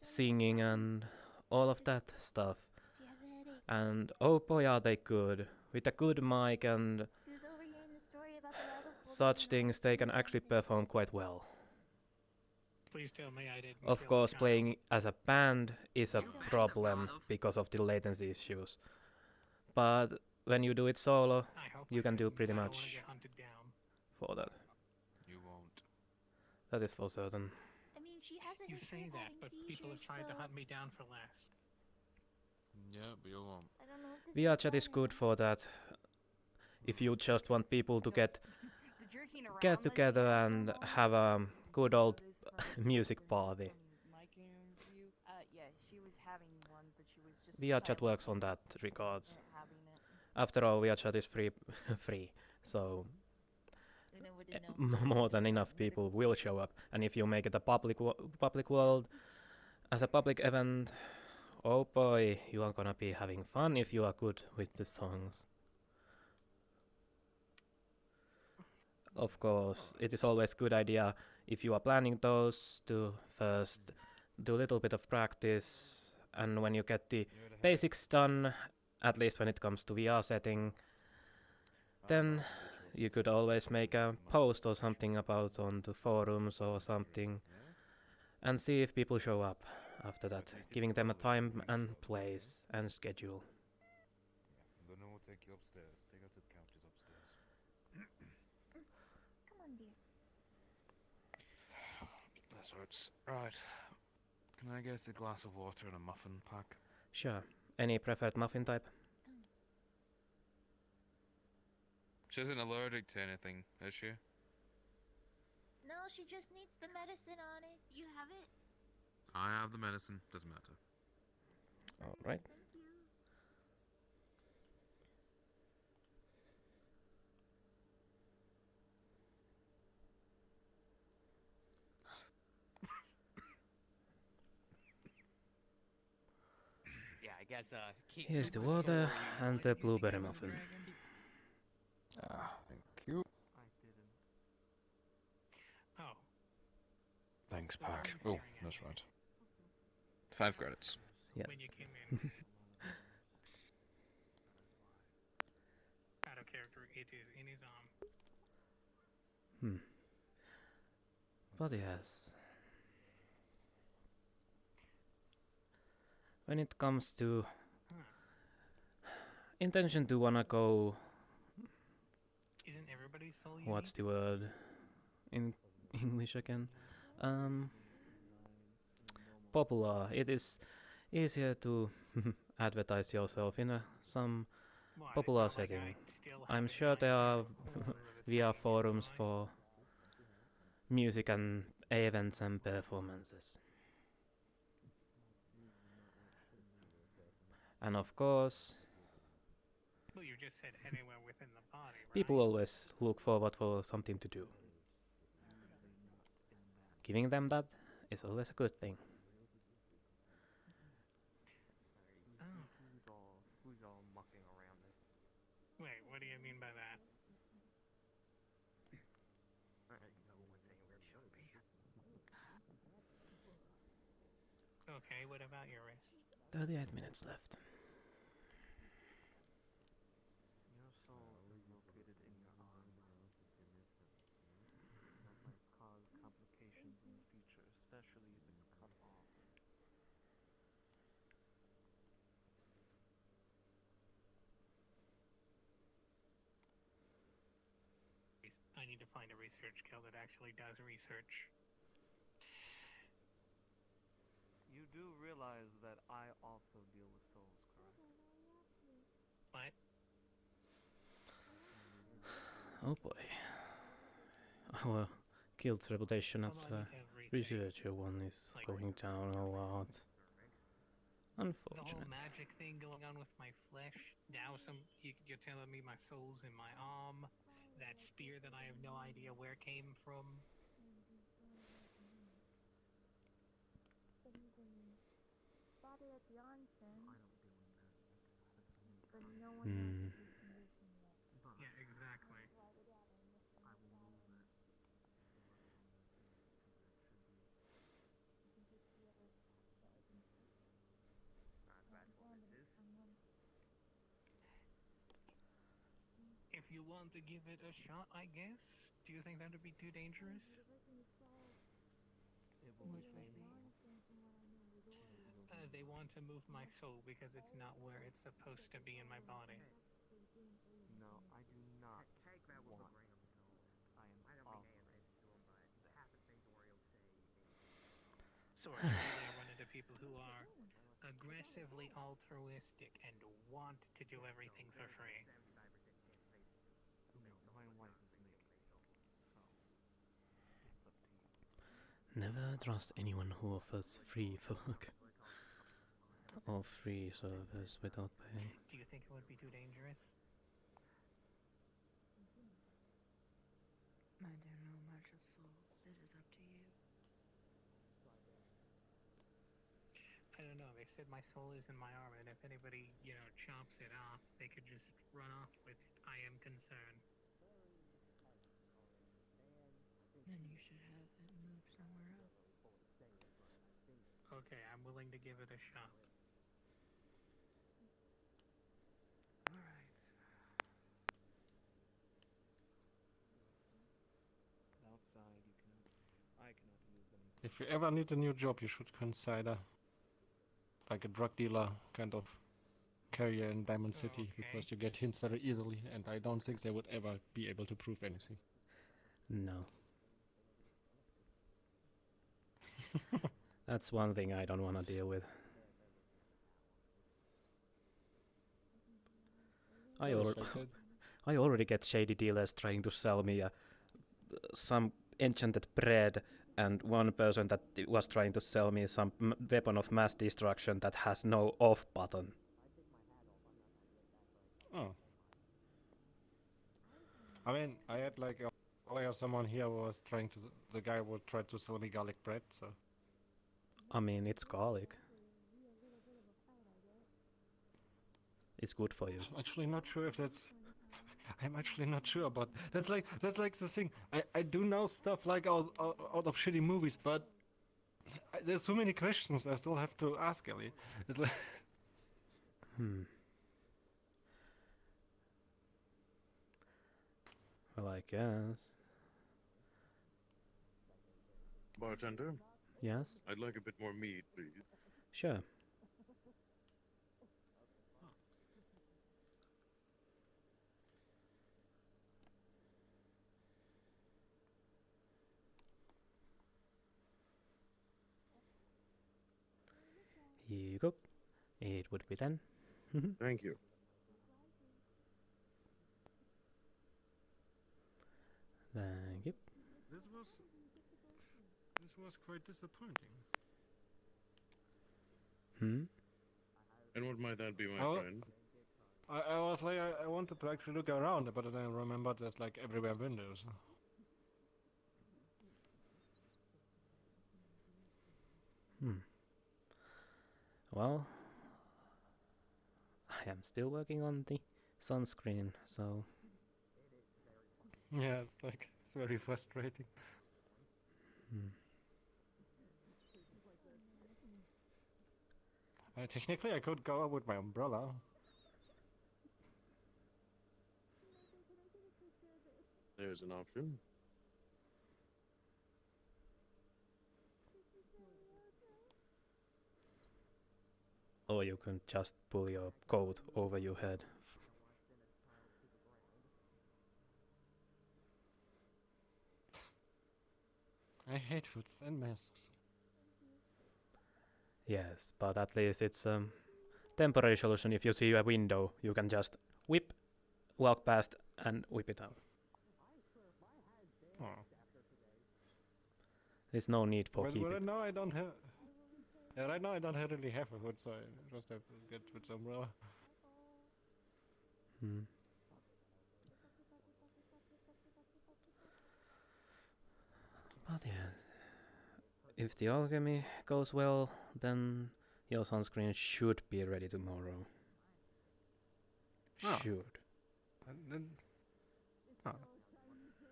singing and all of that stuff. She has a headache. And oh boy, are they good. With a good mic and She was overhearing the story about the bag of holding such and the things, they can hospital actually and everything. perform quite well. Please tell me I didn't. Of kill course, the child. playing as a band is a Massive problem lot of- because of the latency issues. But when you do it solo, I hope you I can do didn't, pretty I don't wanna much get hunted down. for that. You won't. That is for certain. I mean, she has a You history say of that, having but seizures, people have tried to so hunt me down for less. Yeah, but you won't. I don't know if this VRChat is fun good or- for that. If you just want people to get The jerking around get that she together has and going on, have a good old that is from music from party. Mike interview. Yeah, she was having one, but she was just VRChat silent works on that regards. and having it. After all, VRCHAT is free, so Then I wouldn't know. more than enough people will show up. And if you make it a public world, as a public event, oh boy, you are gonna be having fun if you are good with the songs. Of course, it is always good idea if you are planning those to first do a little bit of practice, and when you get the basics done, at least when it comes to VR setting, then you could always make a post or something about on the forums or something and see if people show up after that, giving them a time and place and schedule. Then I will take you upstairs. Take her to the couches upstairs. Come on, dear. This hurts. Right. Can I get a glass of water and a muffin pack? Sure. Any preferred muffin type? She isn't allergic to anything, is she? No, she just needs the medicine on it. You have it? I have the medicine. Doesn't matter. Alright. Yeah, I guess, Here's the water and the blueberry muffin. Thank you. I didn't. Oh. Thanks, Pakk. Oh, that's right. 5 credits. Yes. When you came in. Out of character, it is in his arm. But yes. When it comes to intention to wanna go, Isn't everybody so unique? what's the word in English again? Popular. It is easier to advertise yourself in some popular setting. I'm sure there are VR forums for music and events and performances. And of course, Well, you just said anywhere within the body, right? people always look forward for something to do. Giving them that is always a good thing. Who's all mucking around it? Wait, what do you mean by that? No one's saying where it should be. Okay, what about your wrist? 38 minutes left. Your soul is located in your arm. That might cause complications in the future, especially if it's cut off. I need to find a research skill that actually does research. You do realize that I also deal with souls, correct? What? Oh boy. Our guild's reputation as a researcher one is going down a lot. The whole Unfortunate. magic thing going on with my flesh. Now you're telling me my soul's in my arm. That spear that I have no idea where came from. Father at the onsen. But no one Hmm. knows the condition yet. Yeah, exactly. If you want to give it a shot, I guess. Do you think that would be too dangerous? They want to move my soul because it's not where it's supposed to be in my body. No, I do not want. I am offering. So occasionally I run into people who are aggressively altruistic and want to do everything for free. No, my wife is Nick. So, it's up to you. Never trust anyone who offers free work or free service without paying. Do you think it would be too dangerous? no. They said my soul is in my arm, and if anybody, chops it off, they could just run off with "I am concerned." Then you should have it move somewhere else. Okay, I'm willing to give it a shot. Alright. Outside, I cannot move them. If you ever need a new job, you should consider like a drug dealer kind of career in Diamond City, because you get hints very easily, and I don't think they would ever be able to prove anything. No. That's one thing I don't want to deal with. I already get shady dealers trying to sell me some enchanted bread, and one person that was trying to sell me some weapon of mass destruction that has no off button. Oh. I mean, I had like earlier someone here was trying to, the guy would try to sell me garlic bread, so. I mean, it's garlic. It's good for you. I'm actually not sure if that's... I'm actually not sure, but that's like the thing. I do know stuff like out of shitty movies, but there's so many questions I still have to ask Ellie. It's like... Well, I guess. Bartender? Yes? I'd like a bit more mead, please. Sure. Here you go. It would be then. Thank you. Thank you. This was quite disappointing. And what might that be, my friend? I was like, I wanted to actually look around, but then I remembered there's like everywhere windows. Well, I am still working on the sunscreen, so... Yeah, it's very frustrating. Technically, I could go out with my umbrella. There's an option. Or you can just pull your coat over your head. I hate hoods and masks. Yes, but at least it's a temporary solution. If you see a window, you can just walk past and whip it out. Oh. There's no need for keep it. Right now I don't have... Yeah, right now I don't really have a hood, so I just have to get with the umbrella. But yes, if the alchemy goes well, then your sunscreen should be ready tomorrow. Ah. Should.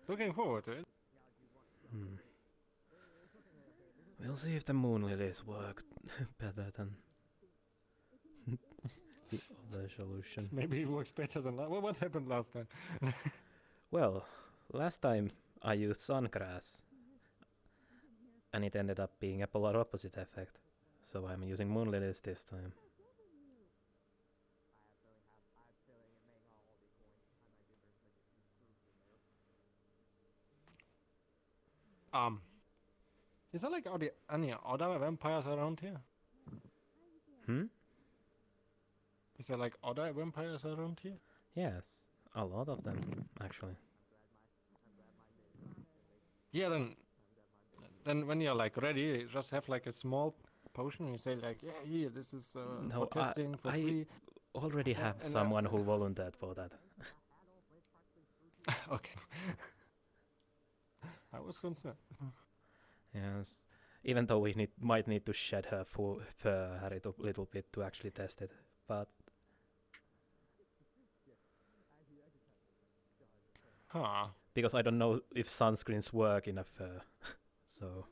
Looking forward to it. We'll see if the moon lilies work better than the other solution. Maybe it works better than last. Well, what happened last time? Well, last time I used sungrass, and it ended up being a polar opposite effect. So I'm using moon lilies this time. Is there like any other vampires around here? Is there like other vampires around here? Yes, a lot of them, actually. Yeah, then when you're like ready, you just have like a small potion and you say like, yeah, here, this is No, for testing for free. I already have someone who volunteered for that. Okay. I was concerned. Yes, Even though we might need to shed her fur a little bit to actually test it, but Huh. because I don't know if sunscreens work in a fur, so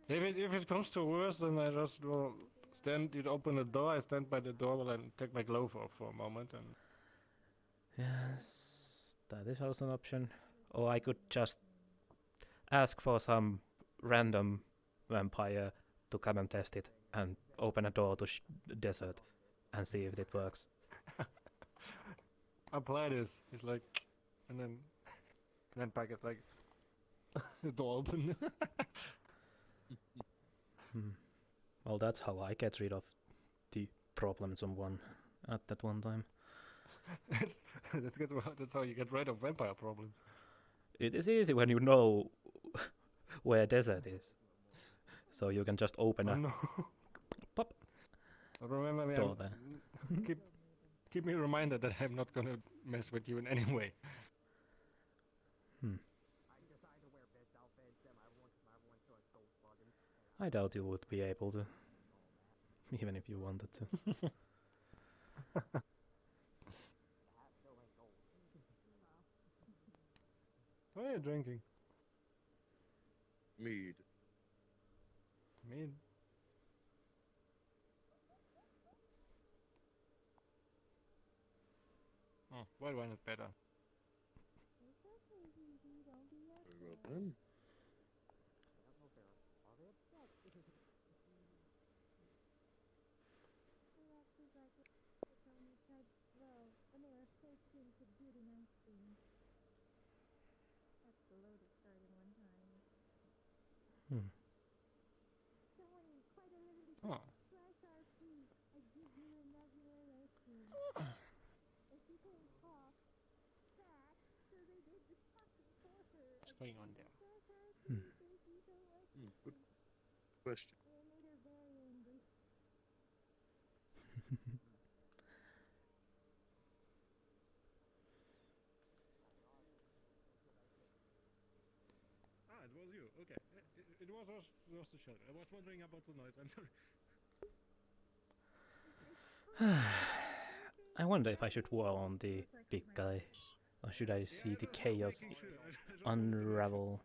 If it comes to worse, then I just will stand. You open the door. I stand by the door and take my glove off for a moment, and yes, that is also an option. Or I could just ask for some random vampire to come and test it and open a door to desert and see if it works. apply this. It's like, and then Pakk is like, the door open. Well, that's how I get rid of the problems on one at that one time. That's how you get rid of vampire problems. It is easy when you know where desert is, so you can just open a pop Remember me. door there. Keep me reminded that I'm not gonna mess with you in any way. I doubt you would be able to, even if you wanted to. What are you drinking? Mead. Mead. Oh, white wine is better. Very well done. Oh. What's going on there? Good question. Ah, it was you. Okay. It was the shelter. I was wondering about the noise. I'm sorry. I wonder if I should war on the big guy, or should I see the chaos unravel?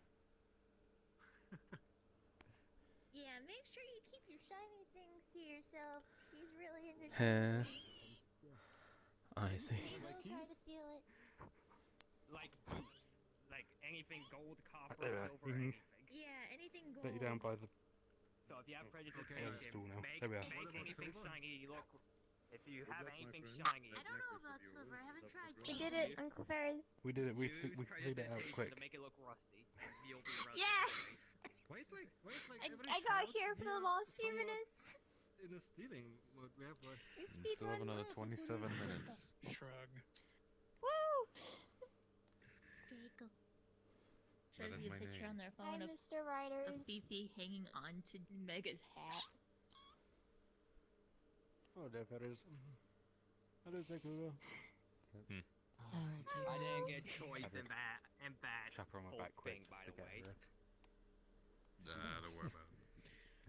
Yeah, make sure you keep your shiny things to yourself. He's really into I see. Don't try to steal it. Like boots. Like anything gold, copper, Yeah. silver, anything. Yeah, anything Let you down gold. by the. So if you have predator Yeah, the stool now. make There we are. anything shiny look. If you have anything friend? shiny, I don't know about silver. I haven't tried. We did it, Uncle Ferris. We did it. We use figured it out prestidigitation quick. to make it look rusty. And you'll be rusty. Yeah. Why is like every I got crowd here for the last few somewhat minutes. in a stealing mode. We have like. We We still have speedrun. another 27 minutes. Shrug. Woo! Draco. That Shows is you a my picture name. on their Hi, phone of Mr. Riders. Fifi hanging on to Mega's hat. Oh, there it is. Hello, Sakura. I didn't get choice in that Chop her on my whole back quick thing, by just the to get way. her. Don't worry about it.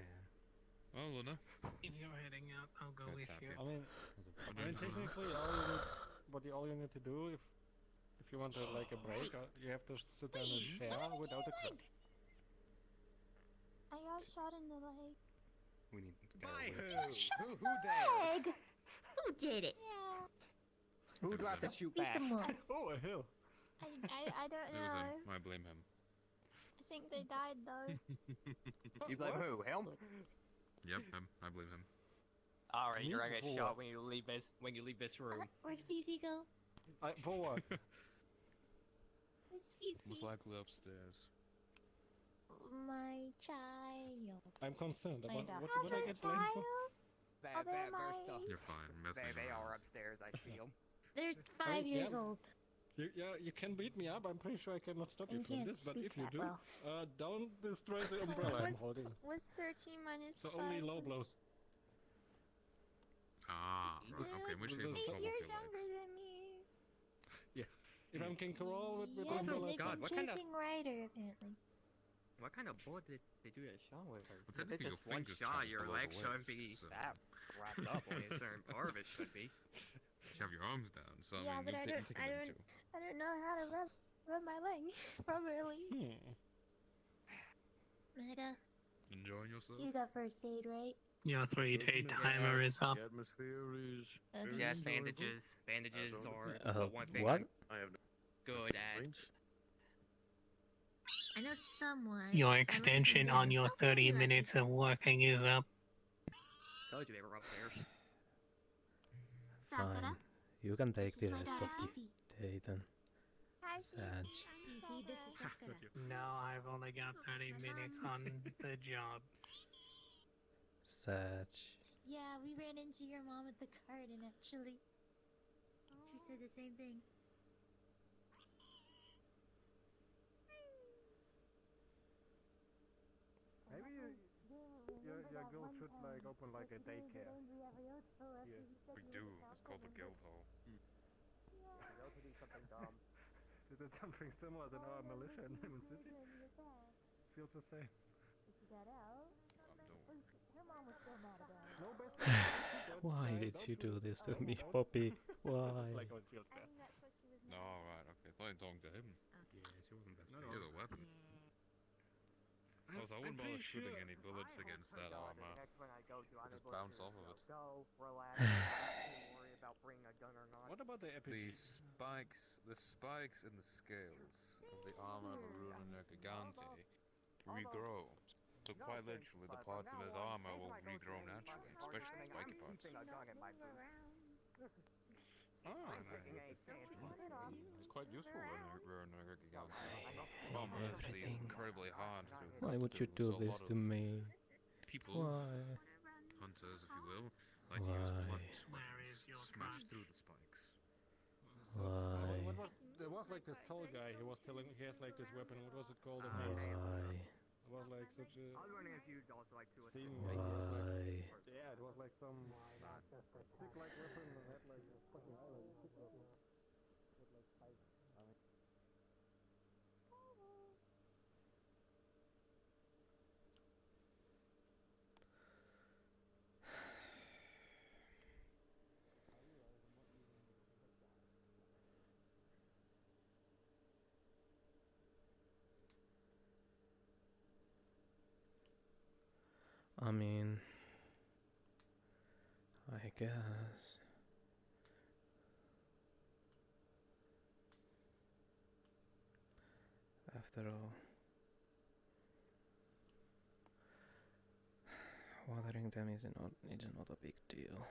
Yeah. Oh, Luna. If you're heading out, I'll go Good with tap, you. yeah. I mean, technically, all you need to do if you want to like a break, you have to sit down in a chair without a crutch. I got shot in the leg. We need to get By away. who? Who dared? Who did it? Yeah. Who do I have to shoot Beat back? them up. Oh, a hill. I don't It was know. him. I blame him. I think they died though. You blame What? who? Him? Yep, him. I blame him. All right, you're gonna get For shot what? when you leave this room. Where'd Fifi go? For what? Where's Fifi? Most likely upstairs. My child. I'm concerned My about dog. what I get blamed for. Are they my stuff. You're fine. Messing They around. are upstairs. I see them. They're 5 years yeah. old. You can beat me up. I'm pretty sure I cannot stop you And from can't this. But speak if you that do, well. don't destroy the umbrella I'm holding. What's 13 minus So 5? only low blows. Ah, right. Okay, in which case This I'll is- swallow You're off your younger legs. than me. If I can crawl with Yeah, the but umbrella, they've God, been what kind of- chasing Ryder apparently. What kind of bullet did they do that shot with? 'Cause Well, if it's technically just your one fingers shot, can't your below the leg shouldn't waist, be so- that wrapped up. Only a certain part of it should be. You have your arms down, so Yeah, I mean, but I you don't, take I a don't, minute too. I don't know how to rub my leg properly. Mega, Enjoying yourself? you got first aid, right? Your 3-day timer is up. The atmosphere is Okay. very Yes, enjoyable. bandages As are Uh, the one thing what? I'm I have no good at. complaints. I know someone. Your I went to extension on dinner. your Okay, 30 you're right. minutes of working is up. Told you they were upstairs. Fine. Sakura, You can take this the is my rest daughter of the Fifi. day then. Hi, Sad. Fifi, this is Sakura. No, I've only got 30 minutes on the job. Sad. Yeah, we ran into your mom at the garden actually. She said the same thing. Maybe your girl should like open like a daycare. Yeah, we do. It's called the Guildhall. Is it something similar to our militia in Lemon City? Feels the same. No best Why did you do this to me, Poppy? Why? Like on field class. No, right, okay. I thought you were talking to him. Yeah, she wasn't best. He has a weapon. Also, I wouldn't bother shooting any bullets against that armor. Just bounce off of it. What about the The epic? spikes and the scales of the armor of Aruna Gigante regrow. So quite literally, the parts of his armor will regrow naturally, especially the spiky parts. Ah, It's quite useful when Aruna Gigante. Armor is Everything. incredibly hard to Why would you do so a this lot to of me? people, Why? hunters if you will, like to use Why? blunt weapons to smash through the spikes. Why? What was, there was like this tall guy. He was telling he has like this weapon. What was it called? Why? It was like such a thing. Why? Yeah, it was like some stick like weapon and had like a fucking island. I mean, I guess. After all, watering them is not a big deal.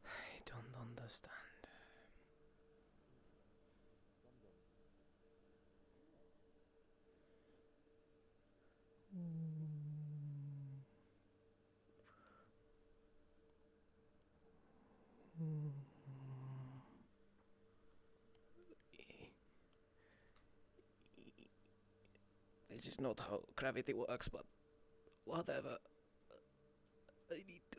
I don't understand. This is not how gravity works, but whatever. I need to.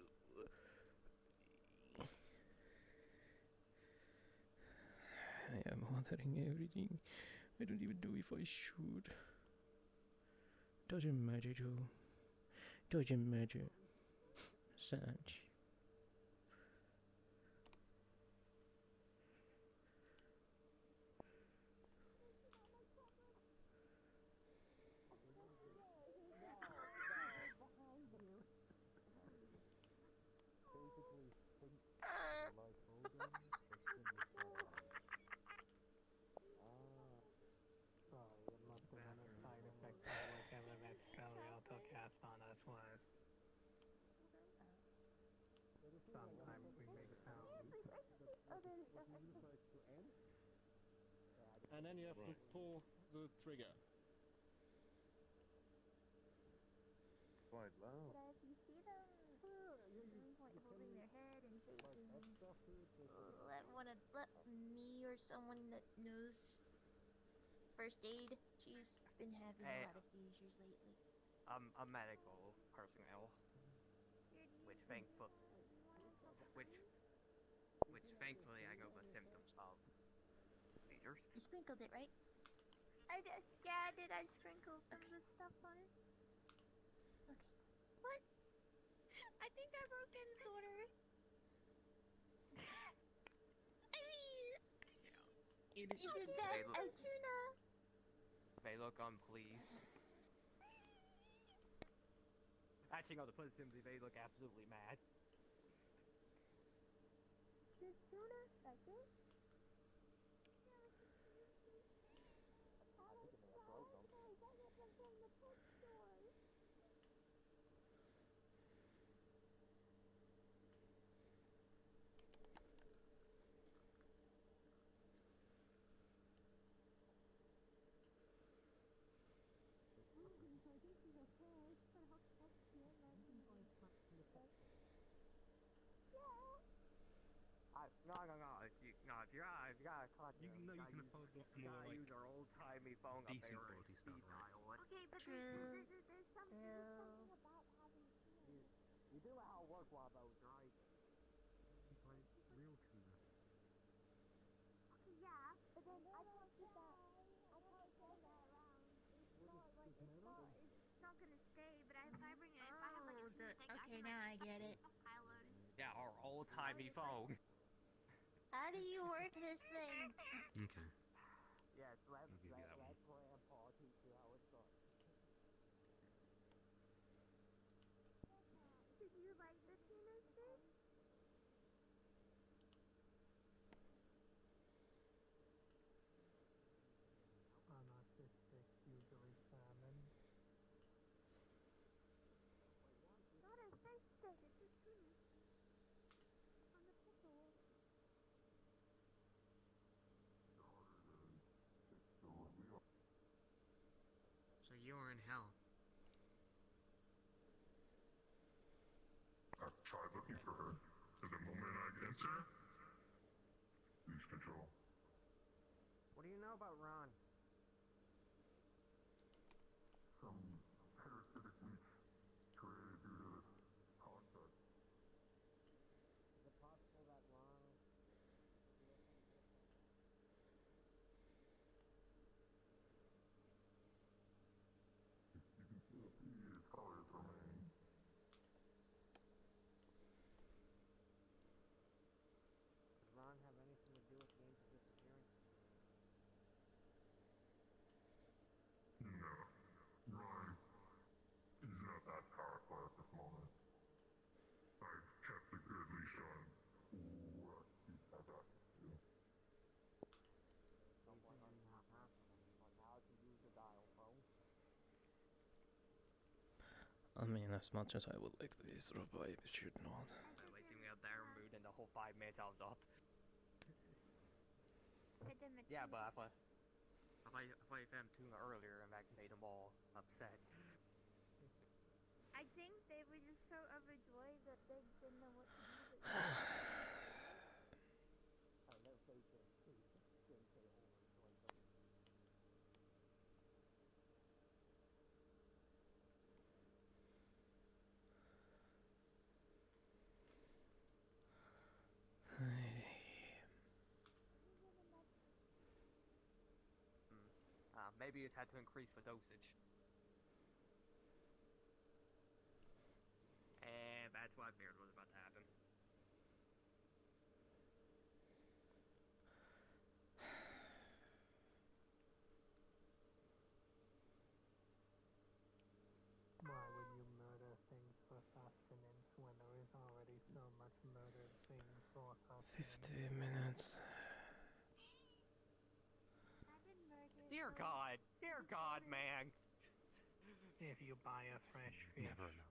I am watering everything. I don't even know if I should. Doesn't matter though. Doesn't matter. Sanj. And then you have to pull the trigger. Quite loud. holding their head and facing. Let me or someone that knows first aid. She's been having a lot of seizures lately. I'm a medical personnel, which thankfully I know the symptoms of seizures. You sprinkled it, right? I did. Yeah, I did. I sprinkled some of the stuff on it. Okay. What? I think I broke Ken's order. I mean, you did that, Arjuna. They look unpleased. Actually, no, to put it simply, they look absolutely mad. Arjuna, that's it? If you gotta cut You know you can afford more like use our old-timey phone up decent there. quality stuff, right? Okay, but there's something about having You do how it work while those driving. Real cooler. Okay, yeah, but then I can't keep that around. It's not gonna stay, but if I bring it, if I have like a stick, okay, now I get it. Yeah, our old-timey phone. How do you work this thing? Okay. Yes, let give you that one. Grandpa teach you how it's done. Did you like the tuna steak? On autistic, usually salmon. Not a fish steak, it's a tuna. On the pickle. So you're in hell. I've tried looking for her, and the moment I answer, lose control. What do you know about Ron? Some parasitic leech created due to contact. Is it possible that Ron... You can still see his colors remain. Does Ron have anything to do with the Angel's disappearance? No. Ron is not that powerful at this moment. I've kept a good leash on what he has access to. Someone on how to use a dial phone. I mean, as much as I would like to disrobe, I should not. At least we got there mood and the whole 5 minutes I was up. Yeah, but I thought you found tuna earlier and that made them all upset. I think they were just so overjoyed that they didn't know what to do with it. Oh, their faces didn't say overjoyed. Maybe it's had to increase the dosage. And that's what I feared was about to happen. Why would you murder things for sustenance when there is already so much murdered things for sustenance? 50 minutes. Dear God, man. If you buy a fresh fish. Never enough.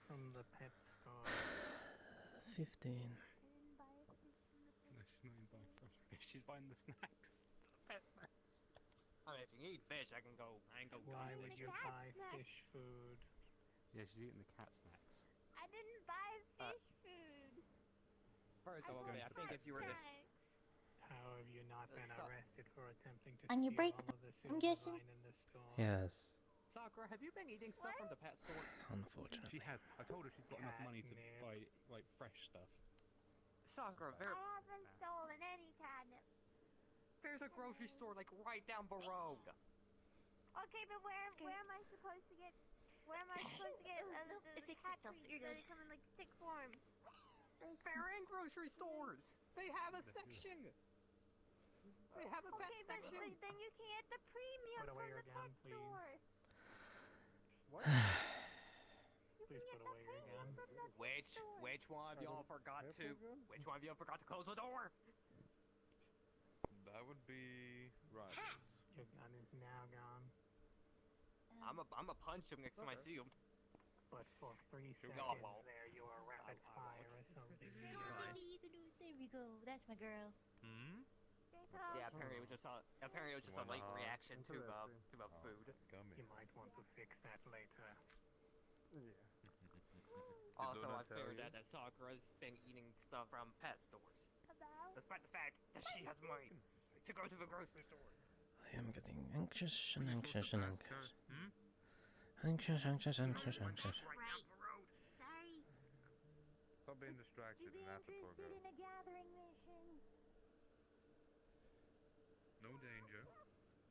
From the pet store. 15. No, she's not even buying fresh fish. She's buying the snacks. Pet snacks. I I mean, if you eat fish, I can go Why gun would fishing. you buy fish food? Yeah, she's eating the cat snacks. I didn't buy Uh, fish food. First of all, bought I think if you were to... How have you not been So- arrested for attempting to On your steal break, all of the I'm silver guessing? line in the store? Yes, Sakura, have you been eating stuff from the pet store? unfortunately. She has. I told her she's got enough money to Catnip. buy like fresh stuff. Sakura, I haven't stolen any catnip. there's a grocery store like right down the road. Okay, but where am I supposed to get? Where am I supposed to get the cat treats? They come in like stick form. They're in grocery stores. They have a section. They have a pet Okay, but section. then you can get the premium Put away from your the gun, pet please. store. What? Please put away your gun. Which one of y'all forgot to? Which one of y'all forgot to close the door? That would be Riders. Your gun is now gone. I'm a punch him next time I see him. But for 3 Sure, seconds oh, well. there, you are rapid fire or something. There we go. That's my girl. Hmm? Yeah, apparently it was just a late reaction to food. You might want to fix that later. Also, I figured that Sakura's been eating stuff from pet stores, despite the fact that she has money to go to the grocery store. I am getting anxious and anxious and anxious. Hmm? Anxious, anxious, anxious, anxious. Right. Sorry. Stop being distracted and ask the poor girl. In a gathering mission. No danger.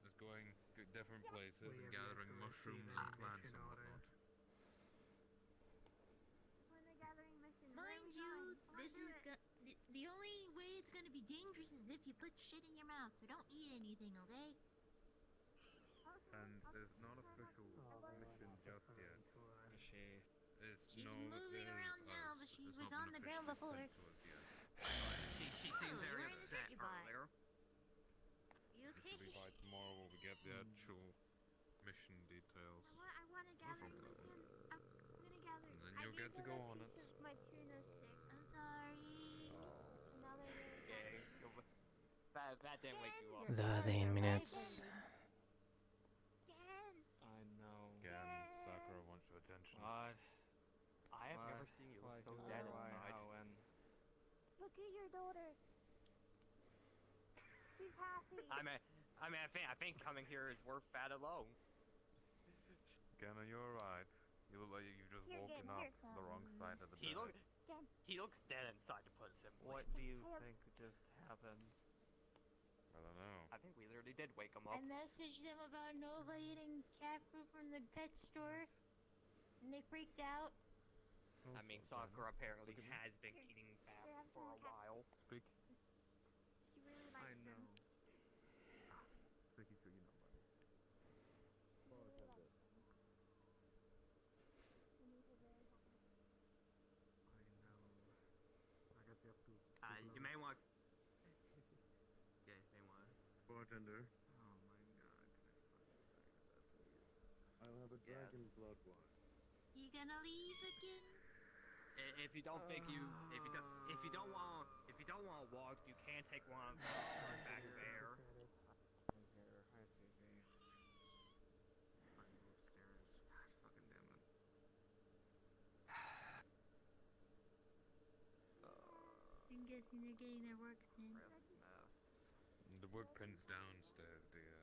Just going to different places Will and you be gathering able to mushrooms receive and a plants mission and order? whatnot. When the gathering mission. Mind you, this is the only way it's gonna be dangerous is if you put shit in your mouth. So don't eat anything, okay? And there's not official mission just yet. She's moving around now, but she was on the ground before. She seemed very Wearing a upset shirt you bought. earlier. You It okay? should be by tomorrow when we get the actual mission details. I want a gathering mission. I'm gonna gather. And then you'll get to go on it. My tuna stick. I'm sorry. Another Okay, that didn't wake you up. 13 minutes. I know. Again, Sakura wants your attention. What? I have never seen you look so dead inside. Look at your daughter. She's happy. I think coming here is worth that alone. Again, you're alright. You look like you've just woken up the wrong side of the bed. He looks dead inside, to put it simply. What do you think just happened? I don't know. I think we literally did wake him up. I messaged them about Nova eating cat food from the pet store, and they freaked out. I mean, Sakura apparently has been eating that for a while. Speak. She really likes I know. Speaky, so you know, buddy. I got you up to. You may want. Yeah, you may want. Bartender, Oh my god. I'll have a dragon blood wine. You gonna leave again? If you don't think if you don't want to walk, you can take one of the cars back there. Fucking damn it. I'm guessing they're getting their work done. The work pin's downstairs, dear.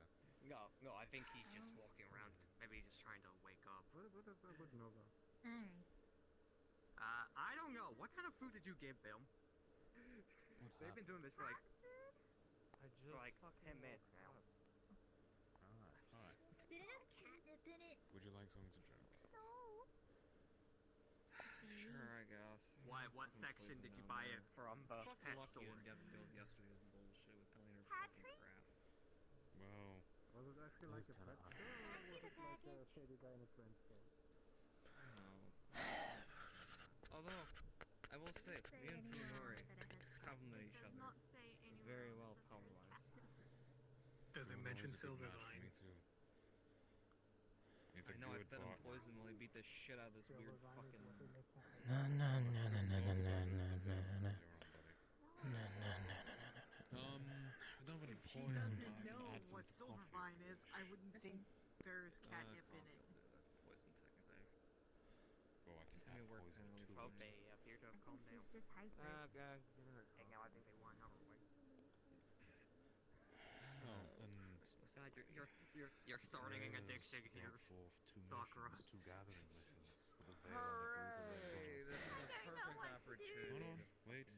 No, I think he's just walking around. Maybe he's just trying to wake up. What Nova? Alright. I don't know. What kind of food did you give them? They've been doing this for like 10 minutes now. Alright. Did it have catnip in it? Would you like something to drink? Sure, I guess. What section did you buy it from? The Fucking pet lucky store. I didn't get billed yesterday's bullshit with telling her fucking crap. Well, Was it actually like a pet store, or was it like a shady guy in a trench coat? No. Although, I will say, me and Funori compliment each other. Very well publicized. Does it mention Silvervine? Me too. It's I a know I good fed him bar. poison while he beat the shit out of this weird fucking... Na na na na na na na na na na. Na na na na na na na. We don't have any she poison doesn't dye and know add some what to silvervine coffee. is, I wouldn't think there's catnip in it. That's poison technically. Well, I can Just add gonna work poison to Oh, it. they appear to have calmed down. Just hyper. And now I think they won another one. Oh, and Besides, you're starting an addiction here, forth two Sakura. missions, two gathering missions for the Veil and the Group of Red Hooray! This is a perfect Hold opportunity. on, wait.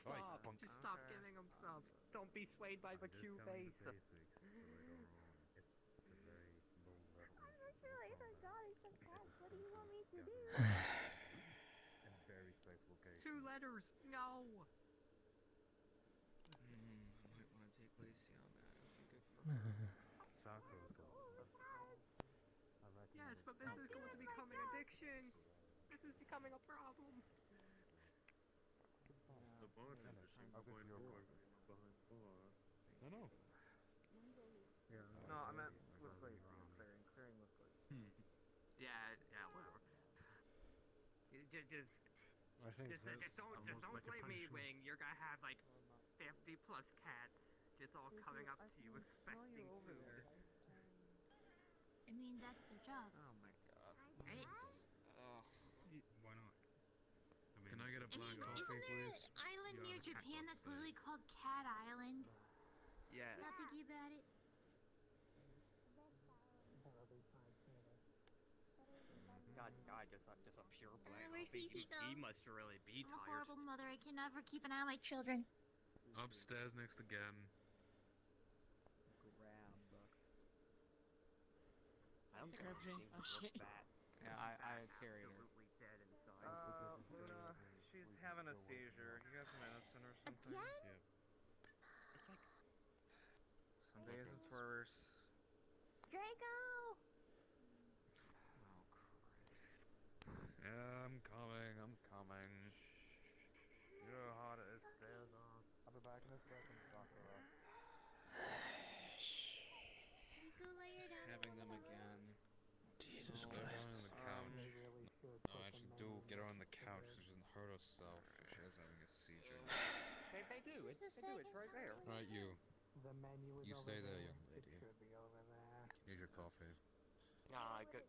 Stop. Punk. Just stop giving him stuff. Don't be swayed by the Q base. Literally forgot some cats. What do you want me to do? And very faithful case. 2 letters. No. Might want to take Lacey on that. It would be good for Sakura's gone. Yes, but this is going to become an addiction. This is becoming a problem. The bartender seemed quite bored behind the bar. No. Yeah. No, I meant with Lacey. Clearing. Clearing with Lacey. Yeah, whatever. Just I think that's don't almost like a blame me punishment. when you're gonna have like 50 plus cats just all coming up to you expecting food. I mean, that's their job. Oh my god. Right? Why not? Can I get a I black mean, coffee, isn't there please? an island Yeah, near cat Japan coffee, that's literally called Cat Island? Yes. Not thinking about it. God, just a pure black. Where'd Fifi go? He must really be I'm a tired. horrible mother. I can never keep an eye on my children. Upstairs next again. I don't Grab Jane. Oh, shit. Yeah, I carried her. Dead inside. Luna, she's having a seizure. You got medicine or something? Again? It's like Some days it's worse. Draco! Yeah, I'm coming. You know how hard it is. Stairs on. I'll be back in a second, Sakura. Should we go lay her down? Having them again. Jesus Get her on Christ. the couch. They really should No, actually, do get her on the couch so she doesn't hurt herself if she is having a seizure. they do. It's right there. Right, you. The menu is You over stay there, there. young lady. It should be over there. Here's your coffee. Nah, good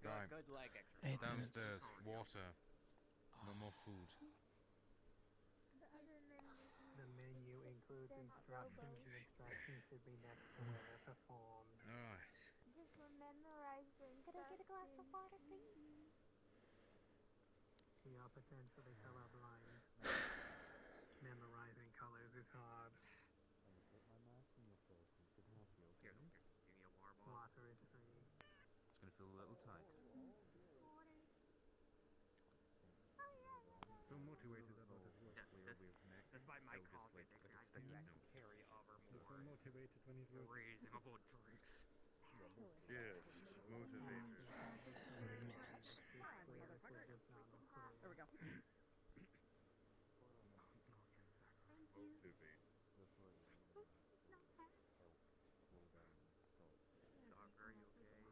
Right. leg exercise. 8 Downstairs, minutes. water. No more food. The menu includes instructions, and instructions should be next to where they're performed. Alright. Just memorize them. Could I get a glass of water, please? We are potentially colorblind. Memorizing colors is hard. Water is free. It's gonna feel a little tight. So motivated about it. Despite my coffee addiction, I think I can carry over So more motivated when he's working. reasonable drinks. Yes, motivated. 10 minutes. There we go. Motivate. Doc, are you okay?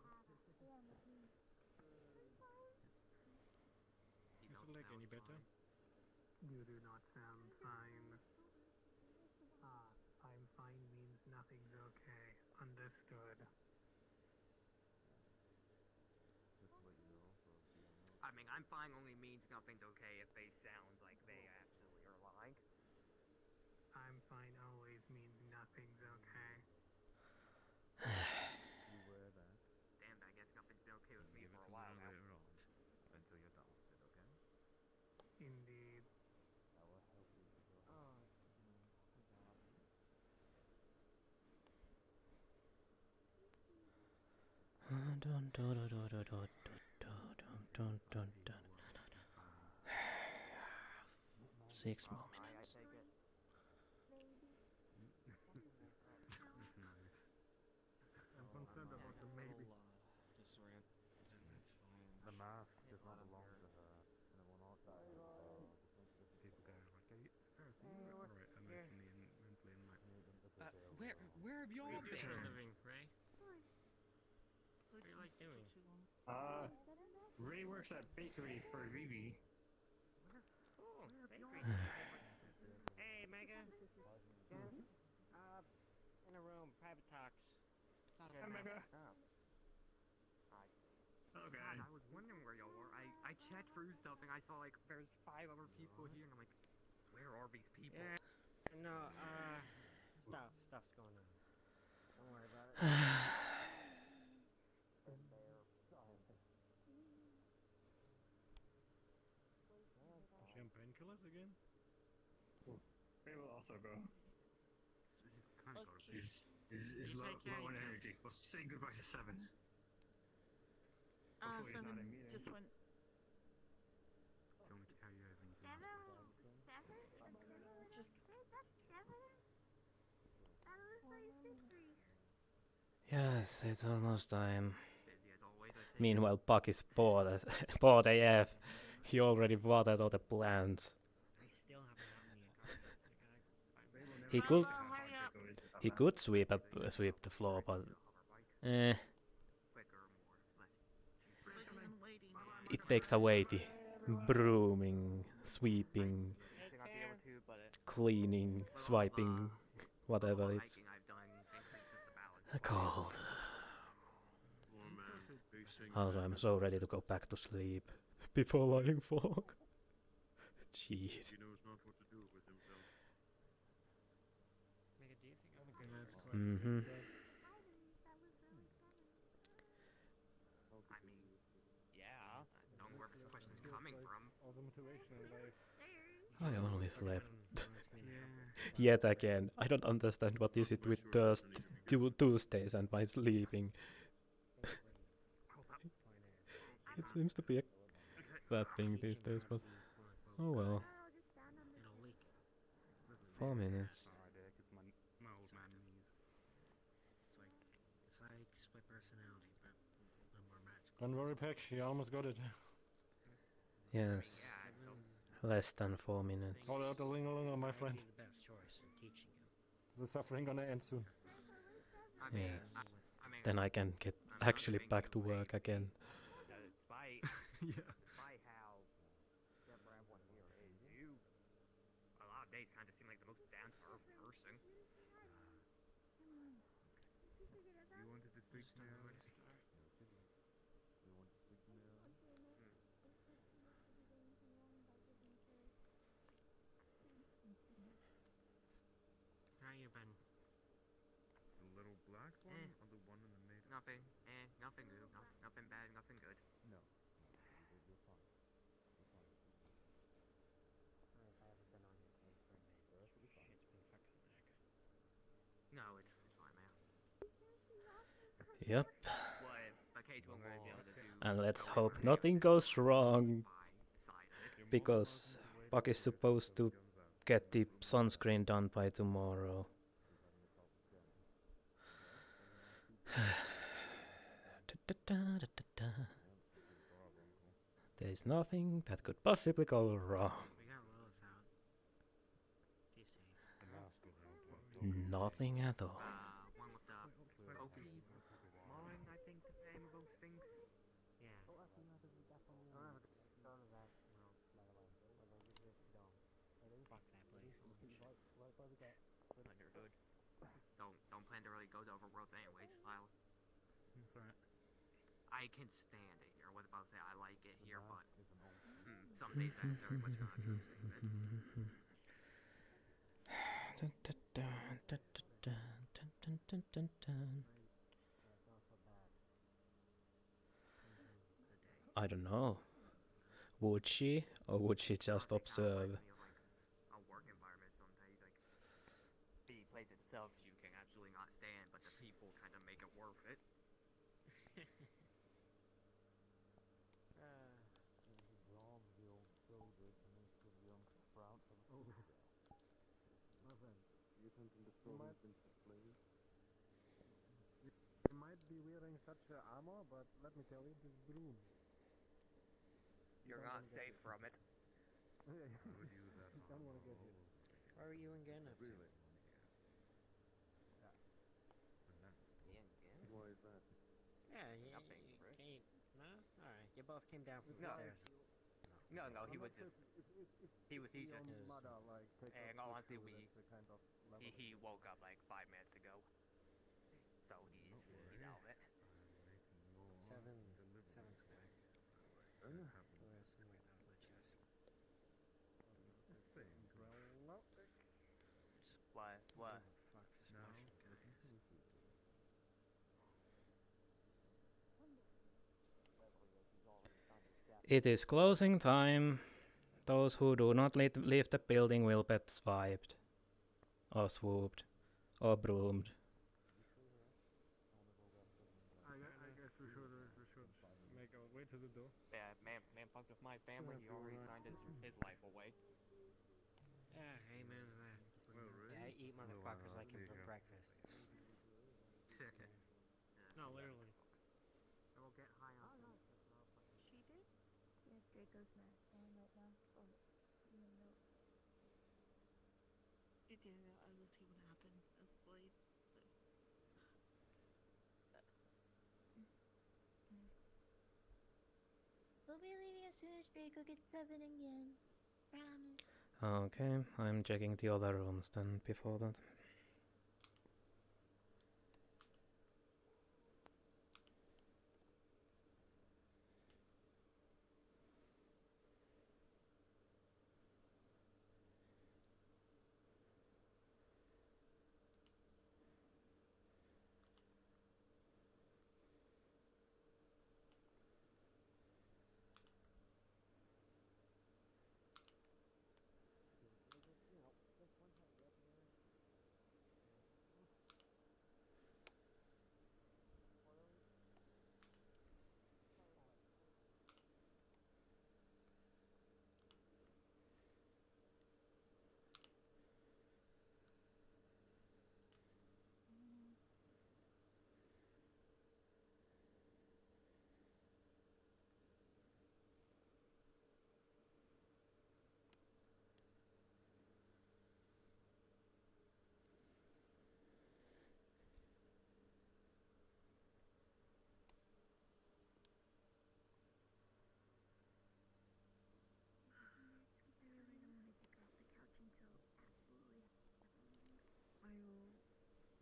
Is the leg any better? You do not sound fine. I'm fine means nothing's okay. Understood. I mean, I'm fine only means nothing's okay if they sound like they absolutely are lying. I'm fine always means nothing's okay. You wear that. Damn, I guess nothing's been okay with me Give for it a while now. later on. Until you're done with it, okay? Indeed. I will help you with your Dun, dun, dun, dun, dun, dun, dun, dun, dun, dun. 6 more I minutes. take it. I'm concerned about the maybe. Disoriented. It's fine. The mask does not belong to her, and it will not die. People go like, are you alright? I'm actually mentally enlightened. Where have you all Where's your been? living, Ray? What do you like doing? Ray works at bakery for Vivi. Oh, bakery. Hey, Mega. mega. Okay. God, I was wondering where y'all were. I checked through stuff and I saw like there's 5 other people here and I'm like, where are these people? Yeah. No, stuff's going on. Don't worry about it. Champagne killers again? They will also go. Kind of Okay. He's low on energy. Well, say goodbye to 7. Hopefully he's not in meeting. Just went. Do you want me to carry you over and do Yes, it's almost time. busy as always, I think. Meanwhile, Puck is bored, bored AF. He already watered all the plants. I still haven't gotten the agreement. He could, he could sweep the floor, but it takes away the brooming, sweeping, cleaning, swiping, whatever it's called. Also, I'm so ready to go back to sleep before lying fog. Jeez. He knows not what to do with himself. Mega, do you think I'm Mm-hmm. I mean, yeah, I don't know where this question's coming from. I only slept. Yet again, I don't understand what is it with Tuesdays and my sleeping. It seems to be a bad thing these days, but oh well. 4 minutes. My old man knees. It's like split personality, but a little more magical. Don't worry, Peck, you almost got it. Yes. Less than 4 minutes. Hold out the ling-a-ling, my friend. The best choice in teaching you. The suffering gonna end soon. Yes. Then I can get actually back to work again. Despite how different everyone here is, you a lot of days kind of seem like the most down to earth person. You wanted to speak now? How you been? The little black one or the one in the middle? Nothing. Nothing good. Nothing bad. Nothing good. No. Sorry if I haven't been on your case for a minute. Shit's been fucking whack. No, it's fine, man. Yep. What if Kate won't be able to do? And let's hope nothing goes wrong. Because Puck is supposed to get the sunscreen done by tomorrow. There's nothing that could possibly go wrong. We got Lilith out. She's safe. Nothing at all. One with the Oki Mine, I think the name of those things. Yeah. I don't have a gun of that. Well, by the way, fuck that place. Understood. Don't plan to really go to Overworld anyways, Lyle. That's right. I can stand it here. I was about to say I like it here, but some days I'm very much not choosing it. I don't know. Would she, or would she just observe? A work environment sometimes, like the place itself you can absolutely not stand, but the people kind of make it worth it. You might be wearing such armor, but let me tell you, this is broom. You're not safe from it. I would use that You don't want to get hit. Where are you and Gen up to? Why is that? Yeah, Nothing, Chris. No? Alright, you both came down from No. the stairs. No, he was just he just mother, like, take and us honestly through, we that's the kind of level. he woke up like 5 minutes ago. So he's out. What? It is closing time. Those who do not leave the building will get swiped, or swooped, or broomed. I guess we should make our way to the door. Yeah, man fucked with my family. He already signed his life away. Yeah, hey man, Yeah, I eat motherfuckers like him for breakfast. No, literally. I will get high on them. She did? Yes, Draco's mask on right now. Oh, even though. Yeah, I will see what happened as Blade. We'll be leaving as soon as Draco gets 7 again. Promise. Okay, I'm checking the other rooms then before that.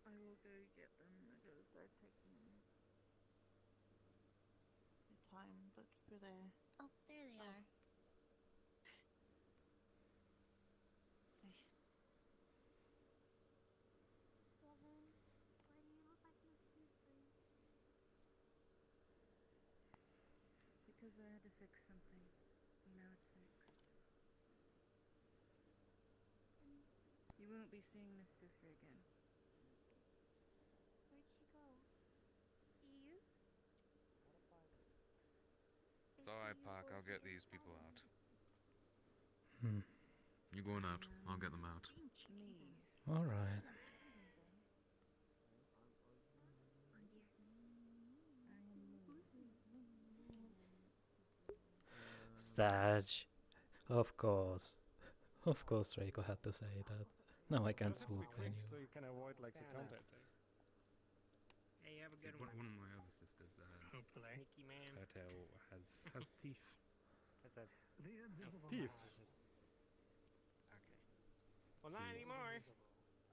I will go get them because they're taking the time. Look through there. Oh, there they are. Why do you look like you're sleeping? Because I had to fix something. Now it's fixed. You won't be seeing Miss Sophie again. Where'd she go? You? It's alright, Park, I'll get these people out. Hmm. You going out? I'll get them out. Alright. Sag. Of course. Of course Draco had to say that. Now I can't swoop Quick, anymore. so you can avoid like the counter attack. Hey, have a See, good one one. of my other sisters, Hopefully. Sneaky man. her tail has teeth. That's a Teeth. Okay. Well, not anymore.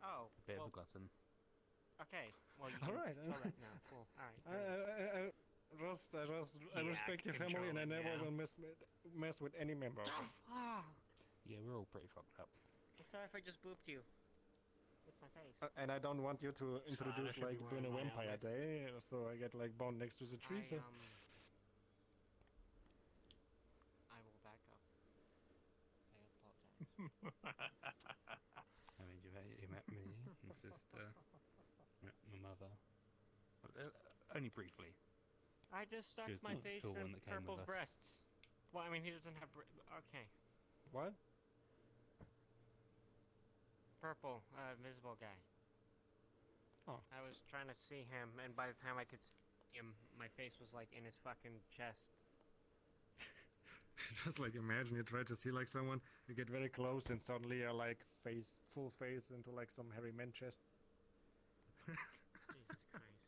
Oh. Bit Well, forgotten. okay. Well, you All can right. show that now. Cool. All right. Great. I respect your family, and I never will mess with any member of it. Ah. Yeah, we're all pretty fucked up. I'm sorry if I just booped you. With my face. And I don't want you to introduce should be like being a wearing my vampire day, so I get like bound next to the tree. So I will back up. I apologize. I mean, you met me, my sister, met my mother. Only briefly. I just stuck She was my the face tall in one that came purple with us. breasts. Well, I mean, he doesn't have. Okay. What? Purple, visible guy. Oh. I was trying to see him, and by the time I could see him, my face was like in his fucking chest. Just like imagine you try to see like someone, you get very close, and suddenly you're like full face into like some hairy man chest. Jesus Christ.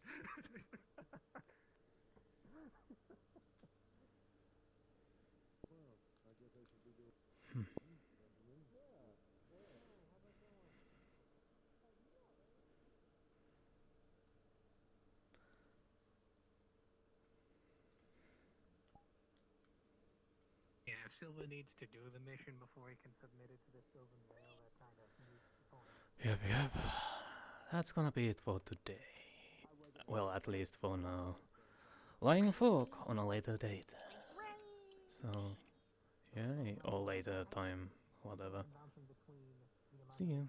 Silver needs to do the mission before he can submit it to the Sylvan Mail. That kind of moves the point. Yep. That's gonna be it for today. Well, at least for now. Lying Fork on a later date. So, yeah, or later time, whatever. See you.